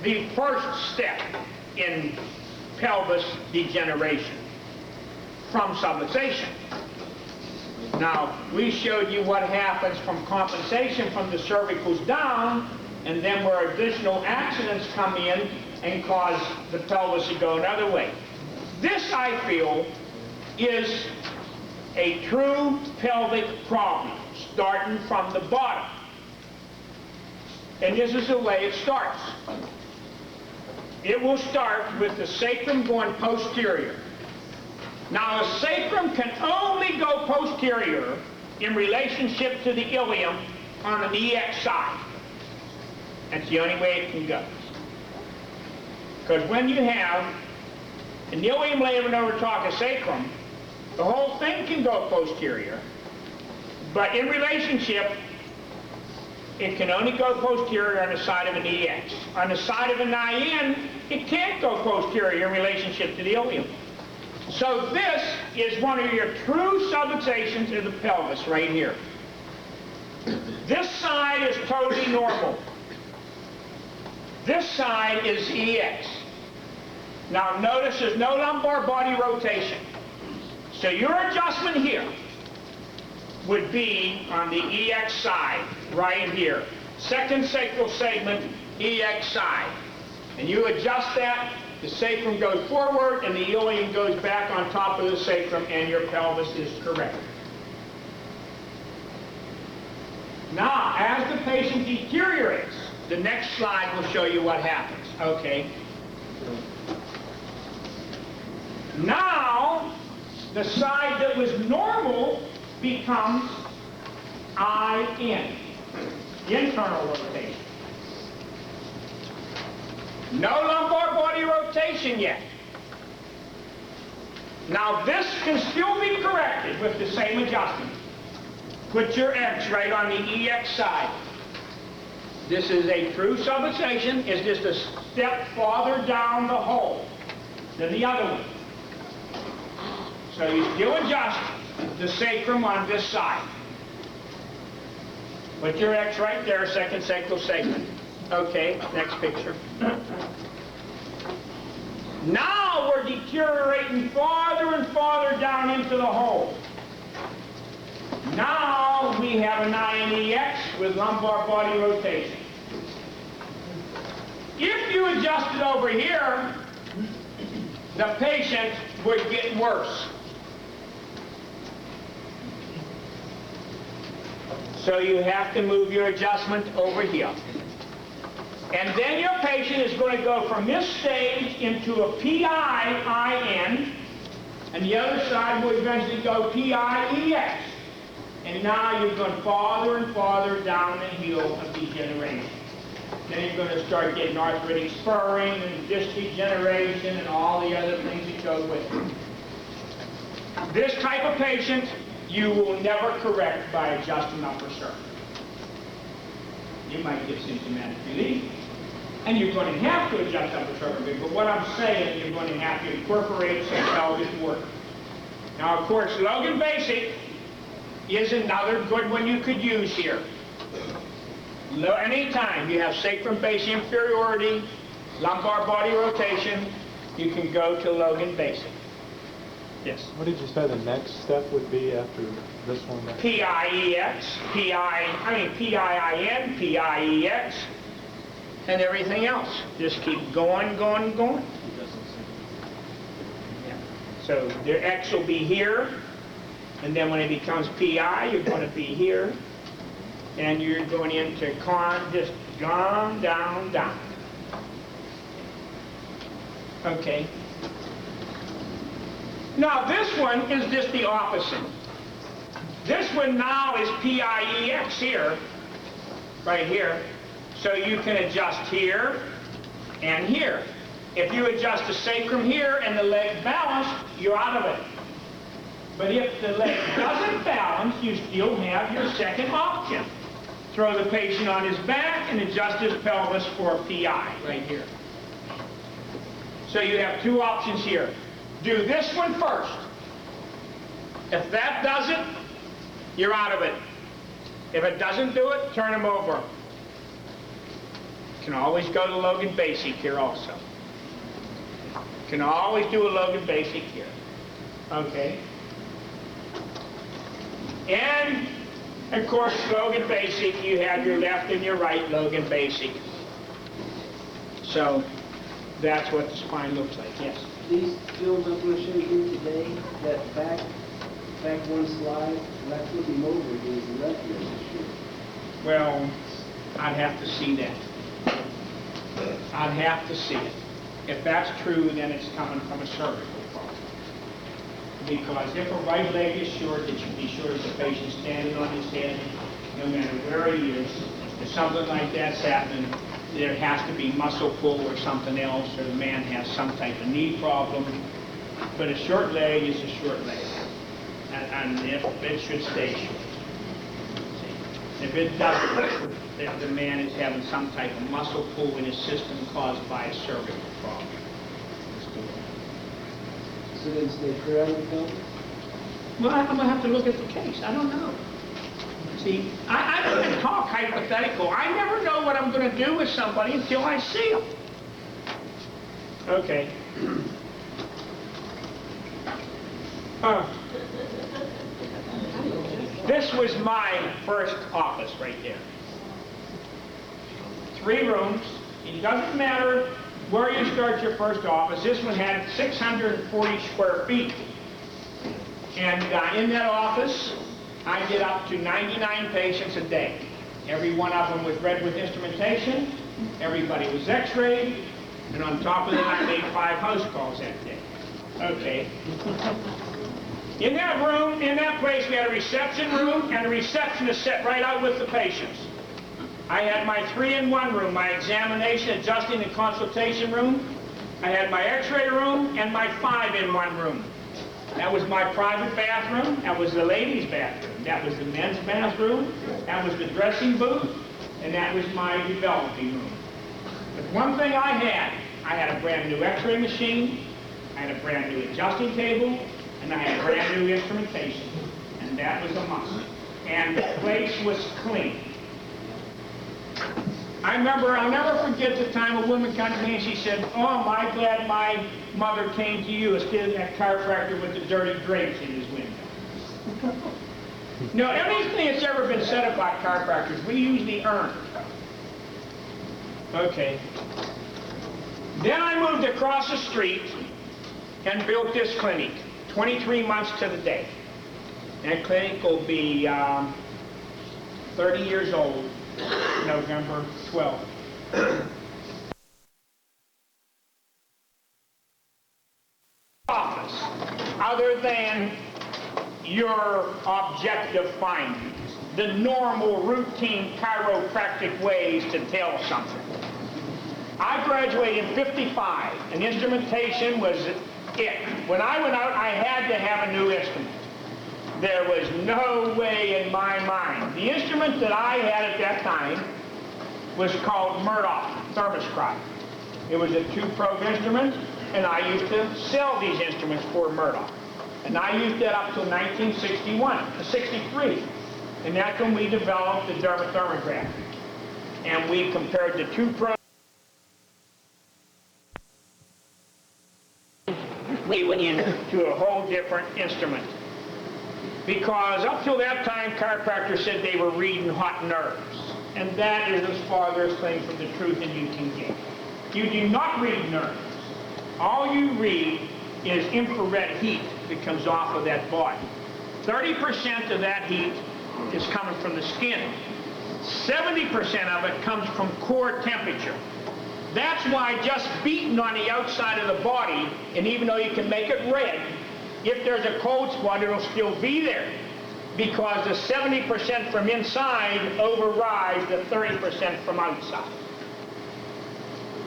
the first step in pelvis degeneration from subluxation. Now, we showed you what happens from compensation from the cervicals down, and then where additional accidents come in and cause the pelvis to go another way. This, I feel, is a true pelvic problem, starting from the bottom. And this is the way it starts. It will start with the sacrum going posterior. Now, the sacrum can only go posterior in relationship to the ilium on an EX side. That's the only way it can go. Because when you have an ilium laying over top of sacrum, the whole thing can go posterior, but in relationship, it can only go posterior on the side of an EX. On the side of an IN, it can't go posterior in relationship to the ilium. So this is one of your true subluxations of the pelvis right here. This side is totally normal. This side is EX. Now notice there's no lumbar body rotation. So your adjustment here would be on the EX side, right here. Second sacral segment, EX side. And you adjust that, the sacrum goes forward and the ilium goes back on top of the sacrum and your pelvis is correct. Now, as the patient deteriorates, the next slide will show you what happens. Okay. Now, the side that was normal becomes IN, internal rotation. No lumbar body rotation yet. Now this can still be corrected with the same adjustment. Put your X right on the EX side. This is a true subluxation. It's just a step farther down the hole than the other one. So you still adjust the sacrum on this side. Put your X right there, second sacral segment. Okay, next picture. Now we're deteriorating farther and farther down into the hole. Now we have an INEX with lumbar body rotation. If you adjust it over here, the patient would get worse. So you have to move your adjustment over here. And then your patient is going to go from this stage into a PI-IN, and the other side will eventually go PI-EX. And now you're going farther and farther down the hill of degeneration. Then you're going to start getting arthritic spurring and disc degeneration and all the other things that go with it. This type of patient, you will never correct by adjusting upper cervical. You might get symptomatic relief, and you're going to have to adjust upper cervical, but what I'm saying, you're going to have to incorporate some pelvic work. Now, of course, Logan Basic is another good one you could use here. Anytime you have sacrum base inferiority, lumbar body rotation, you can go to Logan Basic. Yes? What did you say the next step would be after this one? PIEX, PIIN, PIEX, and everything else. Just keep going, going, going. Yeah. So the X will be here, and then when it becomes PI, you're going to be here, and you're going into con, just down, down, down. Okay. Now this one is just the opposite. This one now is PIEX here, right here. So you can adjust here and here. If you adjust the sacrum here and the leg balanced, you're out of it. But if the leg doesn't balance, you still have your second option. Throw the patient on his back and adjust his pelvis for a PI right here. So you have two options here. Do this one first. If that does it, you're out of it. If it doesn't do it, turn him over. You can always go to Logan Basic here also. You can always do a Logan Basic here. Okay? And, of course, Logan Basic, you have your left and your right Logan Basic. So, that's what the spine looks like, yes. These films I'm going to show you today, that back one slide, when I flip him over, there's the left leg is short. Well, I'd have to see that. I'd have to see it. If that's true, then it's coming from a cervical problem. Because if a right leg is short, it should be sure that the patient's standing on his head, no matter where he is. If something like that's happening, there has to be muscle pull or something else, or the man has some type of knee problem. But a short leg is a short leg. And if it should stay short. If it doesn't, then the man is having some type of muscle pull in his system caused by a cervical problem. So then stay clear on the pelvis? Well, I'm going to have to look at the case. I don't know. See, I don't even talk hypothetical. I never know what I'm going to do with somebody until I see them. Okay. This was my first office right there. 3 rooms. It doesn't matter where you start your first office. This one had 640 square feet. And in that office, I did up to 99 patients a day. Every one of them was read with instrumentation. Everybody was x-rayed. And on top of that, I made 5 house calls that day. Okay. In that room, in that place, we had a reception room, and a receptionist sat right out with the patients. I had my 3-in-1 room, my examination, adjusting, and consultation room. I had my x-ray room and my 5-in-1 room. That was my private bathroom. That was the ladies' bathroom. That was the men's bathroom. That was the dressing booth. And that was my developing room. But one thing I had a brand new x-ray machine, I had a brand new adjusting table, and I had brand new instrumentation. And that was a must. And the place was clean. I remember, I'll never forget the time a woman came to me and she said, "Oh, am I glad my mother came to you instead of that chiropractor with the dirty drapes in his window." No, anything that's ever been said about chiropractors, we usually earn. Okay. Then I moved across the street and built this clinic, 23 months to the day. That clinic will be 30 years old, November 12th. Office, other than your objective findings, the normal routine chiropractic ways to tell something. I graduated in '55, and instrumentation was it. When I went out, I had to have a new instrument. There was no way in my mind. The instrument that I had at that time was called Murdoch thermoscribe. It was a 2-probe instrument, and I used to sell these instruments for Murdoch. And I used that up till 1963. And that's when we developed the dermathermograph. And we compared the 2-probe. We went into a whole different instrument. Because up till that time, chiropractors said they were reading hot nerves. And that is as farthest thing from the truth as you can get. You do not read nerves. All you read is infrared heat that comes off of that body. 30% of that heat is coming from the skin. 70% of it comes from core temperature. That's why just beating on the outside of the body, and even though you can make it red, if there's a cold spot, it'll still be there. Because the 70% from inside overrides the 30% from outside.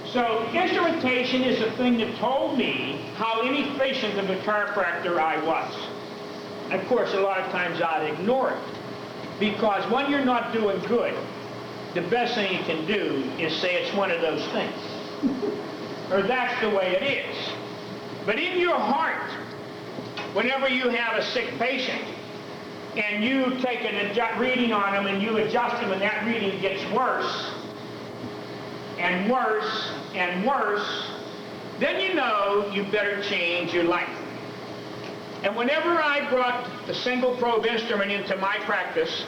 So instrumentation is the thing that told me how inefficient of a chiropractor I was. Of course, a lot of times I'd ignore it. Because when you're not doing good, the best thing you can do is say it's one of those things. Or that's the way it is. But in your heart, whenever you have a sick patient, and you take a reading on them and you adjust them and that reading gets worse, and worse, and worse, then you know you better change your life. And whenever I brought the single probe instrument into my practice,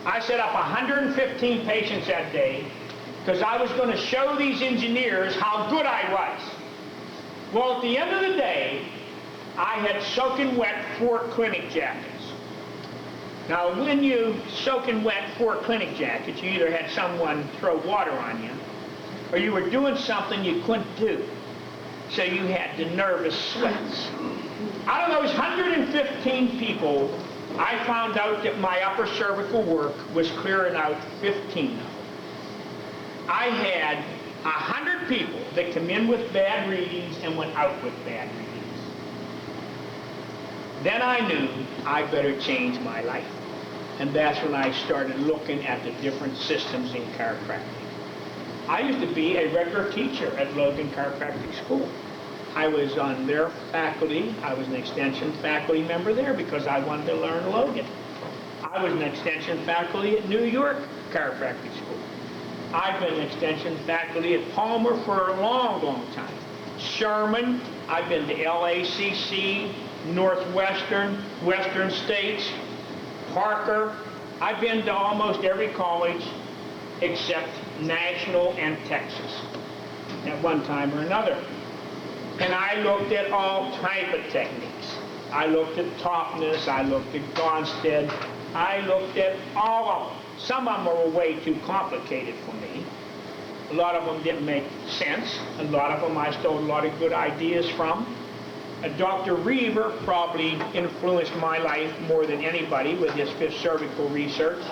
I set up 115 patients that day because I was going to show these engineers how good I was. Well, at the end of the day, I had soaking wet 4 clinic jackets. Now, when you soaking wet 4 clinic jackets, you either had someone throw water on you, or you were doing something you couldn't do. So you had the nervous sweats. Out of those 115 people, I found out that my upper cervical work was clearing out 15 of them. I had 100 people that come in with bad readings and went out with bad readings. Then I knew I better change my life. And that's when I started looking at the different systems in chiropractic. I used to be a regular teacher at Logan Chiropractic School. I was on their faculty. I was an extension faculty member there because I wanted to learn Logan. I was an extension faculty at New York Chiropractic School. I've been an extension faculty at Palmer for a long, long time. Sherman, I've been to LACC, Northwestern, Western States, Parker. I've been to almost every college except National and Texas at one time or another. And I looked at all type of techniques. I looked at Toughness, I looked at Gonstead, I looked at all of them. Some of them were way too complicated for me. A lot of them didn't make sense. A lot of them I stole a lot of good ideas from. Dr. Reaver probably influenced my life more than anybody with his fifth cervical research.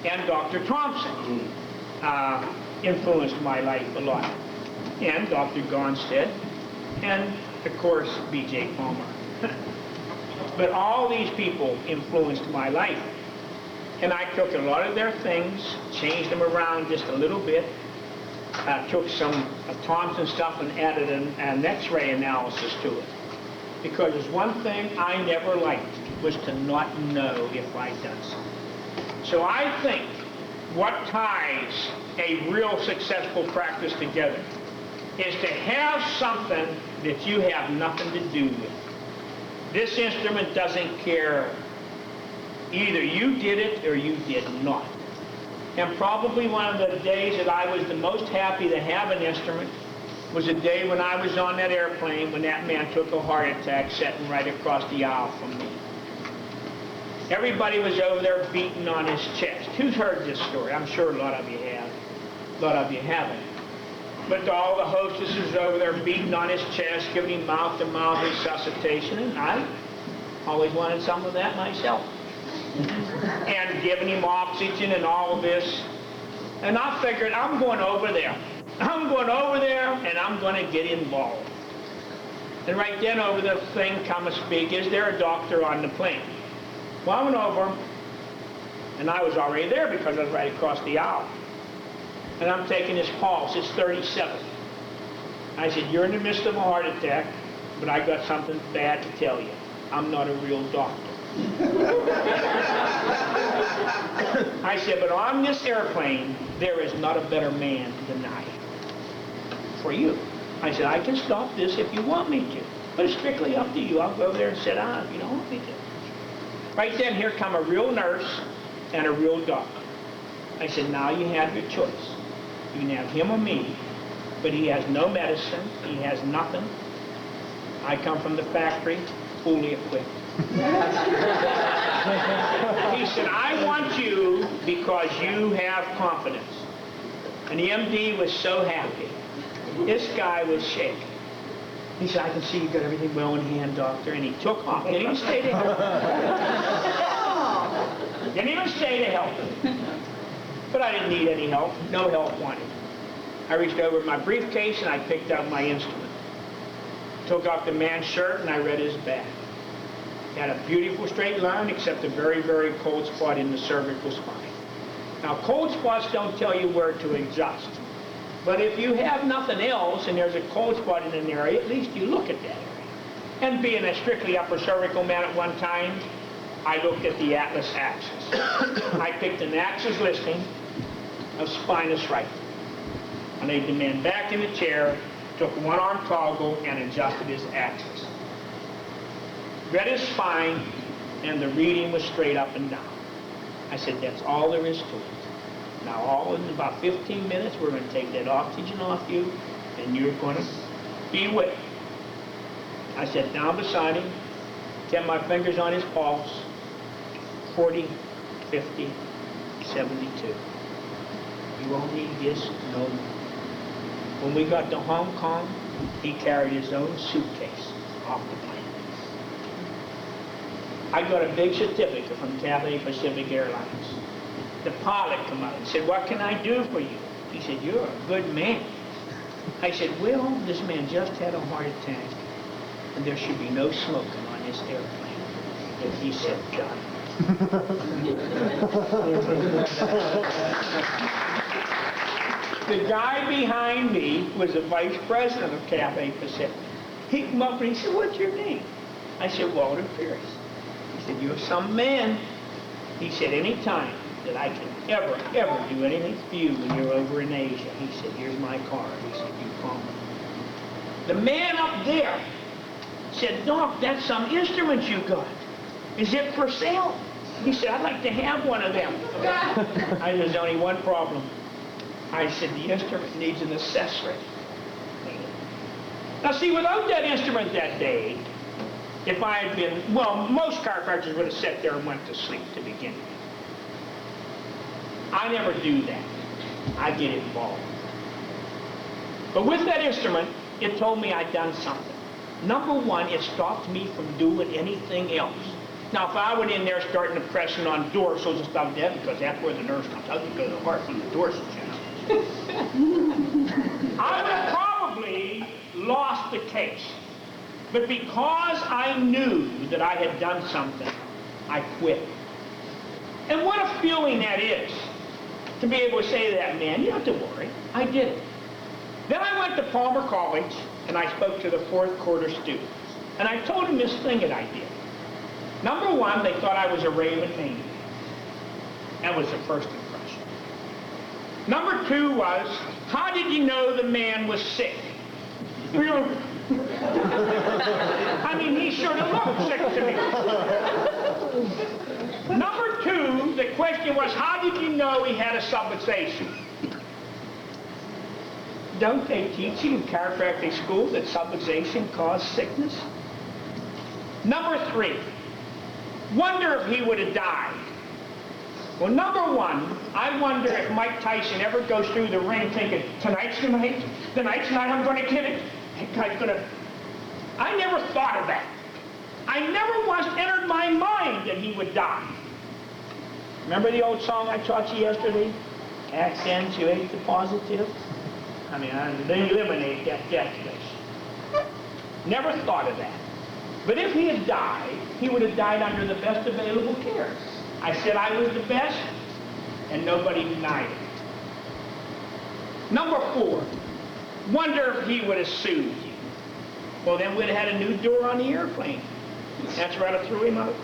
And Dr. Thompson influenced my life a lot. And Dr. Gonstead. And, of course, B.J. Palmer. But all these people influenced my life. And I took a lot of their things, changed them around just a little bit, took some Thompson stuff and added an X-ray analysis to it. Because there's one thing I never liked, was to not know if I'd done something. So I think what ties a real successful practice together is to have something that you have nothing to do with. This instrument doesn't care. Either you did it or you did not. And probably one of the days that I was the most happy to have an instrument was the day when I was on that airplane when that man took a heart attack sitting right across the aisle from me. Everybody was over there beating on his chest. Who's heard this story? I'm sure a lot of you have. A lot of you haven't. But all the hostesses over there beating on his chest, giving him mouth-to-mouth resuscitation, and I always wanted some of that myself. And giving him oxygen and all of this. And I figured, I'm going over there. I'm going over there, and I'm going to get involved. And right then over the thing come a speak, is there a doctor on the plane? Well, I went over, and I was already there because I was right across the aisle. And I'm taking his pulse. It's 37. I said, you're in the midst of a heart attack, but I got something bad to tell you. I'm not a real doctor. I said, but on this airplane, there is not a better man than I am for you. I said, I can stop this if you want me to, but it's strictly up to you. I'll go over there and sit down if you don't want me to. Right then, here come a real nurse and a real doctor. I said, now you have your choice. You can have him or me, but he has no medicine. He has nothing. I come from the factory, fully equipped. He said, I want you because you have confidence. And the MD was so happy. This guy was shaking. He said, I can see you got everything well in hand, doctor. And he took off. Didn't even stay to help. Didn't even stay to help. But I didn't need any help. No help wanted. I reached over my briefcase and I picked out my instrument. Took off the man's shirt and I read his back. He had a beautiful straight line except a very, very cold spot in the cervical spine. Now, cold spots don't tell you where to adjust. But if you have nothing else and there's a cold spot in an area, at least you look at that area. And being a strictly upper cervical man at one time, I looked at the Atlas axis. I picked an axis listing of spinous right. I laid the man back in the chair, took one arm toggle, and adjusted his axis. read his spine, and the reading was straight up and down. I said, that's all there is to it. Now, all in about 15 minutes, we're going to take that oxygen off you, and you're going to be with. I sat down beside him, kept my fingers on his pulse, 40, 50, 72. You won't need this no more. When we got to Hong Kong, he carried his own suitcase off the plane. I got a big certificate from Cathay Pacific Airlines. The pilot come out and said, what can I do for you? He said, you're a good man. I said, well, this man just had a heart attack, and there should be no smoking on this airplane. And he said, done. The guy behind me was the vice president of Cathay Pacific. He came up and he said, what's your name? I said, Walter Pierce. He said, you're some man. He said, any time that I can ever do anything for you when you're over in Asia, he said, here's my card. He said, you call me. The man up there said, Doc, that's some instruments you got. Is it for sale? He said, I'd like to have one of them. I said, there's only one problem. I said, the instrument needs an accessory. Now see, without that instrument that day, if I had been, well, most chiropractors would have sat there and went to sleep to begin with. I never do that. I get involved. But with that instrument, it told me I'd done something. Number one, it stopped me from doing anything else. Now, if I went in there starting to pressing on dorsals and stuff like that, because that's where the nerves comes out, you go to the heart from the dorsals, you know. I would have probably lost the case. But because I knew that I had done something, I quit. And what a feeling that is, to be able to say to that man, you don't have to worry, I did it. Then I went to Palmer College, and I spoke to the fourth quarter students. And I told them this thing that I did. Number one, they thought I was a raving maniac. That was the first impression. Number two was, how did you know the man was sick? I mean, he sure looked sick to me. Number two, the question was, how did you know he had a subluxation? Don't they teach you in chiropractic school that subluxation caused sickness? Number three, wonder if he would have died. Well, number one, I wonder if Mike Tyson ever goes through the ring thinking, tonight's the night I'm going to get it. That guy's going to... I never thought of that. I never once entered my mind that he would die. Remember the old song I taught you yesterday? Accentuate the positive. I mean, eliminate that death wish. Never thought of that. But if he had died, he would have died under the best available care. I said I was the best, and nobody denied it. Number four, wonder if he would have sued you. Well, then we'd have had a new door on the airplane. That's where I threw him out.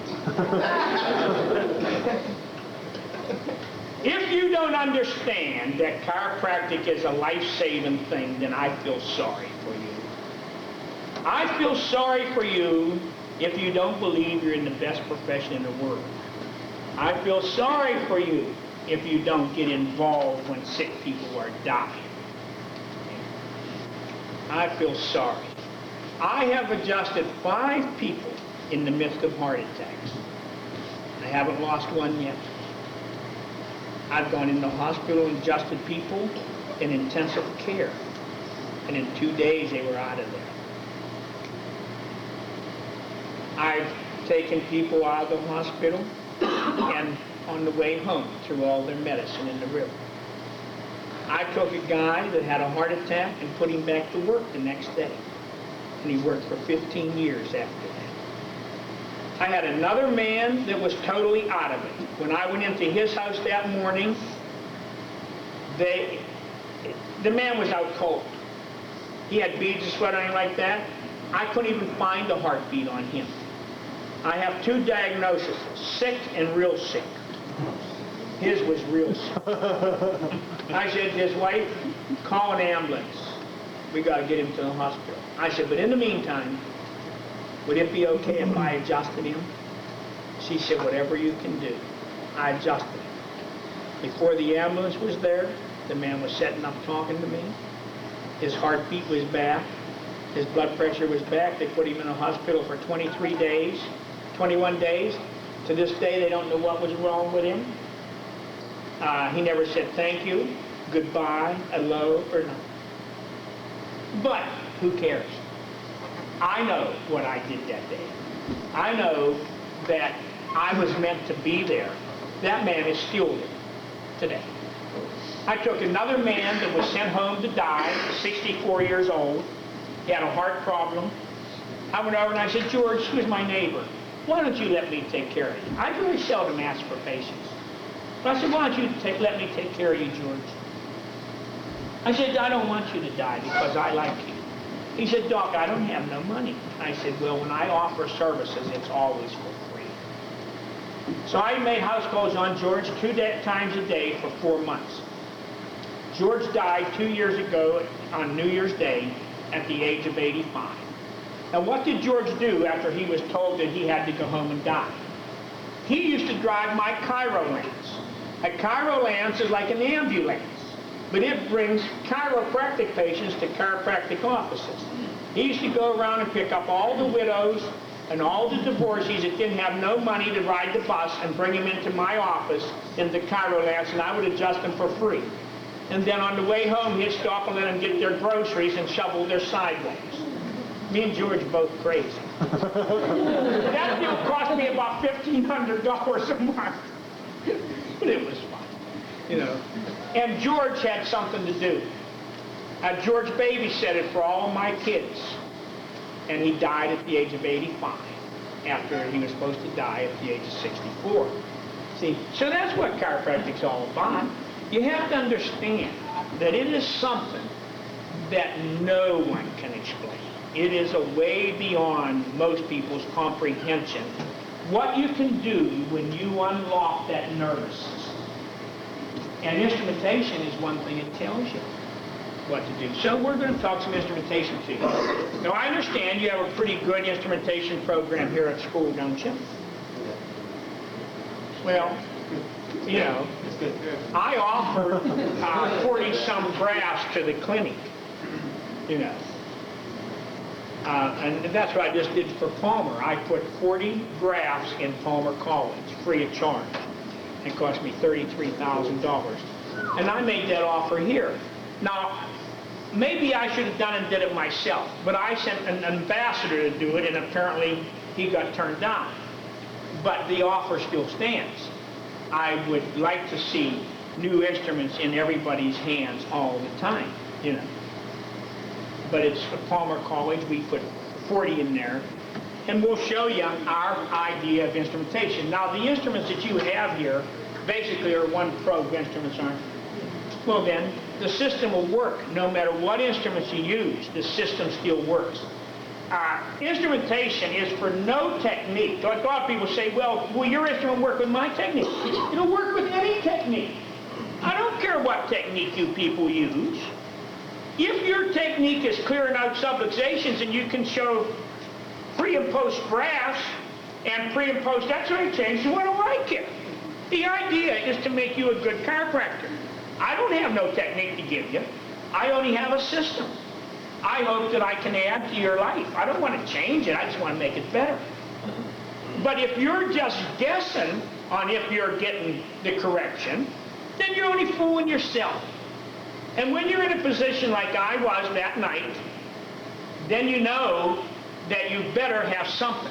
If you don't understand that chiropractic is a life-saving thing, then I feel sorry for you. I feel sorry for you if you don't believe you're in the best profession in the world. I feel sorry for you if you don't get involved when sick people are dying. I feel sorry. I have adjusted 5 people in the midst of heart attacks. I haven't lost one yet. I've gone in the hospital and adjusted people in intensive care. And in 2 days they were out of there. I've taken people out of the hospital and on the way home threw all their medicine in the river. I took a guy that had a heart attack and put him back to work the next day. And he worked for 15 years after that. I had another man that was totally out of it. When I went into his house that morning, the man was out cold. He had beads of sweat on him like that. I couldn't even find a heartbeat on him. I have 2 diagnoses, sick and real sick. His was real sick. I said to his wife, call an ambulance. We got to get him to the hospital. I said, but in the meantime, would it be okay if I adjusted him? She said, whatever you can do. I adjusted him. Before the ambulance was there, the man was sitting up talking to me. His heartbeat was back. His blood pressure was back. They put him in a hospital for 23 days, 21 days. To this day, they don't know what was wrong with him. He never said thank you, goodbye, hello, or no. But who cares? I know what I did that day. I know that I was meant to be there. That man is still there today. I took another man that was sent home to die, 64 years old. He had a heart problem. I went over and I said, George, who's my neighbor? Why don't you let me take care of you? I very seldom ask for patients. But I said, why don't you let me take care of you, George? I said, I don't want you to die because I like you. He said, Doc, I don't have no money. I said, well, when I offer services, it's always for free. So I made house calls on George 2 times a day for 4 months. George died 2 years ago on New Year's Day at the age of 85. Now, what did George do after he was told that he had to go home and die? He used to drive my Chiro-Lance. A Chiro-Lance is like an ambulance, but it brings chiropractic patients to chiropractic offices. He used to go around and pick up all the widows and all the divorcees that didn't have no money to ride the bus and bring them into my office in the Chiro-Lance, and I would adjust them for free. And then on the way home, he'd stop and let them get their groceries and shovel their sidewalks. Me and George both crazy. That deal cost me about $1,500 a month. But it was fun, you know. And George had something to do. George babysitted for all of my kids. And he died at the age of 85, after he was supposed to die at the age of 64. See, so that's what chiropractic's all about. You have to understand that it is something that no one can explain. It is a way beyond most people's comprehension. What you can do when you unlock that nervous system. And instrumentation is one thing it tells you what to do. So we're going to talk some instrumentation to you. Now, I understand you have a pretty good instrumentation program here at school, don't you? Well, you know, I offered 40-some graphs to the clinic, you know. And that's what I just did for Palmer. I put 40 graphs in Palmer College, free of charge. It cost me $33,000. And I made that offer here. Now, maybe I should have done and did it myself, but I sent an ambassador to do it, and apparently he got turned down. But the offer still stands. I would like to see new instruments in everybody's hands all the time, you know. But it's at Palmer College. We put 40 in there, and we'll show you our idea of instrumentation. Now, the instruments that you have here basically are one probe instruments, aren't they? Well, then, the system will work. No matter what instruments you use, the system still works. Instrumentation is for no technique. A lot of people say, well, will your instrument work with my technique? It'll work with any technique. I don't care what technique you people use. If your technique is clearing out subluxations and you can show pre and post graphs and pre and post x-ray changes, well, I don't like it. The idea is to make you a good chiropractor. I don't have no technique to give you. I only have a system. I hope that I can add to your life. I don't want to change it. I just want to make it better. But if you're just guessing on if you're getting the correction, then you're only fooling yourself. And when you're in a position like I was that night, then you know that you better have something.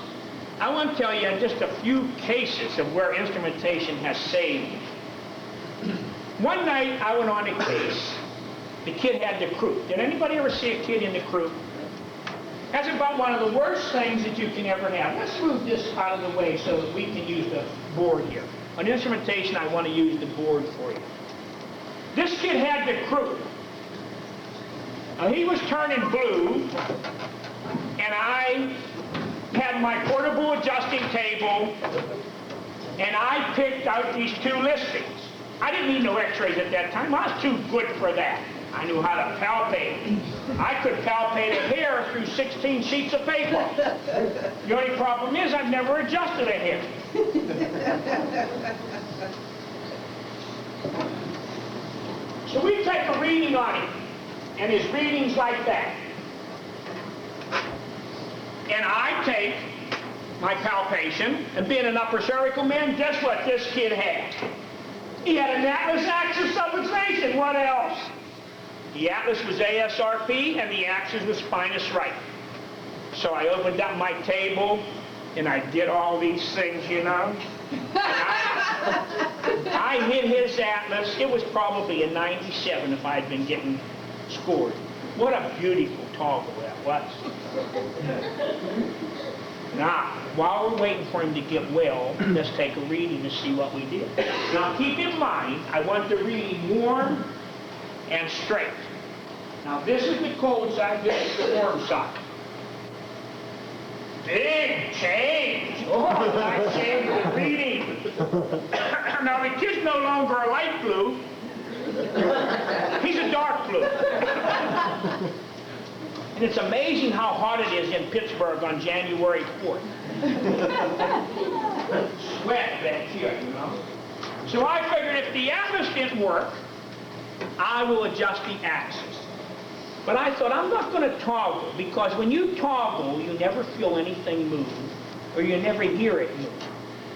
I want to tell you just a few cases of where instrumentation has saved me. One night I went on a case. The kid had the croup. Did anybody ever see a kid in the croup? That's about one of the worst things that you can ever have. Let's move this out of the way so that we can use the board here. On instrumentation, I want to use the board for you. This kid had the croup. Now, he was turning blue, and I had my portable adjusting table, and I picked out these two listings. I didn't need no x-rays at that time. I was too good for that. I knew how to palpate. I could palpate a hair through 16 sheets of paper. The only problem is I've never adjusted a hair. So we take a reading on him, and his reading's like that. And I take my palpation, and being an upper cervical man, guess what this kid had? He had an atlas axis subluxation. What else? The atlas was ASRP, and the axis was spinous right. So I opened up my table, and I did all these things, you know. I hit his atlas. It was probably a 97 if I'd been getting scored. What a beautiful toggle that was. Now, while we're waiting for him to get well, let's take a reading to see what we did. Now, keep in mind, I want the reading warm and straight. Now, this is the cold side, this is the warm side. Big change. Oh, I changed the reading. Now, the kid's no longer a light blue. He's a dark blue. And it's amazing how hot it is in Pittsburgh on January 4th. Sweat back here, you know. So I figured if the atlas didn't work, I will adjust the axis. But I thought, I'm not going to toggle, because when you toggle, you never feel anything move, or you never hear it move.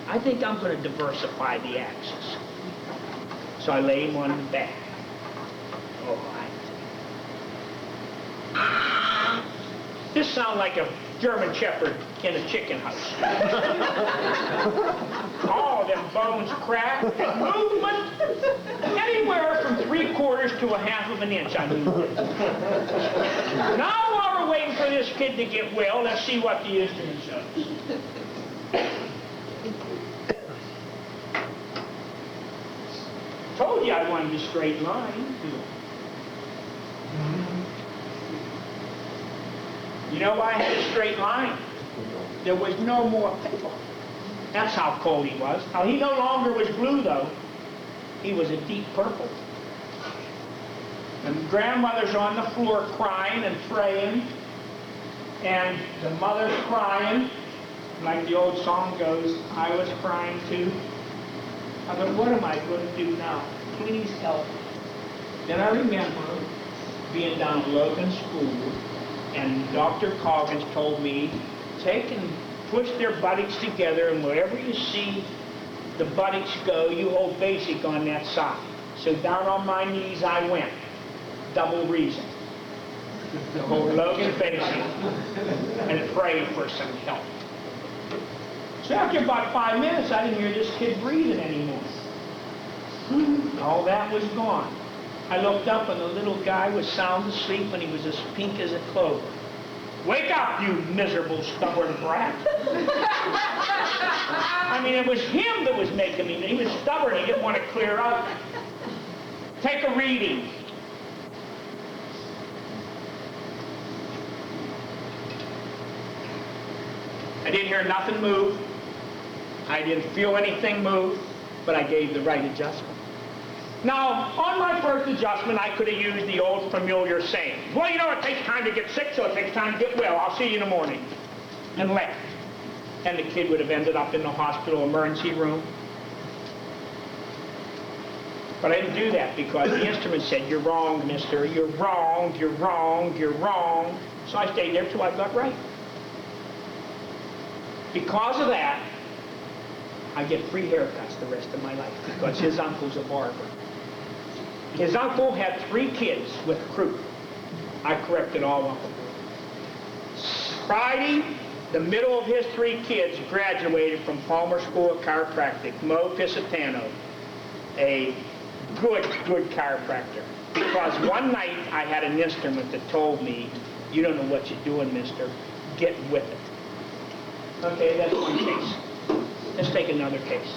I think I'm going to diversify the axis. So I lay him on the back. All right. This sounds like a German Shepherd in a chicken house. All them bones crack, and movement, anywhere from 3/4 to a 1/2 of an inch I moved. Now while we're waiting for this kid to get well, let's see what the instrument shows. Told you I wanted a straight line. You know why I had a straight line? There was no more paper. That's how cold he was. Now, he no longer was blue, though. He was a deep purple. And grandmother's on the floor crying and praying. And the mother's crying. Like the old song goes, I was crying too. I thought, what am I going to do now? Please help me. Then I remember being down at Logan School, and Dr. Coggins told me, take and push their buttocks together, and wherever you see the buttocks go, you hold basic on that side. So down on my knees I went. Double reason. To hold Logan basic and pray for some help. So after about 5 minutes, I didn't hear this kid breathing anymore. All that was gone. I looked up, and the little guy was sound asleep, and he was as pink as a clover. Wake up, you miserable, stubborn brat. I mean, it was him that was making me. He was stubborn. He didn't want to clear up. Take a reading. I didn't hear nothing move. I didn't feel anything move, but I gave the right adjustment. Now, on my first adjustment, I could have used the old familiar saying, well, you know, it takes time to get sick, so it takes time to get well. I'll see you in the morning. And left. And the kid would have ended up in the hospital emergency room. But I didn't do that because the instrument said, you're wrong, mister. You're wrong, you're wrong, you're wrong. So I stayed there till I got right. Because of that, I get free haircuts the rest of my life because his uncle's a barber. His uncle had 3 kids with croup. I corrected all of them. Friday, the middle of his 3 kids graduated from Palmer School of Chiropractic, Mo Pisitano, a good chiropractor. Because one night I had an instrument that told me, you don't know what you're doing, mister. Get with it. Okay, that's one case. Let's take another case.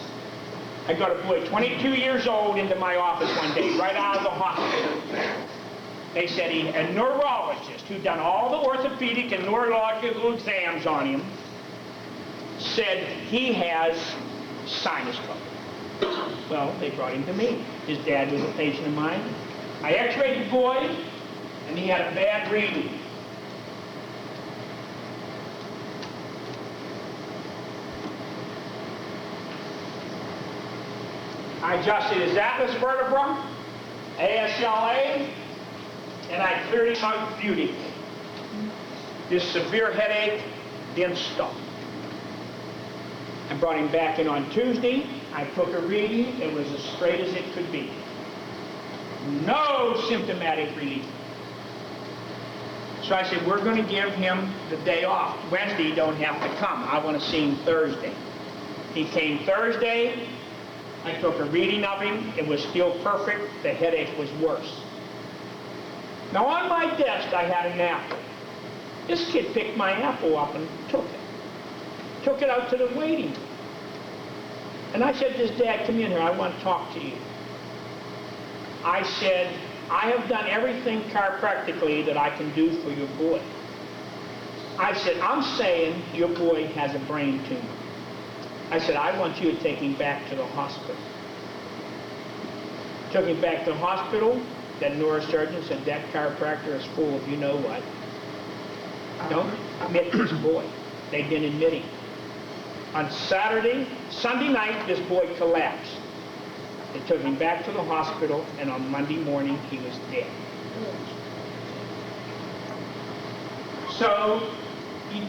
I got a boy, 22 years old, into my office one day, right out of the hospital. They said a neurologist who'd done all the orthopedic and neurological exams on him said he has sinus trouble. Well, they brought him to me. His dad was a patient of mine. I x-rayed the boy, and he had a bad reading. I adjusted his atlas vertebra, ASLA, and I cleared him out beauty. This severe headache didn't stop. I brought him back in on Tuesday. I took a reading. It was as straight as it could be. No symptomatic relief. So I said, we're going to give him the day off. Wednesday, he don't have to come. I want to see him Thursday. He came Thursday. I took a reading of him. It was still perfect. The headache was worse. Now on my desk, I had an apple. This kid picked my apple up and took it. Took it out to the waiting room. And I said to his dad, come in here, I want to talk to you. I said, I have done everything chiropractically that I can do for your boy. I said, I'm saying your boy has a brain tumor. I said, I want you to take him back to the hospital. Took him back to the hospital. That neurosurgeon said, that chiropractor is full of you know what. Don't admit this boy. They didn't admit him. On Sunday night, this boy collapsed. They took him back to the hospital, and on Monday morning, he was dead. So,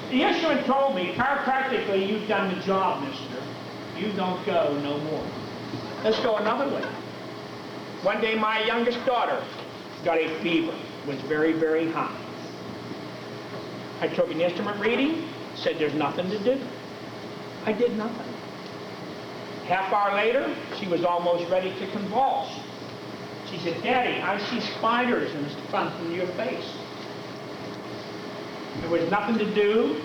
the instrument told me, chiropractically, you've done the job, mister. You don't go no more. Let's go another way. One day, my youngest daughter got a fever. It was very, very high. I took an instrument reading, said there's nothing to do. I did nothing. Half hour later, she was almost ready to convulse. She said, Daddy, I see spiders in the front of your face. There was nothing to do.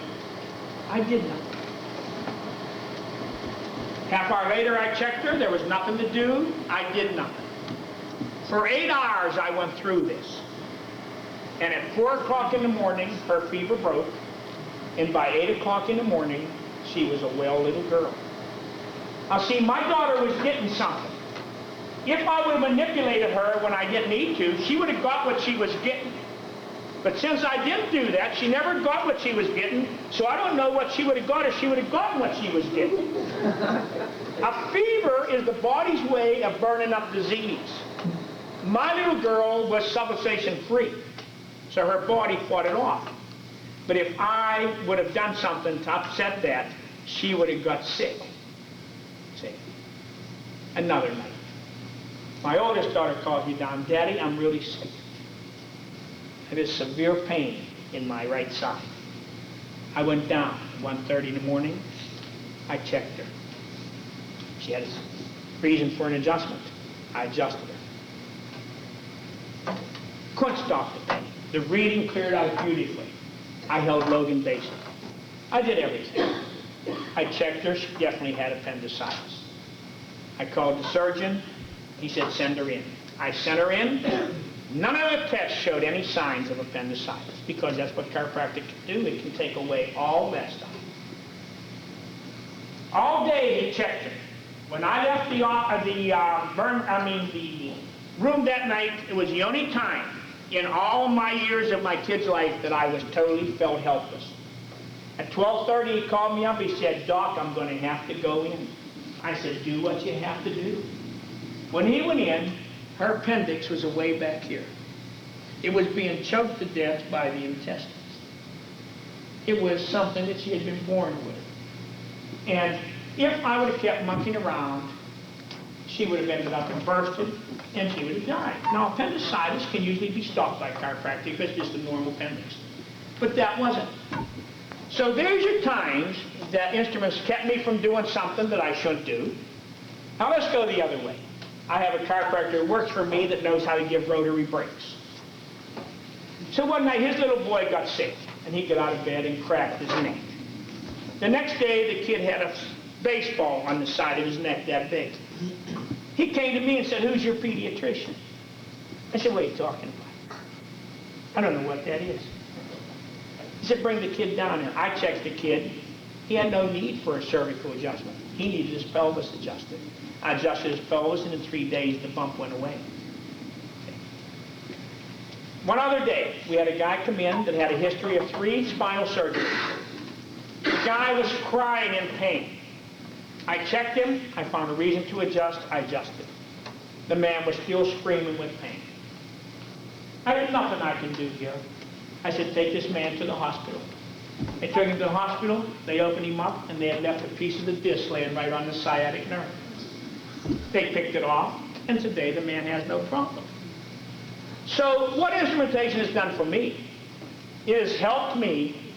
I did nothing. Half hour later, I checked her. There was nothing to do. I did nothing. For 8 hours, I went through this. And at 4 o'clock in the morning, her fever broke. And by 8 o'clock in the morning, she was a well little girl. Now see, my daughter was getting something. If I would have manipulated her when I didn't need to, she would have got what she was getting. But since I didn't do that, she never got what she was getting, so I don't know what she would have got if she would have gotten what she was getting. A fever is the body's way of burning up disease. My little girl was subluxation free, so her body fought it off. But if I would have done something to upset that, she would have got sick. See? Another night. My oldest daughter called me down, Daddy, I'm really sick. I have severe pain in my right side. I went down at 1:30 in the morning. I checked her. She had a reason for an adjustment. I adjusted her. Couldn't stop the pain. The reading cleared out beautifully. I held Logan basic. I did everything. I checked her. She definitely had appendicitis. I called the surgeon. He said, send her in. I sent her in. None of the tests showed any signs of appendicitis because that's what chiropractic can do. It can take away all that stuff. All day he checked her. When I left the room that night, it was the only time in all my years of my kid's life that I was totally felt helpless. At 12:30 he called me up. He said, Doc, I'm going to have to go in. I said, do what you have to do. When he went in, her appendix was way back here. It was being choked to death by the intestines. It was something that she had been born with. And if I would have kept monkeying around, she would have ended up and bursted, and she would have died. Now, appendicitis can usually be stopped by chiropractic if it's just a normal appendix. But that wasn't. So there's your times that instruments kept me from doing something that I shouldn't do. Now let's go the other way. I have a chiropractor who works for me that knows how to give rotary breaks. So one night his little boy got sick, and he got out of bed and cracked his neck. The next day the kid had a baseball on the side of his neck that big. He came to me and said, who's your pediatrician? I said, what are you talking about? I don't know what that is. He said, bring the kid down here. I checked the kid. He had no need for a cervical adjustment. He needed his pelvis adjusted. I adjusted his pelvis, and in 3 days, the bump went away. One other day, we had a guy come in that had a history of 3 spinal surgeries. The guy was crying in pain. I checked him, I found a reason to adjust, I adjusted. The man was still screaming with pain. There's nothing I can do here. I said, take this man to the hospital. They took him to the hospital, they opened him up, and they had left a piece of the disc laying right on the sciatic nerve. They picked it off, and today the man has no problem. So what instrumentation has done for me, it has helped me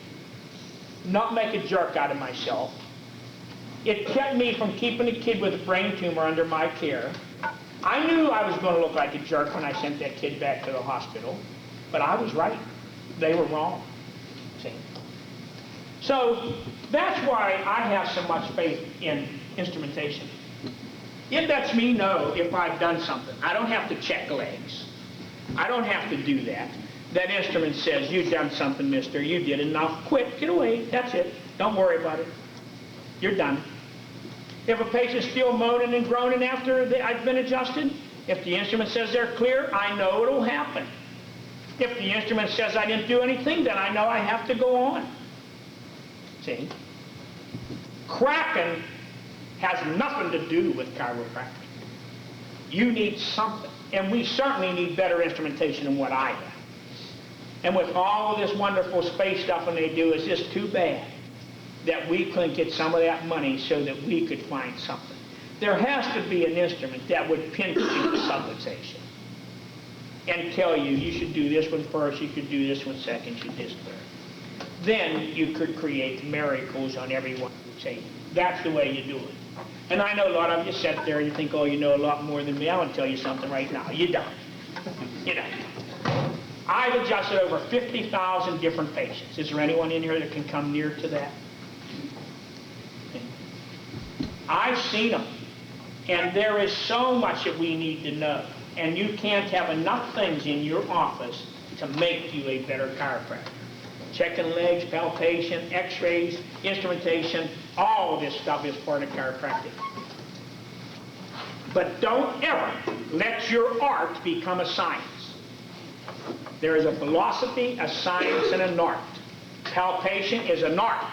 not make a jerk out of myself. It kept me from keeping a kid with a brain tumor under my care. I knew I was going to look like a jerk when I sent that kid back to the hospital, but I was right. They were wrong. See? So that's why I have so much faith in instrumentation. It lets me know if I've done something. I don't have to check legs. I don't have to do that. That instrument says, you've done something, mister. You did it. Now quit. Get away. That's it. Don't worry about it. You're done. If a patient's still moaning and groaning after I've been adjusted, if the instrument says they're clear, I know it'll happen. If the instrument says I didn't do anything, then I know I have to go on. See? Cracking has nothing to do with chiropractic. You need something. And we certainly need better instrumentation than what I have. And with all of this wonderful space stuff and they do, it's just too bad that we couldn't get some of that money so that we could find something. There has to be an instrument that would pinch you the subluxation and tell you, you should do this one first, you should do this one second, you should do this third. Then you could create miracles on everyone who say, that's the way you do it. And I know a lot of you sit there and you think, oh, you know a lot more than me. I want to tell you something right now. You don't. You don't. I've adjusted over 50,000 different patients. Is there anyone in here that can come near to that? I've seen them. And there is so much that we need to know. And you can't have enough things in your office to make you a better chiropractor. Checking legs, palpation, x-rays, instrumentation, all of this stuff is part of chiropractic. But don't ever let your art become a science. There is a philosophy, a science, and an art. Palpation is an art.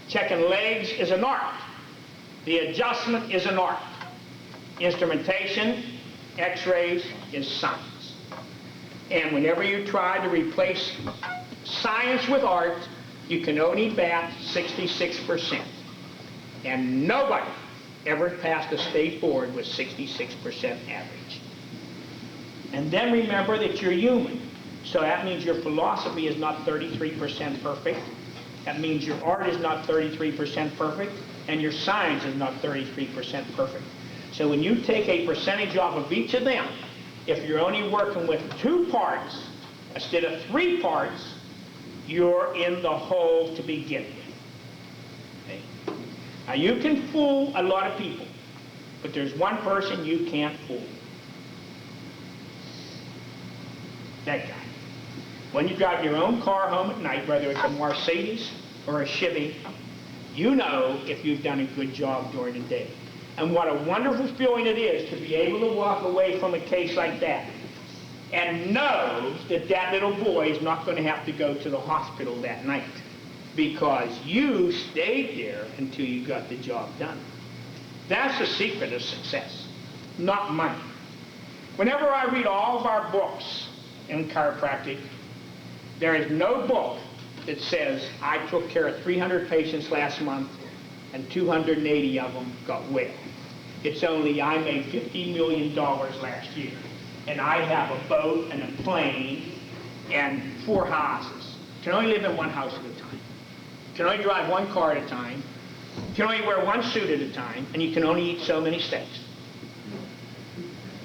Checking legs is an art. The adjustment is an art. Instrumentation, x-rays, is science. And whenever you try to replace science with art, you can only bat 66%. And nobody ever passed a state board with 66% average. And then remember that you're human. So that means your philosophy is not 33% perfect. That means your art is not 33% perfect. And your science is not 33% perfect. So when you take a percentage off of each of them, if you're only working with 2 parts instead of 3 parts, you're in the hole to begin with. Okay? Now you can fool a lot of people, but there's one person you can't fool. That guy. When you drive your own car home at night, whether it's a Mercedes or a Chevy, you know if you've done a good job during the day. And what a wonderful feeling it is to be able to walk away from a case like that and know that that little boy is not going to have to go to the hospital that night because you stayed there until you got the job done. That's the secret of success, not money. Whenever I read all of our books in chiropractic, there is no book that says I took care of 300 patients last month and 280 of them got well. It's only I made $50 million last year. And I have a boat and a plane and 4 houses. You can only live in 1 house at a time. You can only drive 1 car at a time. You can only wear 1 suit at a time. And you can only eat so many steaks.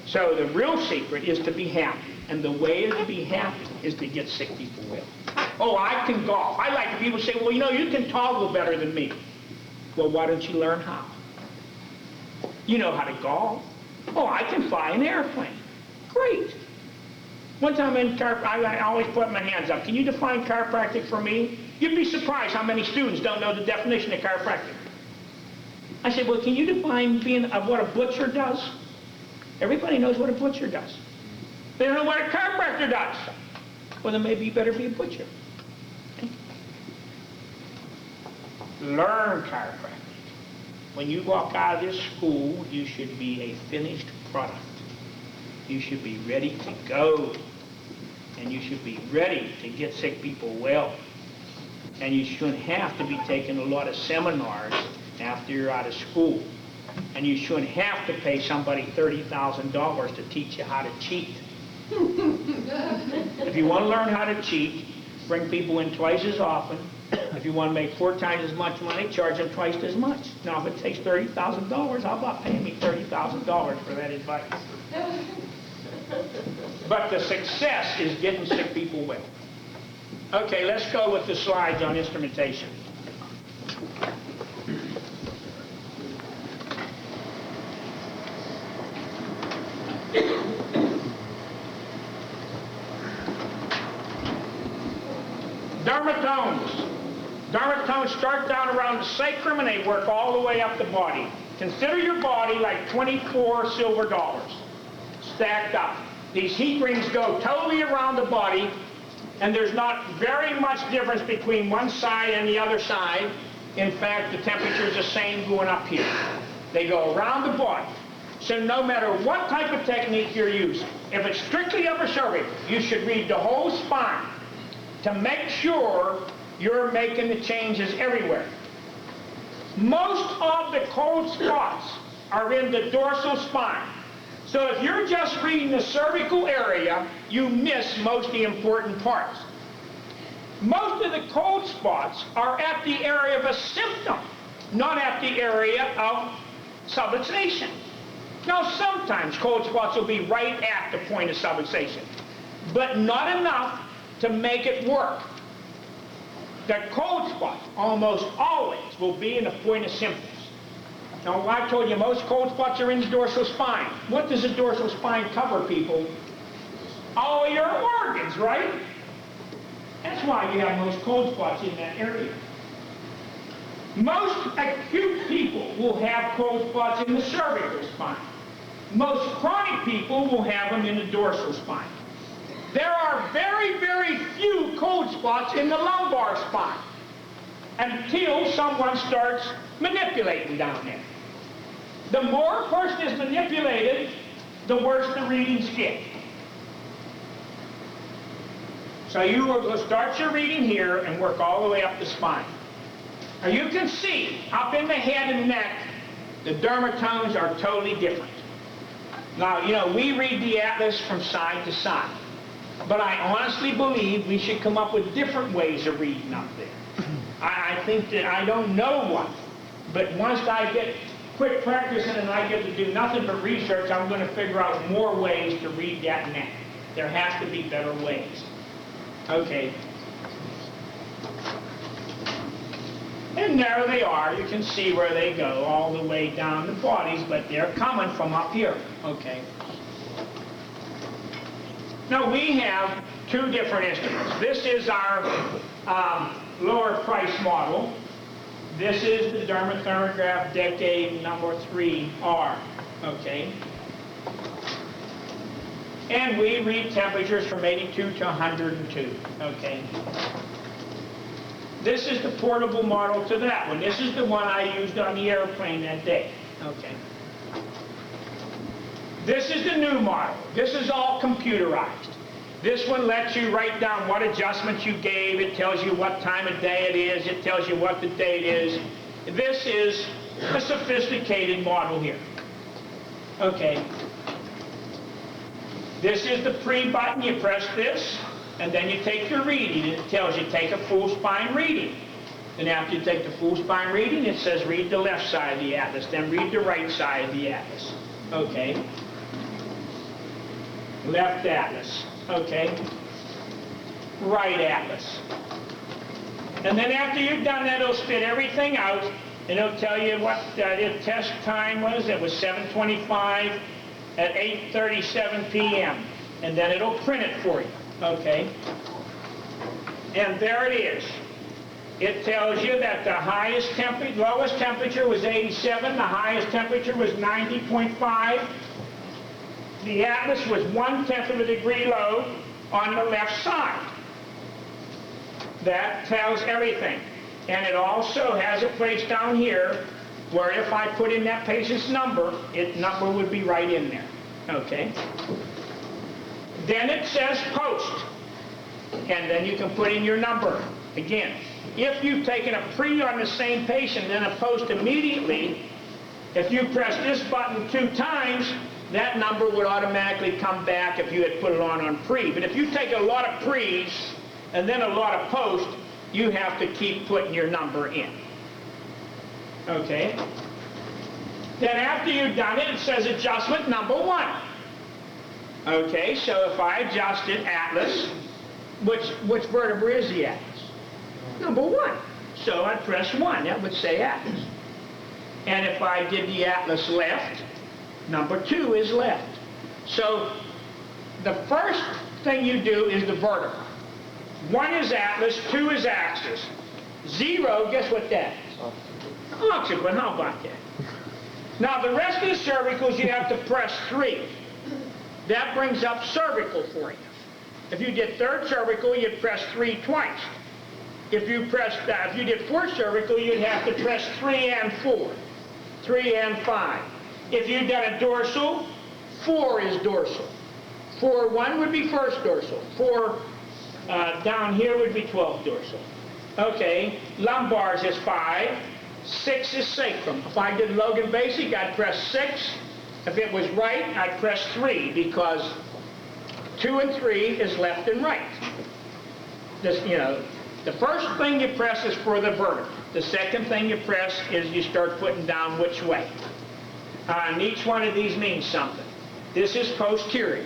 So the real secret is to be happy. And the way to be happy is to get sick people well. Oh, I can golf. I like people say, well, you know, you can toggle better than me. Well, why don't you learn how? You know how to golf. Oh, I can fly an airplane. Great. One time in chiropractic, I always put my hands up. Can you define chiropractic for me? You'd be surprised how many students don't know the definition of chiropractic. I said, well, can you define what a butcher does? Everybody knows what a butcher does. They don't know what a chiropractor does. Well, then maybe you better be a butcher. Learn chiropractic. When you walk out of this school, you should be a finished product. You should be ready to go. And you should be ready to get sick people well. And you shouldn't have to be taking a lot of seminars after you're out of school. And you shouldn't have to pay somebody $30,000 to teach you how to cheat. If you want to learn how to cheat, bring people in twice as often. If you want to make 4 times as much money, charge them twice as much. Now, if it takes $30,000, how about paying me $30,000 for that advice? But the success is getting sick people well. Okay, let's go with the slides on instrumentation. Dermatomes. Dermatomes start down around the sacrum and they work all the way up the body. Consider your body like 24 silver dollars stacked up. These heat rings go totally around the body, and there's not very much difference between one side and the other side. In fact, the temperature is the same going up here. They go around the body. So no matter what type of technique you're using, if it's strictly upper cervical, you should read the whole spine to make sure you're making the changes everywhere. Most of the cold spots are in the dorsal spine. So if you're just reading the cervical area, you miss most of the important parts. Most of the cold spots are at the area of a symptom, not at the area of subluxation. Now, sometimes cold spots will be right at the point of subluxation, but not enough to make it work. The cold spots almost always will be in the point of symptoms. Now, I told you most cold spots are in the dorsal spine. What does the dorsal spine cover, people? All your organs, right? That's why you have most cold spots in that area. Most acute people will have cold spots in the cervical spine. Most chronic people will have them in the dorsal spine. There are very, very few cold spots in the lumbar spine until someone starts manipulating down there. The more a person is manipulated, the worse the readings get. So you will start your reading here and work all the way up the spine. Now you can see up in the head and neck, the dermatomes are totally different. Now, you know, we read the atlas from side to side, but I honestly believe we should come up with different ways of reading up there. I think that I don't know what, but once I get quit practicing and I get to do nothing but research, I'm going to figure out more ways to read that neck. There has to be better ways. Okay. And there they are. You can see where they go all the way down the bodies, but they're coming from up here. Okay. Now we have 2 different instruments. This is our lower price model. This is the dermathermograph Decade number 3R. Okay. And we read temperatures from 82 to 102. Okay. This is the portable model to that one. This is the one I used on the airplane that day. Okay. This is the new model. This is all computerized. This one lets you write down what adjustments you gave. It tells you what time of day it is. It tells you what the date is. This is a sophisticated model here. Okay. This is the pre-button. You press this, and then you take your reading. It tells you take a full spine reading. And after you take the full spine reading, it says read the left side of the atlas, then read the right side of the atlas. Okay. Left atlas. Okay. Right atlas. And then after you've done that, it'll spit everything out, and it'll tell you what the test time was. It was 7:25 at 8:37 p.m. And then it'll print it for you. Okay. And there it is. It tells you that the lowest temperature was 87, the highest temperature was 90.5, the atlas was 1/10 of a degree low on the left side. That tells everything. And it also has a place down here where if I put in that patient's number would be right in there. Okay? Then it says post. And then you can put in your number. Again, if you've taken a pre on the same patient and a post immediately, if you press this button 2 times, that number would automatically come back if you had put it on pre. But if you take a lot of pre's and then a lot of post, you have to keep putting your number in. Okay? Then after you've done it, it says adjustment number 1. Okay, so if I adjusted atlas, which vertebra is the atlas? Number 1. So I'd press 1, that would say atlas. And if I did the atlas left, number 2 is left. So the first thing you do is the vertebra. 1 is atlas, 2 is axis. 0, guess what that is? Occiput, how about that? Now the rest of the cervicals you have to press 3. That brings up cervical for you. If you did 3rd cervical, you'd press 3 twice. If you did 4th cervical, you'd have to press 3 and 4. 3 and 5. If you'd done a dorsal, 4 is dorsal. 4-1 would be 1st dorsal. 4 down here would be 12th dorsal. Okay, lumbars is 5. 6 is sacrum. If I did Logan Basic, I'd press 6. If it was right, I'd press 3 because 2 and 3 is left and right. The first thing you press is for the vertebra. The second thing you press is you start putting down which way. And each one of these means something. This is posterior.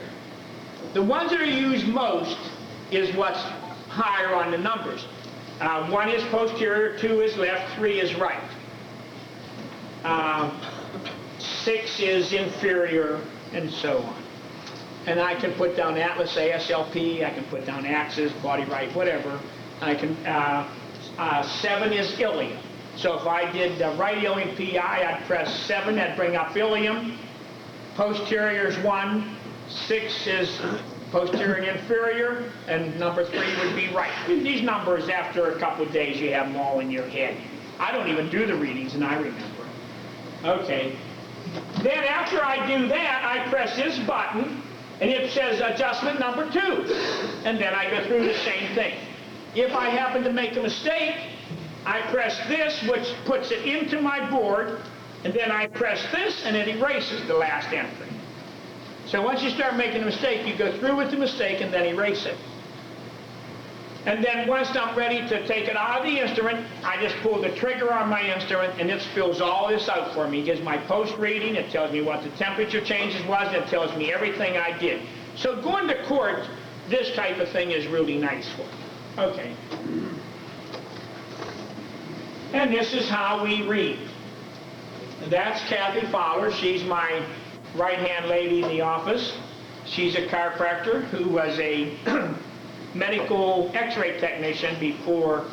The ones that are used most is what's higher on the numbers. 1 is posterior, 2 is left, 3 is right. 6 is inferior, and so on. And I can put down atlas, ASLP, I can put down axis, body right, whatever. I can, 7 is ilium. So if I did right ilium PI, I'd press 7, that'd bring up ilium. Posterior is 1, 6 is posterior and inferior, and number 3 would be right. These numbers, after a couple of days, you have them all in your head. I don't even do the readings, and I remember. Okay. Then after I do that, I press this button, and it says adjustment number 2. And then I go through the same thing. If I happen to make a mistake, I press this, which puts it into my board, and then I press this, and it erases the last entry. So once you start making a mistake, you go through with the mistake and then erase it. And then once I'm ready to take it out of the instrument, I just pull the trigger on my instrument, and it spills all this out for me. It gives my post reading, it tells me what the temperature changes was, it tells me everything I did. So going to court, this type of thing is really nice for me. Okay. And this is how we read. That's Kathy Fowler. She's my right-hand lady in the office. She's a chiropractor who was a medical x-ray technician before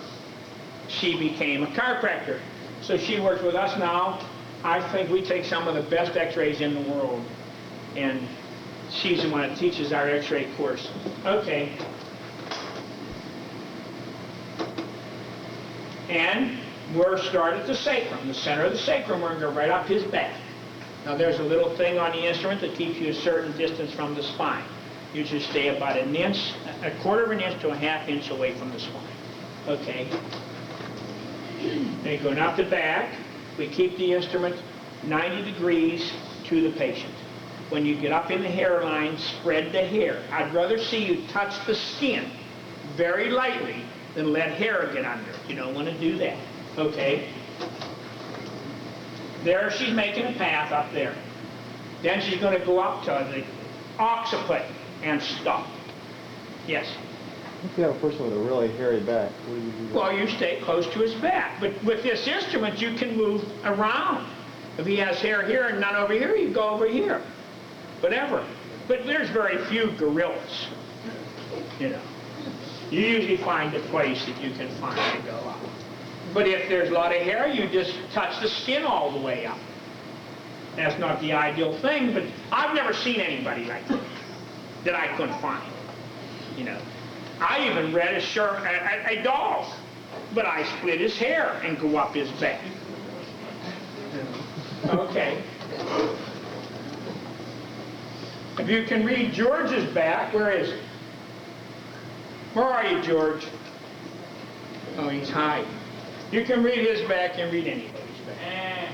she became a chiropractor. So she works with us now. I think we take some of the best x-rays in the world. And she's the one that teaches our x-ray course. Okay. And we're started at the sacrum, the center of the sacrum. We're going to go right up his back. Now there's a little thing on the instrument that keeps you a certain distance from the spine. You should stay about an inch, a quarter of an inch to a half inch away from the spine. Okay. Then going up the back, we keep the instrument 90 degrees to the patient. When you get up in the hairline, spread the hair. I'd rather see you touch the skin very lightly than let hair get under it. You don't want to do that. Okay. There she's making a path up there. Then she's going to go up to the occiput and stop. Yes? If you have a person with a really hairy back, what do you do? Well, you stay close to his back. But with this instrument, you can move around. If he has hair here and none over here, you go over here. Whatever. But there's very few gorillas. You know. You usually find a place that you can find to go up. But if there's a lot of hair, you just touch the skin all the way up. That's not the ideal thing, but I've never seen anybody like that I couldn't find. You know, I even read a dog, but I split his hair and go up his back. Okay. If you can read George's back, where is it? Where are you, George? Oh, he's hiding. You can read his back and read anybody's back.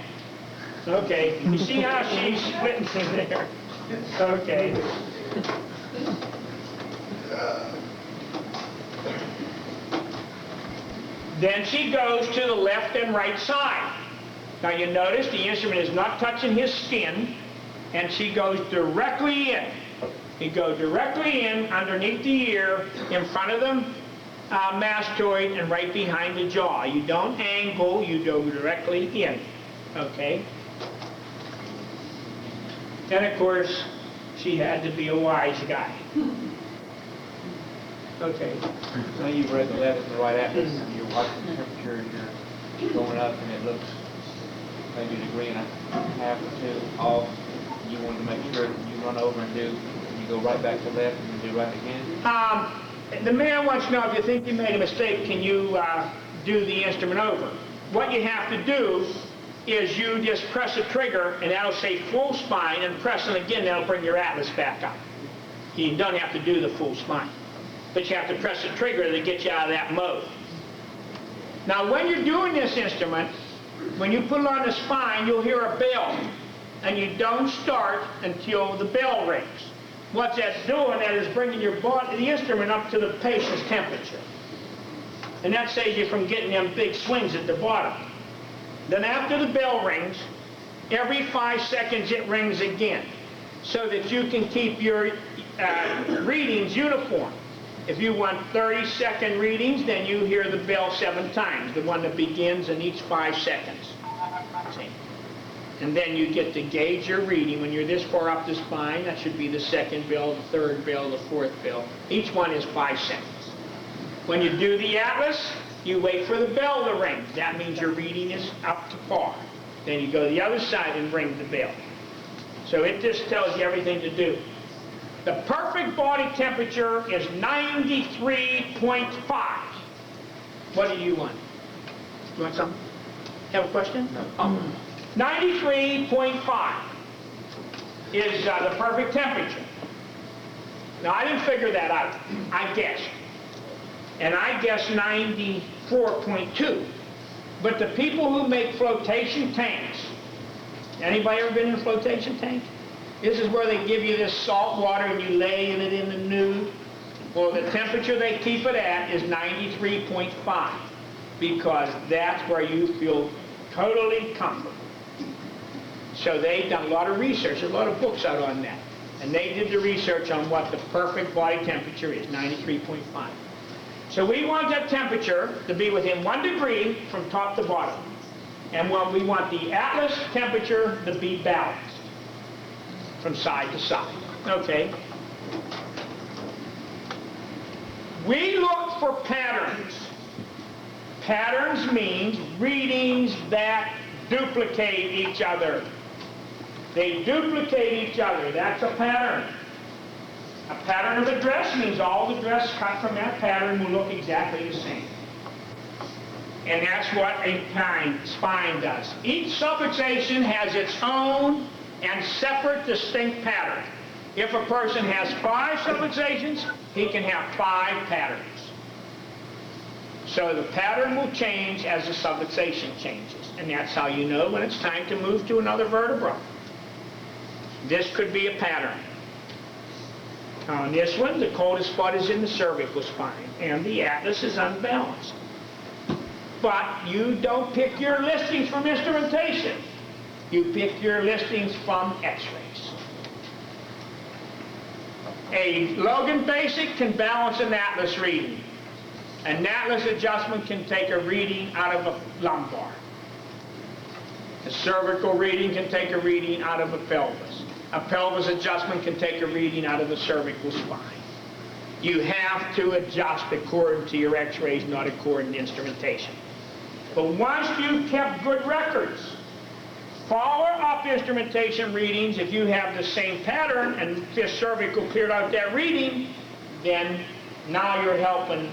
Okay, you see how she's splitting through there? Okay. Then she goes to the left and right side. Now you notice the instrument is not touching his skin, and she goes directly in. You go directly in underneath the ear, in front of the mastoid, and right behind the jaw. You don't angle, you go directly in. Okay? And of course, she had to be a wise guy. Okay. Now you've read the left and the right atlas, and you're watching the temperature, you're going up, and it looks maybe a degree and a half or two off. You wanted to make sure that you run over and you go right back to left and do right again? The man wants to know, if you think you made a mistake, can you do the instrument over? What you have to do is you just press a trigger, and that'll say full spine, and press it again, that'll bring your atlas back up. You don't have to do the full spine, but you have to press the trigger to get you out of that mode. Now, when you're doing this instrument, when you put it on the spine, you'll hear a bell, and you don't start until the bell rings. What that's doing, that is bringing your body, the instrument, up to the patient's temperature. And that saves you from getting them big swings at the bottom. Then after the bell rings, every 5 seconds it rings again, so that you can keep your readings uniform. If you want 30-second readings, then you hear the bell 7 times, the one that begins in each 5 seconds. See? And then you get to gauge your reading. When you're this far up the spine, that should be the 2nd bell, the 3rd bell, the 4th bell. Each one is 5 seconds. When you do the atlas, you wait for the bell to ring. That means your reading is up to par. Then you go to the other side and ring the bell. So it just tells you everything to do. The perfect body temperature is 93.5. What do you want? You want something? Have a question? No. Oh. 93.5 is the perfect temperature. Now, I didn't figure that out. I guessed. And I guessed 94.2. But the people who make flotation tanks, anybody ever been in a flotation tank? This is where they give you this salt water and you lay it in the nude. Well, the temperature they keep it at is 93.5, because that's where you feel totally comfortable. So they've done a lot of research, a lot of books out on that. And they did the research on what the perfect body temperature is, 93.5. So we want that temperature to be within 1 degree from top to bottom. And we want the atlas temperature to be balanced from side to side. Okay? We look for patterns. Patterns means readings that duplicate each other. They duplicate each other. That's a pattern. A pattern of a dress means all the dress cut from that pattern will look exactly the same. And that's what a spine does. Each subluxation has its own and separate distinct pattern. If a person has 5 subluxations, he can have 5 patterns. So the pattern will change as the subluxation changes. And that's how you know when it's time to move to another vertebra. This could be a pattern. On this one, the coldest spot is in the cervical spine, and the atlas is unbalanced. But you don't pick your listings from instrumentation. You pick your listings from x-rays. A Logan Basic can balance an atlas reading. An atlas adjustment can take a reading out of a lumbar. A cervical reading can take a reading out of a pelvis. A pelvis adjustment can take a reading out of the cervical spine. You have to adjust according to your x-rays, not according to instrumentation. But once you've kept good records, follow-up instrumentation readings, if you have the same pattern and fifth cervical cleared out that reading, then now you're helping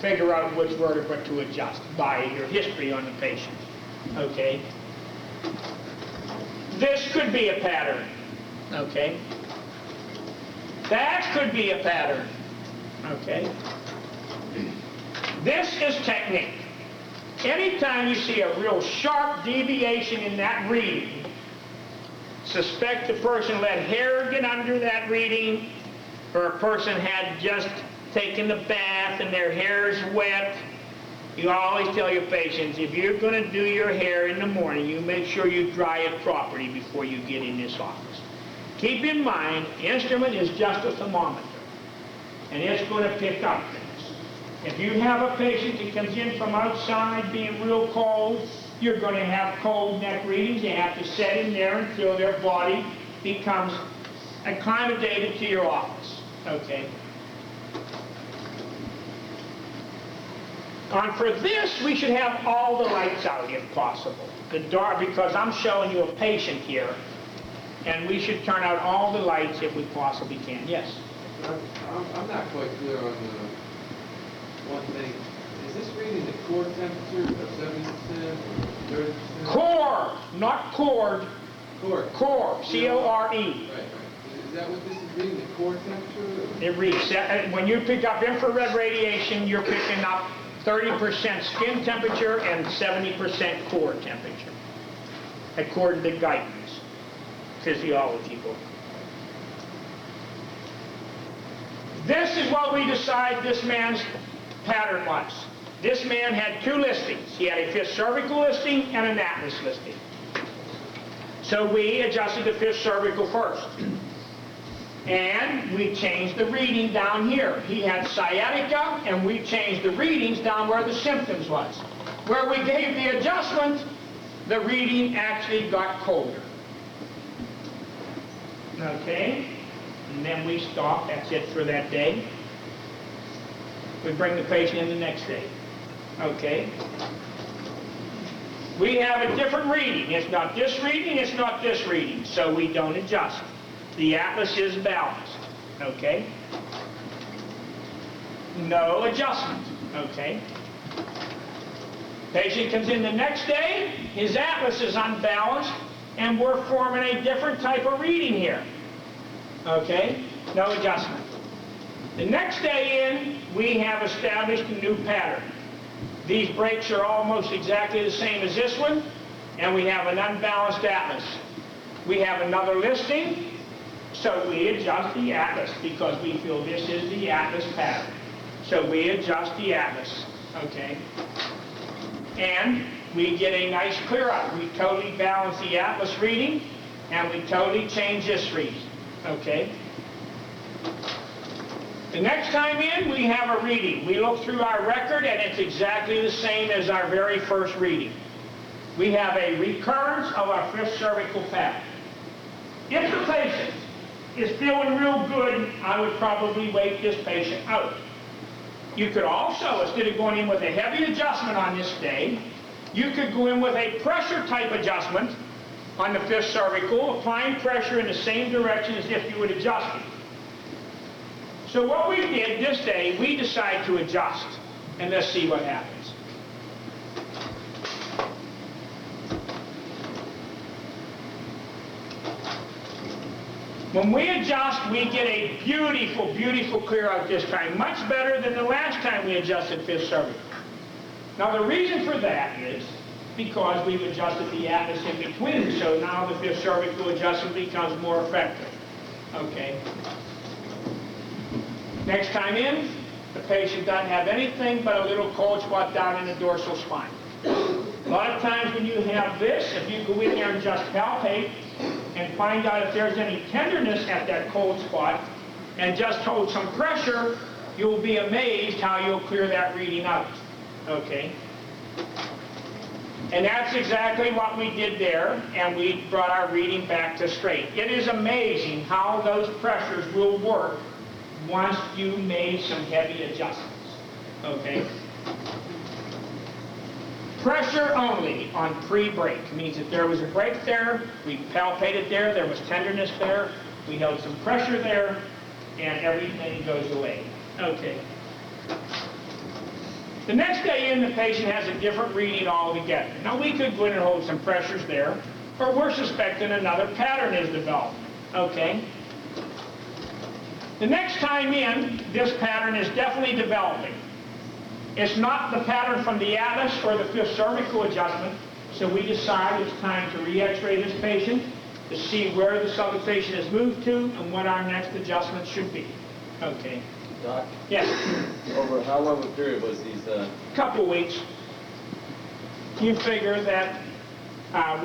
figure out which vertebra to adjust by your history on the patient. Okay? This could be a pattern. Okay? That could be a pattern. Okay? This is technique. Anytime you see a real sharp deviation in that reading, suspect the person let hair get under that reading, or a person had just taken the bath and their hair is wet. You always tell your patients, if you're going to do your hair in the morning, you make sure you dry it properly before you get in this office. Keep in mind, the instrument is just a thermometer, and it's going to pick up things. If you have a patient that comes in from outside being real cold, you're going to have cold neck readings. You have to set in there until their body becomes acclimated to your office. Okay? And for this, we should have all the lights out if possible. The dark, because I'm showing you a patient here, and we should turn out all the lights if we possibly can. Yes? I'm not quite clear on one thing. Is this reading the core temperature of 70%, 30%? Core, not cord. Core. Core, C-O-R-E. Right. Is that what this is reading, the core temperature? It reads, when you pick up infrared radiation, you're picking up 30% skin temperature and 70% core temperature, according to guidance, physiology book. This is what we decide this man's pattern was. This man had two listings. He had a fifth cervical listing and an atlas listing. So we adjusted the fifth cervical first. And we changed the reading down here. He had sciatica, and we changed the readings down where the symptoms was. Where we gave the adjustment, the reading actually got colder. Okay? And then we stop. That's it for that day. We bring the patient in the next day. Okay? We have a different reading. It's not this reading, it's not this reading. So we don't adjust. The atlas is balanced. Okay? No adjustment. Okay? Patient comes in the next day, his atlas is unbalanced, and we're forming a different type of reading here. Okay? No adjustment. The next day in, we have established a new pattern. These breaks are almost exactly the same as this one, and we have an unbalanced atlas. We have another listing, so we adjust the atlas because we feel this is the atlas pattern. So we adjust the atlas, okay? And we get a nice clear out. We totally balance the atlas reading, and we totally change this reading, okay? The next time in, we have a reading. We look through our record, and it's exactly the same as our very first reading. We have a recurrence of our fifth cervical pattern. If the patient is feeling real good, I would probably wait this patient out. You could also, instead of going in with a heavy adjustment on this day, you could go in with a pressure type adjustment on the fifth cervical, applying pressure in the same direction as if you would adjust it. So what we did this day, we decided to adjust, and let's see what happens. When we adjust, we get a beautiful, beautiful clear out this time, much better than the last time we adjusted fifth cervical. Now the reason for that is because we've adjusted the atlas in between, so now the fifth cervical adjustment becomes more effective. Okay. Next time in, the patient doesn't have anything but a little cold spot down in the dorsal spine. A lot of times when you have this, if you go in there and just palpate and find out if there's any tenderness at that cold spot and just hold some pressure, you'll be amazed how you'll clear that reading out. Okay? And that's exactly what we did there, and we brought our reading back to straight. It is amazing how those pressures will work once you made some heavy adjustments. Okay? Pressure only on pre-break means that there was a break there, we palpated there was tenderness there, we held some pressure there, and everything goes away. Okay. The next day in, the patient has a different reading altogether. Now, we could go in and hold some pressures there, or we're suspecting another pattern is developing. Okay? The next time in, this pattern is definitely developing. It's not the pattern from the atlas or the fifth cervical adjustment, so we decide it's time to re-x-ray this patient to see where the subluxation has moved to and what our next adjustment should be. Okay. Doc, Yes. over how long a period was these, Couple weeks. You figure that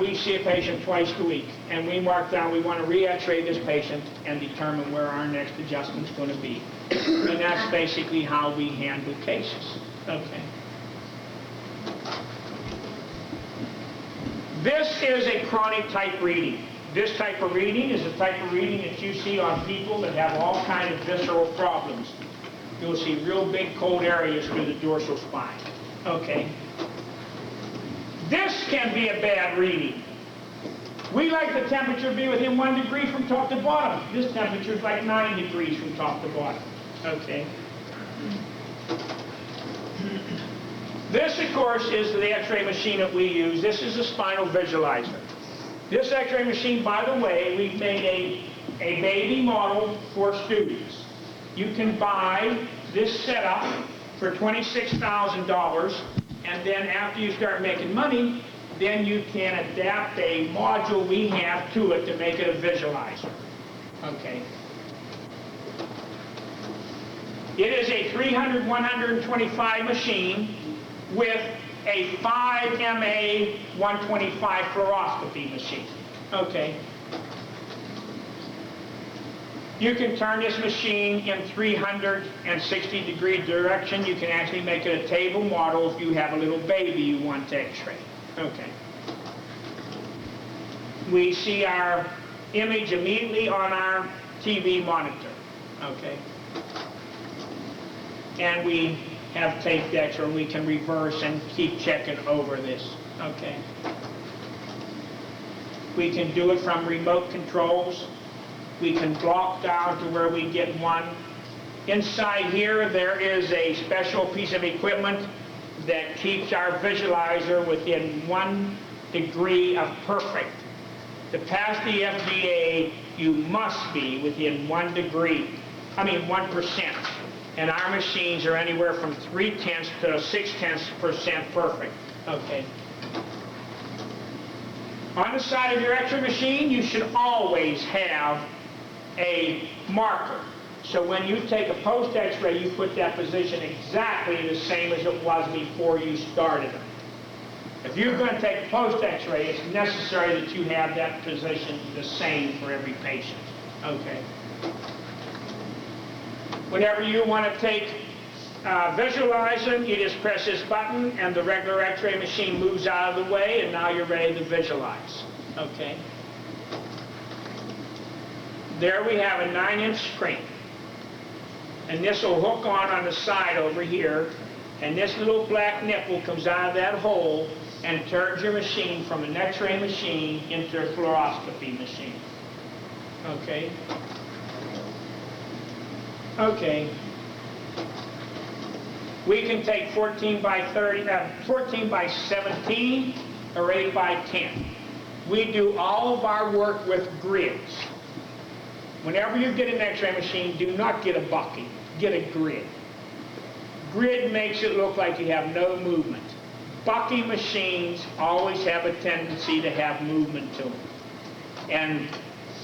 we see a patient twice a week, and we mark down we want to re-x-ray this patient and determine where our next adjustment's going to be. And that's basically how we handle cases. Okay. This is a chronic type reading. This type of reading is the type of reading that you see on people that have all kinds of visceral problems. You'll see real big cold areas through the dorsal spine. Okay. This can be a bad reading. We like the temperature to be within 1 degree from top to bottom. This temperature is like 9 degrees from top to bottom. Okay. This, of course, is the x-ray machine that we use. This is a spinal visualizer. This x-ray machine, by the way, we've made a baby model for students. You can buy this setup for $26,000, and then after you start making money, then you can adapt a module we have to it to make it a visualizer. Okay. It is a 300-125 machine with a 5 MA 125 fluoroscopy machine. Okay. You can turn this machine in 360-degree direction. You can actually make it a table model if you have a little baby you want to x-ray. Okay. We see our image immediately on our TV monitor. Okay. And we have tape decks where we can reverse and keep checking over this. Okay. We can do it from remote controls. We can block down to where we get one. Inside here, there is a special piece of equipment that keeps our visualizer within 1 degree of perfect. To pass the FDA, you must be within 1 degree. 1%. And our machines are anywhere from 0.3 to 0.6% perfect. Okay. On the side of your x-ray machine, you should always have a marker. So when you take a post x-ray, you put that position exactly the same as it was before you started it. If you're going to take a post x-ray, it's necessary that you have that position the same for every patient. Okay. Whenever you want to visualize them, you just press this button and the regular x-ray machine moves out of the way, and now you're ready to visualize. Okay. There we have a 9-inch screen. And this will hook on the side over here, and this little black nipple comes out of that hole and turns your machine from an x-ray machine into a fluoroscopy machine. Okay. Okay. We can take 14 by 17 or 8 by 10. We do all of our work with grids. Whenever you get an x-ray machine, do not get a bucket, get a grid. Grid makes it look like you have no movement. Bucky machines always have a tendency to have movement to them. And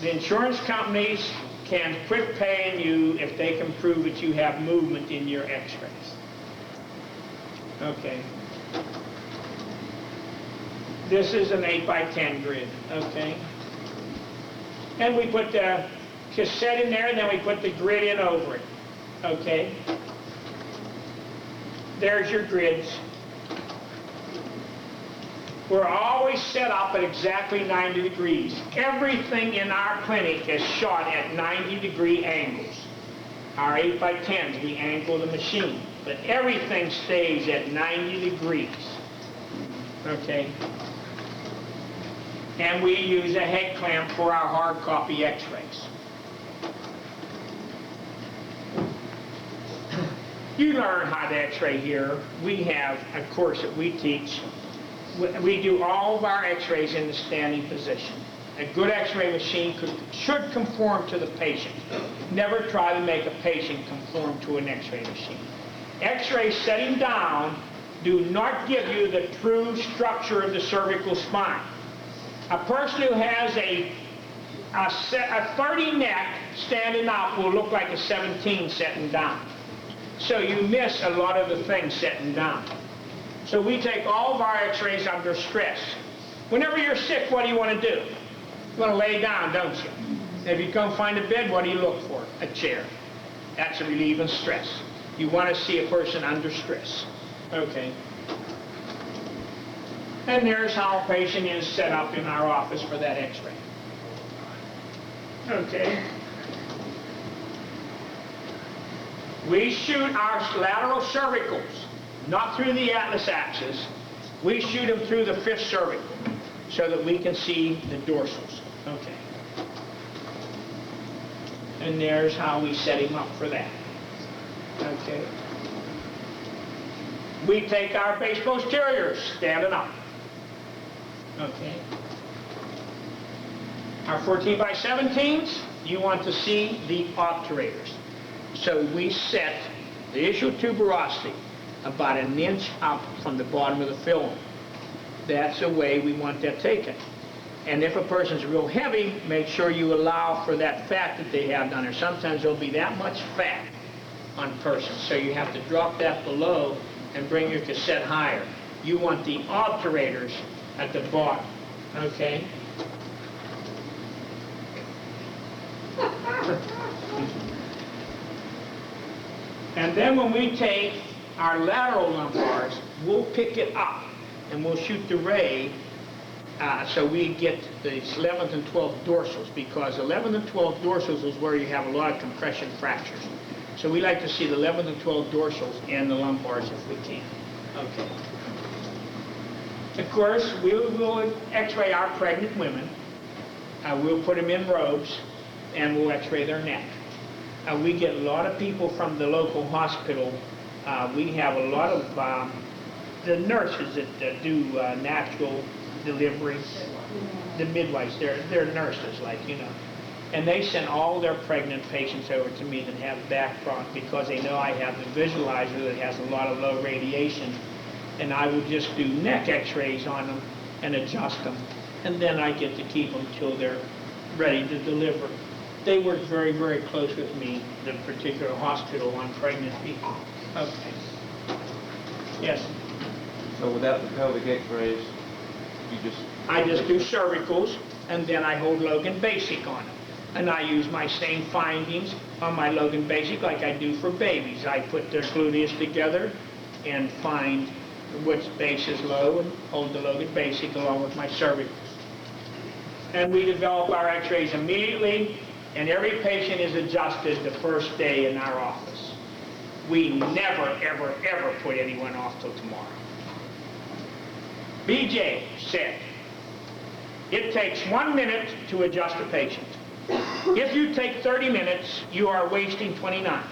the insurance companies can quit paying you if they can prove that you have movement in your x-rays. Okay. This is an 8 by 10 grid, okay? And we put the cassette in there, and then we put the grid in over it, okay? There's your grids. We're always set up at exactly 90 degrees. Everything in our clinic is shot at 90-degree angles. Our 8 by 10s, we angle the machine, but everything stays at 90 degrees. okay? And we use a head clamp for our hard copy x-rays. You learn how to x-ray here. We have a course that we teach. We do all of our x-rays in the standing position. A good x-ray machine should conform to the patient. Never try to make a patient conform to an x-ray machine. X-rays setting down do not give you the true structure of the cervical spine. A person who has a 30 neck standing up will look like a 17 sitting down. So you miss a lot of the things sitting down. So we take all of our x-rays under stress. Whenever you're sick, what do you want to do? You want to lay down, don't you? If you come find a bed, what do you look for? A chair. That's relieving stress. You want to see a person under stress. Okay. And there's how a patient is set up in our office for that x-ray. Okay. We shoot our lateral cervicals, not through the atlas axis. We shoot them through the fifth cervical so that we can see the dorsals. Okay. And there's how we set him up for that. Okay. We take our base posteriors, standing up. Okay. Our 14 by 17s, you want to see the obturators. So we set the ischial tuberosity about an inch up from the bottom of the filament. That's the way we want that taken. And if a person's real heavy, make sure you allow for that fat that they have down there. Sometimes there'll be that much fat on a person. So you have to drop that below and bring your cassette higher. You want the obturators at the bottom. Okay? And then when we take our lateral lumbars, we'll pick it up and we'll shoot the ray so we get the 11th and 12th dorsals, because 11th and 12th dorsals is where you have a lot of compression fractures. So we like to see the 11th and 12th dorsals and the lumbars if we can. Okay. Of course, we will x-ray our pregnant women. We'll put them in robes and we'll x-ray their neck. We get a lot of people from the local hospital. We have a lot of the nurses that do natural delivery, the midwives, they're nurses, like, you know. And they send all their pregnant patients over to me that have back problems because they know I have the visualizer that has a lot of low radiation. And I will just do neck x-rays on them and adjust them. And then I get to keep them till they're ready to deliver. They work very, very close with me, the particular hospital on pregnant people. Okay. Yes? So without the pelvic x-rays, I just do cervicals, and then I hold Logan Basic on them. And I use my same findings on my Logan Basic like I do for babies. I put their gluteus together and find which base is low and hold the Logan Basic along with my cervicals. And we develop our x-rays immediately, and every patient is adjusted the first day in our office. We never, ever, ever put anyone off till tomorrow. BJ said, it takes 1 minute to adjust a patient. If you take 30 minutes, you are wasting 29.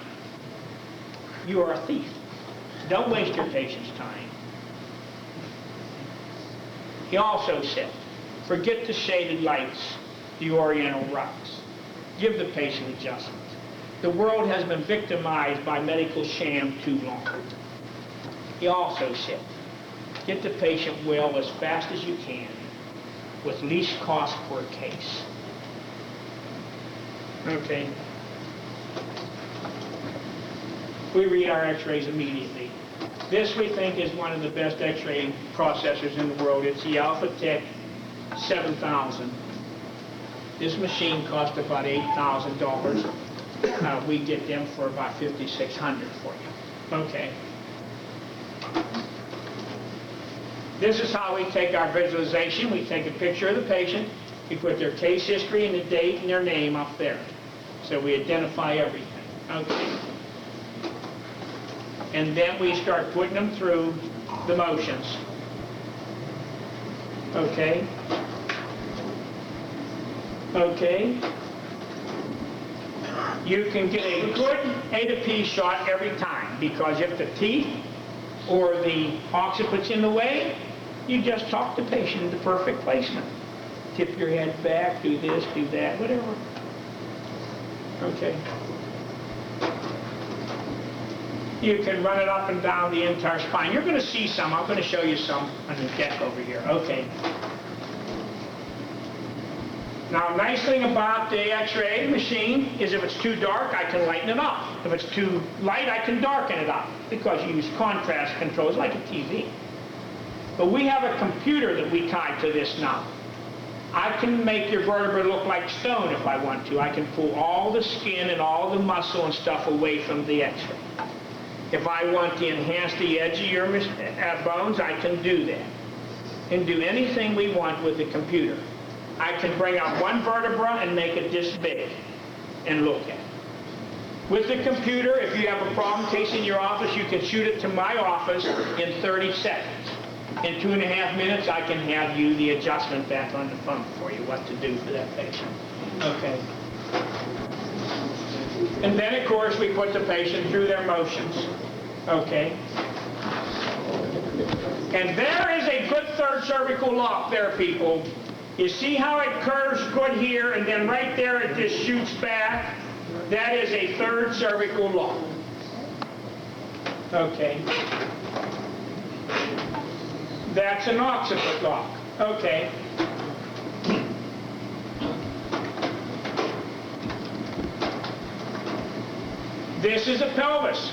You are a thief. Don't waste your patient's time. He also said, forget the shaded lights, the oriental rugs. Give the patient adjustment. The world has been victimized by medical sham too long. He also said, get the patient well as fast as you can with least cost per case. Okay. We read our x-rays immediately. This we think is one of the best x-ray processors in the world. It's the AlphaTech 7000. This machine costs about $8,000. We get them for about $5,600 for you. Okay. This is how we take our visualization. We take a picture of the patient. We put their case history and the date and their name up there. So we identify everything. Okay. And then we start putting them through the motions. Okay? Okay? You can get a good A to P shot every time, because if the teeth or the occipit's in the way, you just talk the patient into perfect placement. Tip your head back, do this, do that, whatever. Okay. You can run it up and down the entire spine. You're going to see some. I'm going to show you some on the deck over here. Okay. Now, nice thing about the X-ray machine is if it's too dark, I can lighten it up. If it's too light, I can darken it up, because you use contrast controls like a TV. But we have a computer that we tie to this now. I can make your vertebrae look like stone if I want to. I can pull all the skin and all the muscle and stuff away from the X-ray. If I want to enhance the edge of your bones, I can do that. And do anything we want with the computer. I can bring out one vertebra and make it this big and look at it. With the computer, if you have a problem case in your office, you can shoot it to my office in 30 seconds. In 2.5 minutes, I can have you the adjustment back on the phone for you, what to do for that patient. Okay. And then, of course, we put the patient through their motions. Okay. And there is a good third cervical lock there, people. You see how it curves good here, and then right there it just shoots back? That is a third cervical lock. Okay. That's an occiput lock. Okay. This is a pelvis.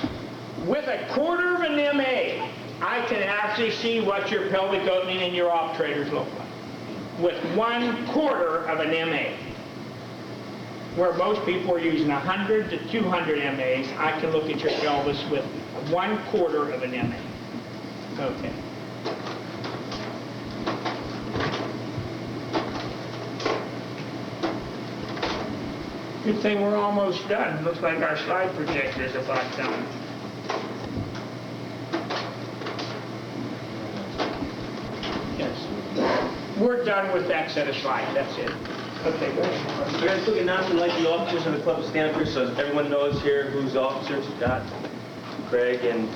With 1/4 of an MA, I can actually see what your pelvic opening and your obturators look like. With 1/4 of an MA. Where most people are using 100 to 200 MAs, I can look at your pelvis with 1/4 of an MA. Okay. Good thing we're almost done. Looks like our slide projector is about done. Yes. We're done with that set of slides. That's it. Okay, go ahead. We're going to quickly announce like the officers in the club will stand up here so everyone knows here who's officers. We've got Craig and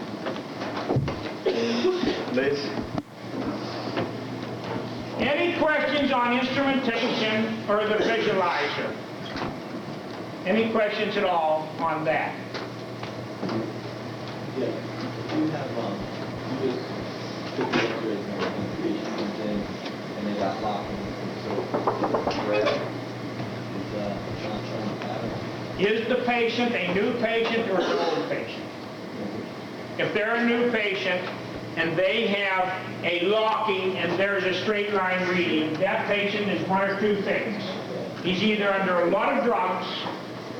Liz. Any questions on instrumentation or the visualizer? Any questions at all on that? Yeah, you have, you just took the X-rays and everything, the patient comes in, and they got locked in, so, red is, not showing a pattern. Is the patient a new patient or an old patient? If they're a new patient and they have a locking and there's a straight line reading, that patient is one or two things. He's either under a lot of drugs,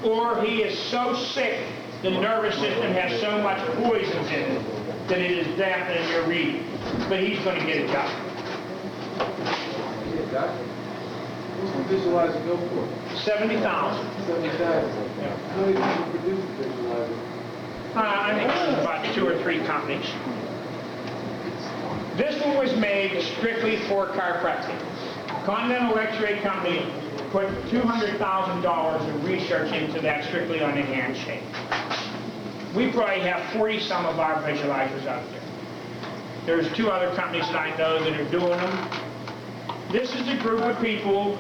or he is so sick, the nervous system has so much poisons in it that it is dampening your reading. But he's going to get it done. Yeah, doctor. What's the visualizer go for? 70,000. 70,000. How many people produce the visualizer? I think about 2 or 3 companies. This one was made strictly for chiropractic. Continental X-Ray Company put $200,000 in research into that strictly on the handshake. We probably have 40 some of our visualizers out there. There's 2 other companies that I know that are doing them. This is a group of people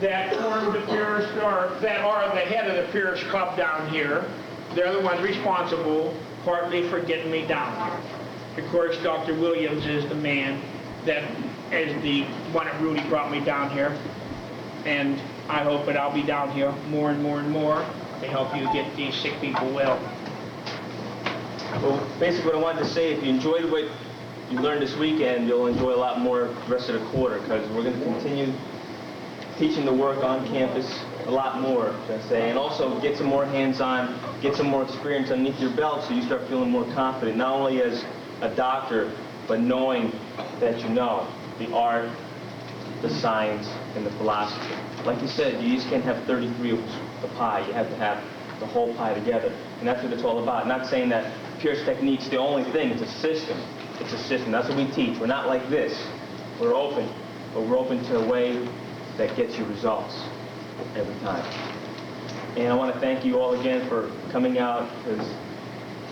that formed the Purist, or that are the head of the Purist Club down here. They're the ones responsible partly for getting me down here. Of course, Dr. Williams is the man that is the one that really brought me down here. And I hope that I'll be down here more and more and more to help you get these sick people well. Well, basically what I wanted to say, if you enjoyed what you learned this weekend, you'll enjoy a lot more the rest of the quarter, because we're going to continue teaching the work on campus a lot more, should I say, and also get some more hands-on, get some more experience underneath your belt so you start feeling more confident, not only as a doctor, but knowing that you know the art, the science, and the philosophy. Like you said, you just can't have 33 of the pie. You have to have the whole pie together. And that's what it's all about. Not saying that Pierce Technique's the only thing. It's a system. It's a system. That's what we teach. We're not like this. We're open. but we're open to a way that gets you results every time. And I want to thank you all again for coming out, because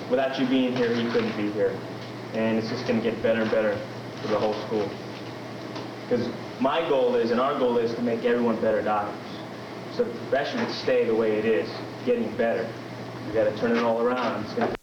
without you being here, you couldn't be here. And it's just going to get better and better for the whole school. Because my goal is, and our goal is, to make everyone better doctors. So the profession would stay the way it is, getting better. We've got to turn it all around. It's going to